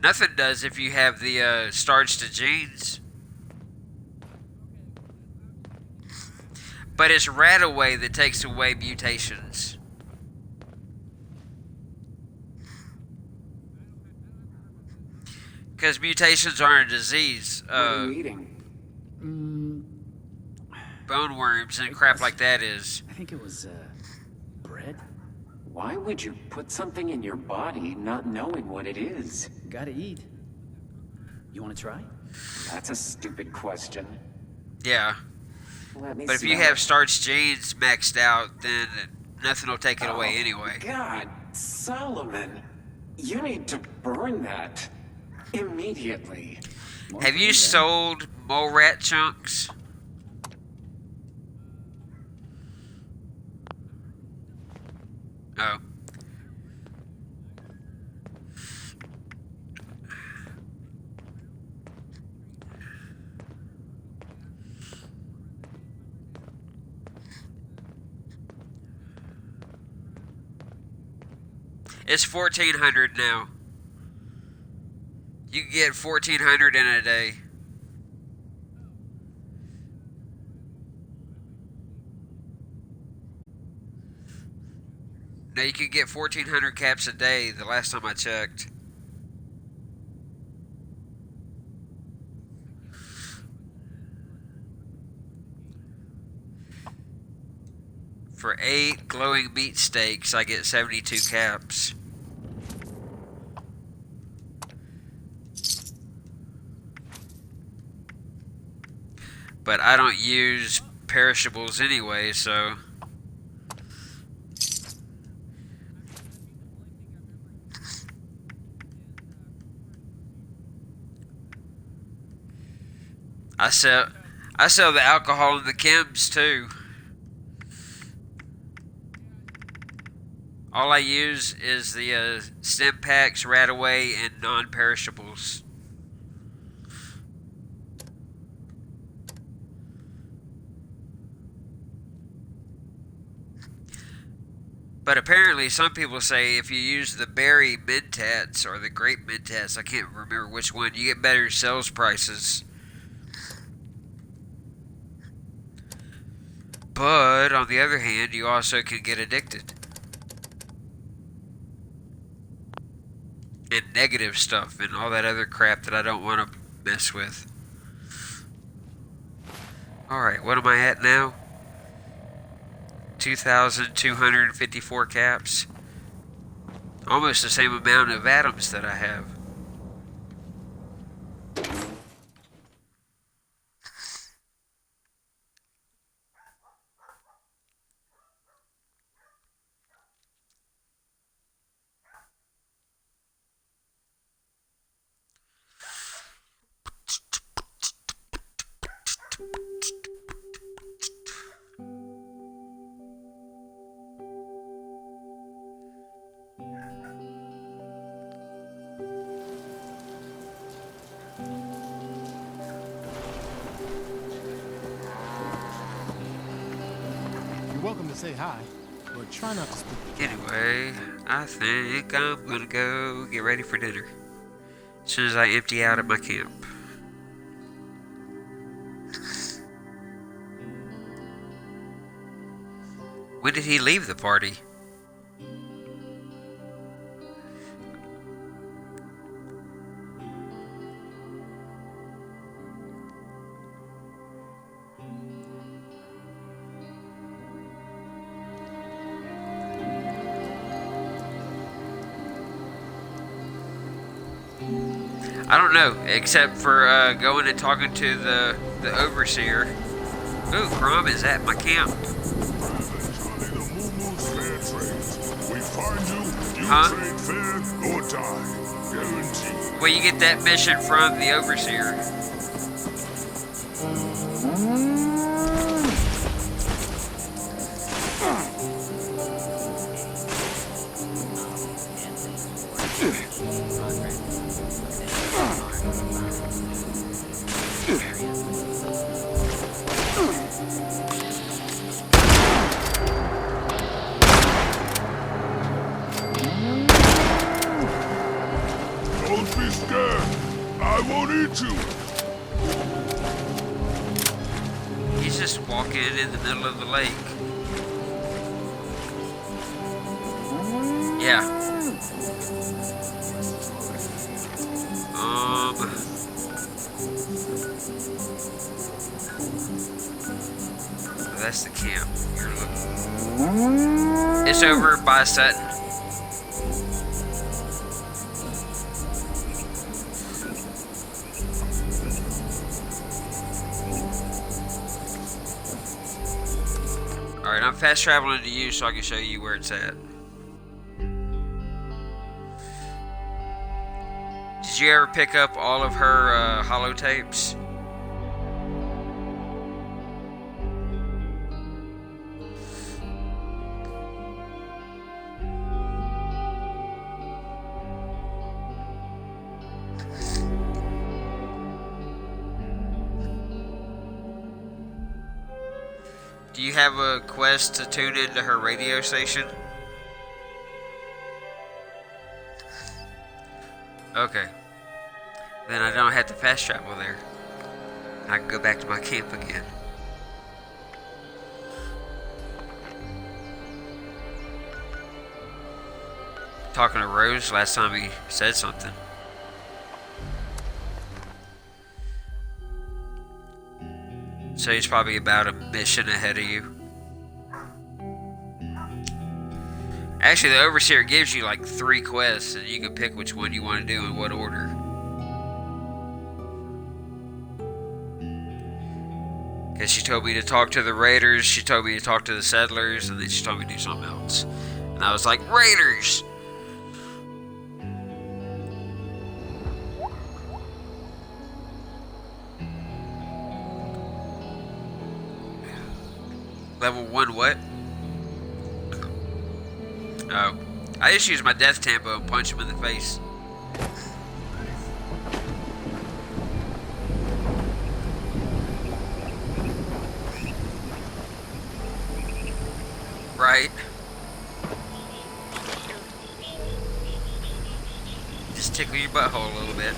Nothing does if you have the starch to genes. But it's Radaway that takes away mutations. Because mutations aren't a disease. What are you eating? Bone worms and crap like that is. I think it was, bread? Why would you put something in your body not knowing what it is? Gotta eat. You wanna try? That's a stupid question. Yeah. Let me But if you smell have it. starch genes maxed out, then nothing will take it away anyway. God, Solomon, you need to burn that immediately. Have you sold mole rat chunks? Oh. It's 1,400 now. You can get 1,400 in a day. No, you could get 1,400 caps a day the last time I checked. For 8 glowing meat steaks, I get 72 caps. But I don't use perishables anyway, so... I sell the alcohol and the chems too. All I use is the stem packs, Radaway, and non-perishables. But apparently some people say if you use the berry mentats or the grape mentats, I can't remember which one, you get better sales prices. But on the other hand, you also can get addicted. And negative stuff and all that other crap that I don't want to mess with. Alright, what am I at now? 2,254 caps. Almost the same amount of atoms that I have. You're welcome to say hi, but try not to speak. Anyway, I think I'm gonna go get ready for dinner. As soon as I empty out at my camp. When did he leave the party? I don't know, except for going and talking to the overseer. Ooh, Crom is at my camp. Huh? Well, you get that mission from the overseer. Don't be scared. I won't eat you. He's just walking in the middle of the lake. Yeah. That's the camp you're looking. It's over by Sutton. Alright, I'm fast traveling to you so I can show you where it's at. Did you ever pick up all of her holotapes? Do you have a quest to tune into her radio station? Okay. Then I don't have to fast travel there. I can go back to my camp again. Talking to Rose last time he said something. So he's probably about a mission ahead of you. Actually, the Overseer gives you like 3 quests, and you can pick which one you want to do in what order. Because she told me to talk to the Raiders, she told me to talk to the Settlers, and then she told me to do something else. And I was like, Raiders! Level 1 what? Oh. I just use my death tempo and punch him in the face. Right? Just tickle your butthole a little bit.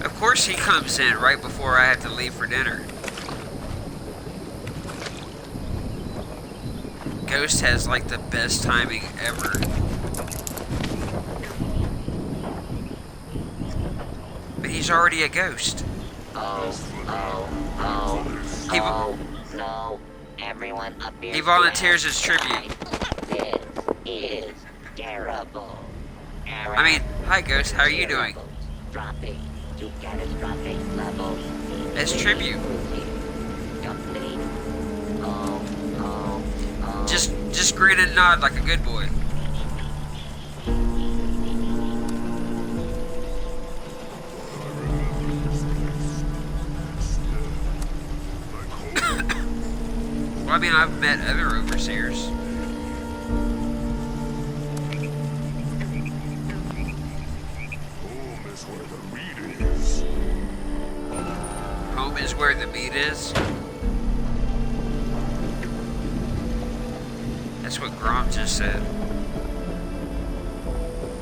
Of course he comes in right before I have to leave for dinner. Ghost has like the best timing ever. But he's already a ghost. No. Everyone up here. He volunteers as tribute. This is terrible. I mean, hi Ghost, how are you doing? Dropping to catastrophic levels. As tribute. Complete. Just grin and nod like a good boy. Well, I mean, I've met other overseers. Home is where the meat is. That's what Grom just said.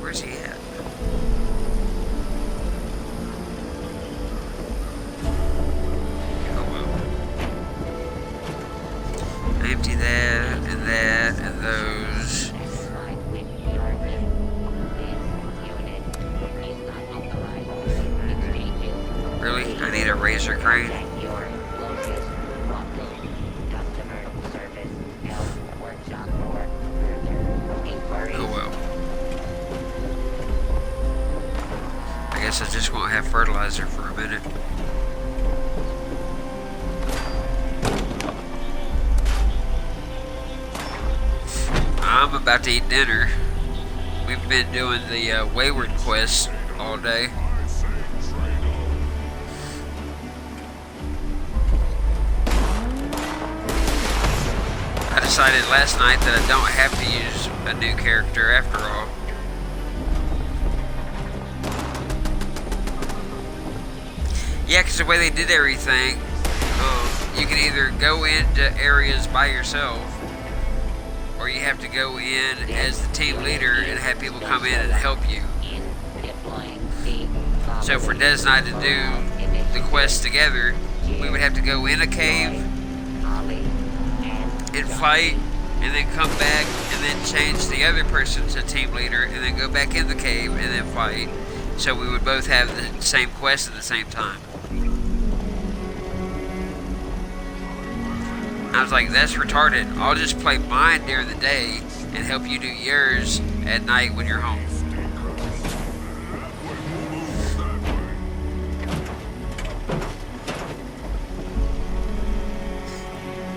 Where's he at? Oh well. Empty that and those. Really? I need a razor crane? Oh well. I guess I just won't have fertilizer for a minute. I'm about to eat dinner. We've been doing the Wayward quest all day. I decided last night that I don't have to use a new character after all. Yeah, because the way they did everything, you can either go into areas by yourself, or you have to go in as the team leader and have people come in and help you. So for Des and I to do the quest together, we would have to go in a cave and fight and then come back and then change the other person to team leader and then go back in the cave and then fight. So we would both have the same quest at the same time. I was like, that's retarded. I'll just play mine during the day and help you do yours at night when you're home.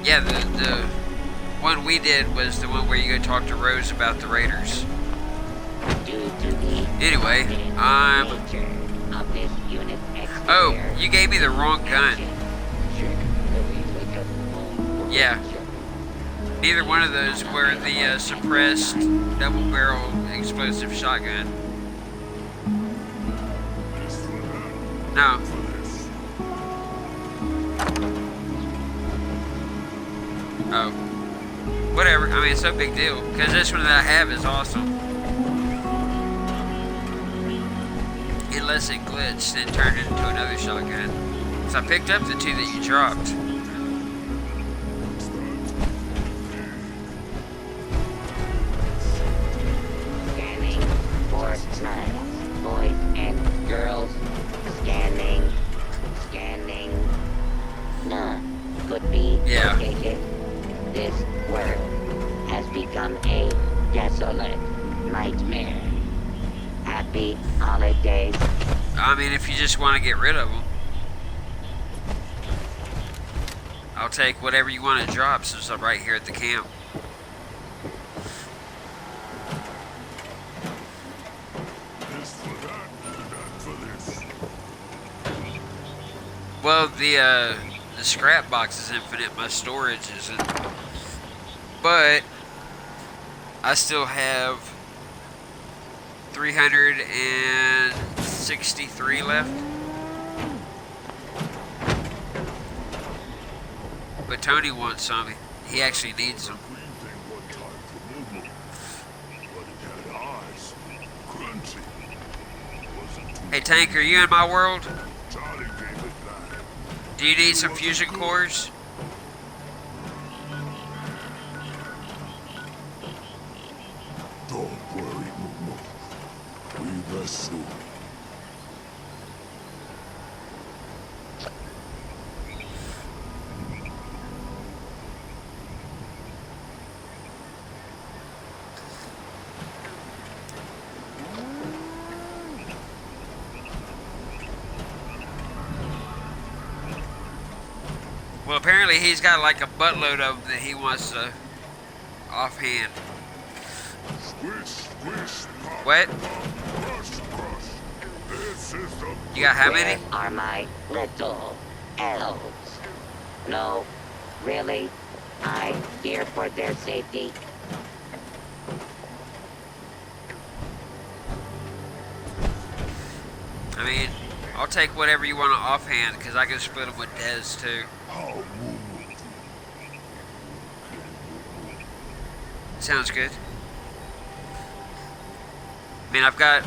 Yeah, the one we did was the one where you go talk to Rose about the Raiders. Anyway, oh, you gave me the wrong gun. Yeah. Neither one of those were the suppressed double-barrel explosive shotgun. No. Oh. Whatever. I mean, it's no big deal. Because this one that I have is awesome. Unless it glitched and turned it into another shotgun. So I picked up the two that you dropped. Scanning for smiles. Boys and girls. Scanning. Scanning. None could be located. This world has become a desolate nightmare. Happy holidays. I mean, if you just want to get rid of them, I'll take whatever you want to drop since I'm right here at the camp. Well, the scrap box is infinite, my storage isn't. But I still have 363 left. But Tony wants some. He actually needs some. Hey Tank, are you in my world? Do you need some fusion cores? Don't worry, Momo. We will soon. Well, apparently he's got like a buttload of them that he wants to offhand. What? You got how many? Where are my little elves? No, really? I fear for their safety. I mean, I'll take whatever you want to offhand because I can split them with Dez too. Sounds good. I mean, I've got...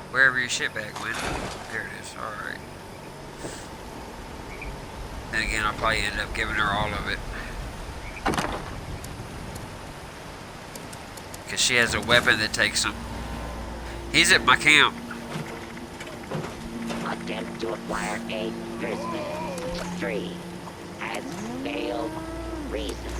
wherever your shit bag went. There it is. Alright. Then again, I'll probably end up giving her all of it. Because she has a weapon that takes them. He's at my camp. Attempt to acquire a Christmas tree has failed. Reason.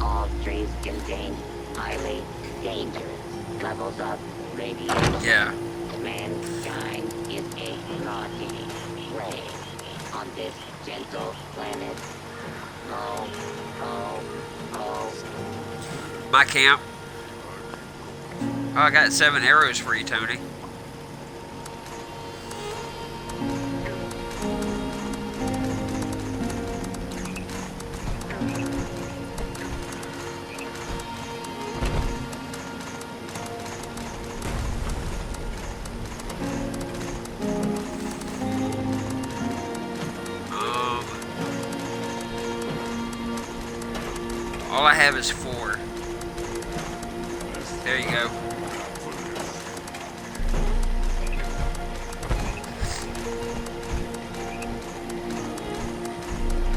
All trees contain highly dangerous levels of radiation. Yeah. Mankind is a naughty prey on this gentle planet. Oh, oh, oh. My camp. Oh, I got 7 arrows for you, Tony. All I have is 4. There you go.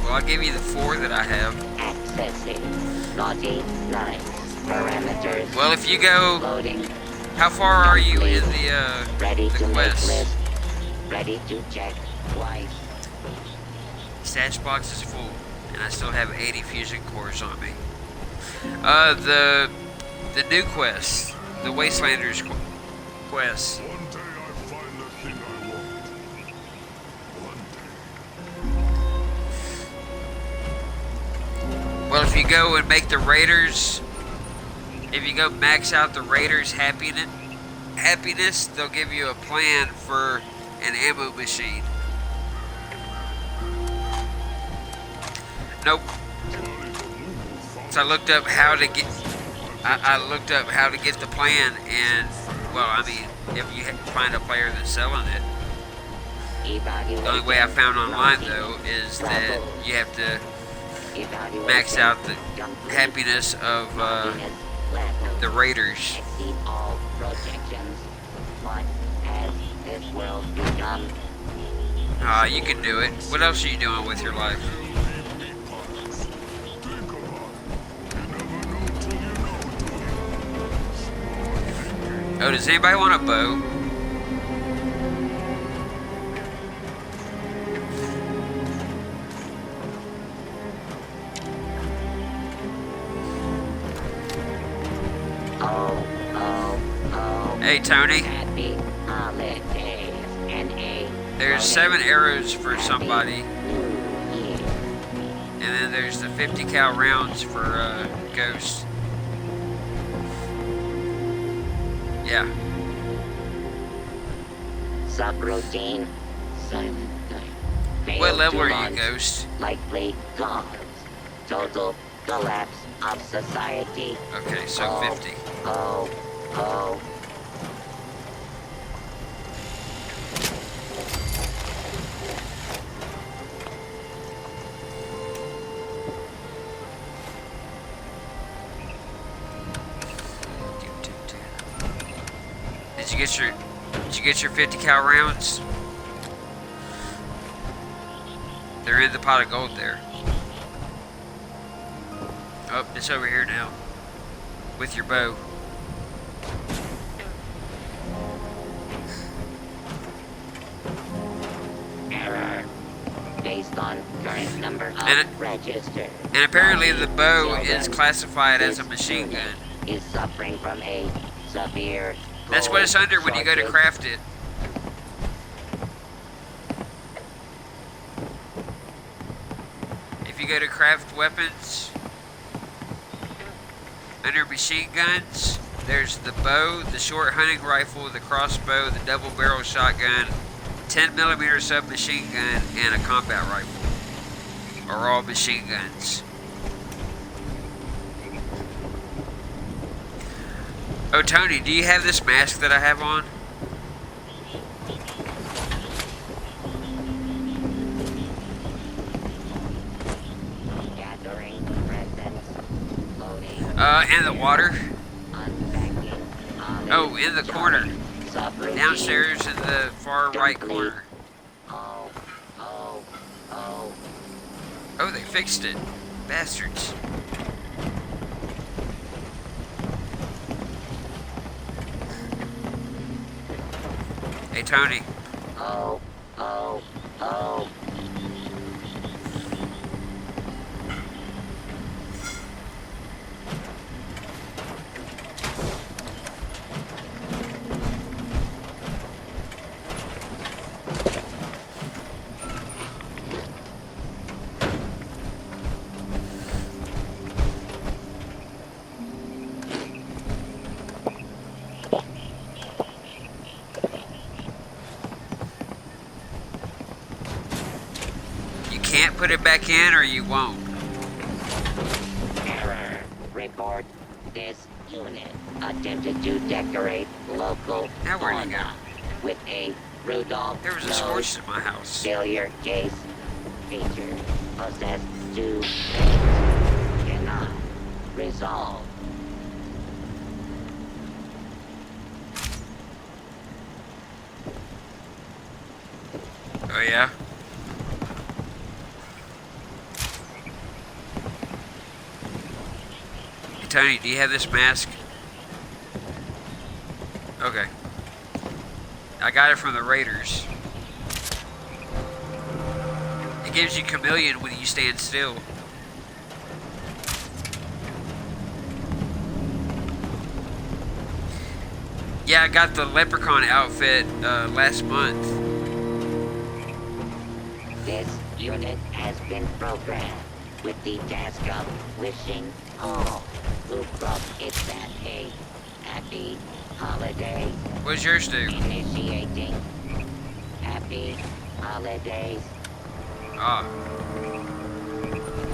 Well, I'll give you the 4 that I have. Accessing. Naughty, nice. Parameters. Well, if you go... Loading. How far are you in Ready the to quest? make list. Ready to check twice. Stash box is full, and I still have 80 fusion cores on me. The new quest, the Wastelanders quest. One day I find the thing I want. One day. Well, if you go and make the Raiders, if you go max out the Raiders' happiness, they'll give you a plan for an ammo machine. Nope. So I looked up how to get. I looked up how to get the plan, and well, I mean, if you find a player that's selling it, the only way I found online though is that you have to max out the happiness of the Raiders. You can do it. What else are you doing with your life? Oh, does anybody want a bow? Hey, Tony. Happy holidays and a There's 7 arrows for somebody. And then there's the 50 cal rounds for Ghost. Yeah. Subroutine. Silent night. What level are you, Ghost? Likely cause. Total collapse of society. Okay, so 50. Oh. Did you get your 50 cal rounds? They're in the pot of gold there. Oh, it's over here now. With your bow. Error. Based on current number of register. And apparently the bow is classified as a machine gun. Is suffering from a severe. That's what it's under when you go to craft it. If you go to craft weapons, under machine guns, there's the bow, the short hunting rifle, the crossbow, the double barrel shotgun, 10mm submachine gun, and a combat rifle. Are all machine guns. Oh, Tony, do you have this mask that I have on? Gathering presence. Loading. And the water? Oh, in the corner. Downstairs in the far right corner. Oh, they fixed it. Bastards. Hey, Tony. Oh. Can't put it back in or you won't. Error. Report. This unit attempted to decorate local fauna with a Rudolph. There was a scorch in my house. Failure case. Feature. Possessed 2 things. Cannot resolve. Oh yeah? Tony, do you have this mask? Okay. I got it from the Raiders. It gives you chameleon when you stand still. Yeah, I got the leprechaun outfit last month. This unit has been programmed with the task of wishing all who broke its that a happy holiday. What's yours do? Initiating happy holidays. Ah.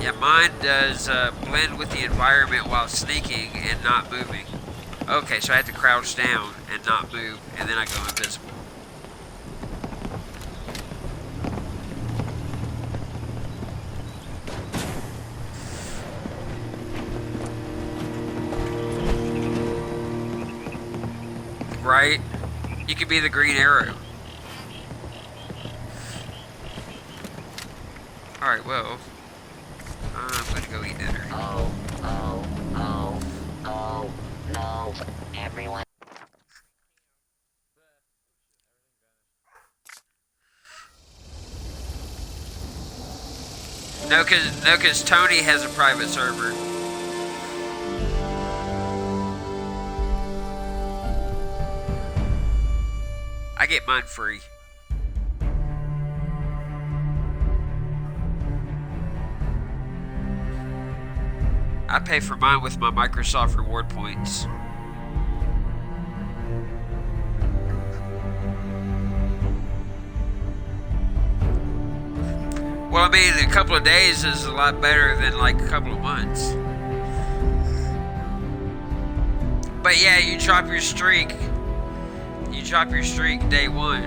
Yeah, mine does blend with the environment while sneaking and not moving. Okay, so I have to crouch down and not move, and then I go invisible. Right? You could be the Green Arrow. Alright, well, I'm gonna go eat dinner. Oh, no, everyone. No, cause Tony has a private server. I get mine free. I pay for mine with my Microsoft reward points. Well, I mean, a couple of days is a lot better than like a couple of months. But yeah, you drop your streak. You drop your streak day one.